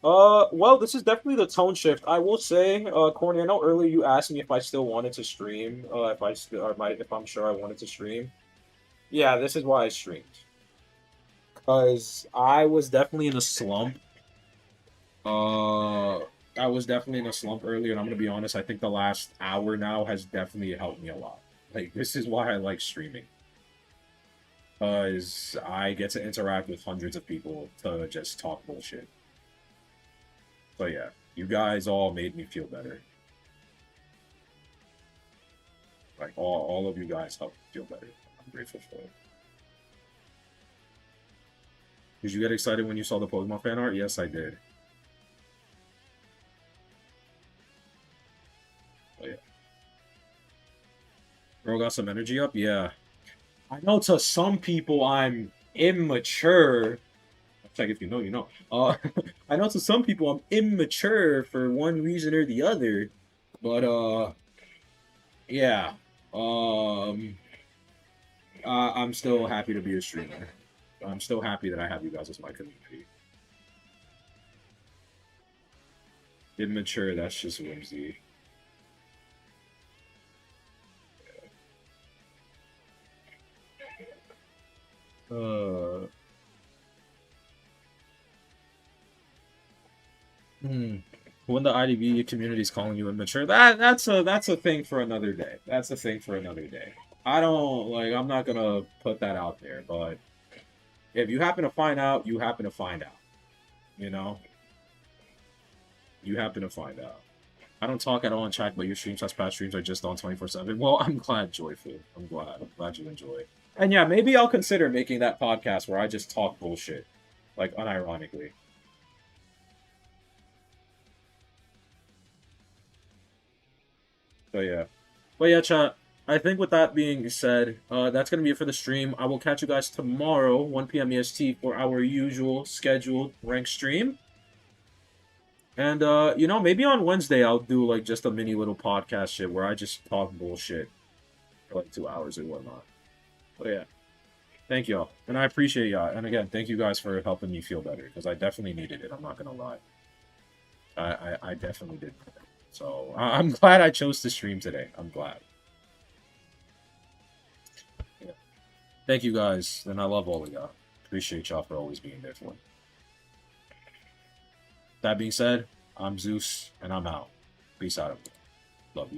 Well, this is definitely the tone shift. I will say, Corny, I know earlier you asked me if I still wanted to stream, if I'm sure I wanted to stream. Yeah, this is why I streamed. Because I was definitely in a slump. I was definitely in a slump earlier, and I'm gonna be honest, I think the last hour now has definitely helped me a lot. Like, this is why I like streaming. Because I get to interact with hundreds of people to just talk bullshit. So yeah, you guys all made me feel better. Like all of you guys helped me feel better. I'm grateful for it. Did you get excited when you saw the Pokemon fan art? Yes, I did. Oh yeah. Bro got some energy up? Yeah. I know to some people I'm immature. Check if you know, you know. I know to some people I'm immature for one reason or the other, but yeah. I'm still happy to be a streamer. I'm still happy that I have you guys as my community. Immature, that's just whimsy. When the IDV community is calling you immature, that's a thing for another day. That's a thing for another day. I'm not gonna put that out there, but if you happen to find out, you happen to find out. You know? You happen to find out. I don't talk at all in chat, but your streams as past streams are just on 24/7. Well, I'm glad, Joyful. I'm glad you enjoy. And yeah, maybe I'll consider making that podcast where I just talk bullshit. Like, unironically. So yeah. But yeah, chat. I think with that being said, that's going to be it for the stream. I will catch you guys tomorrow, 1 p.m. EST, for our usual scheduled rank stream. And, you know, maybe on Wednesday I'll do, like, just a mini little podcast shit where I just talk bullshit for, like, 2 hours or whatnot. But yeah. Thank y'all. And I appreciate y'all. And again, thank you guys for helping me feel better, because I definitely needed it. I'm not going to lie. I definitely did. So, I'm glad I chose to stream today. I'm glad. Yeah. Thank you guys, and I love all of y'all. Appreciate y'all for always being there for me. That being said, I'm Zeus, and I'm out. Peace out.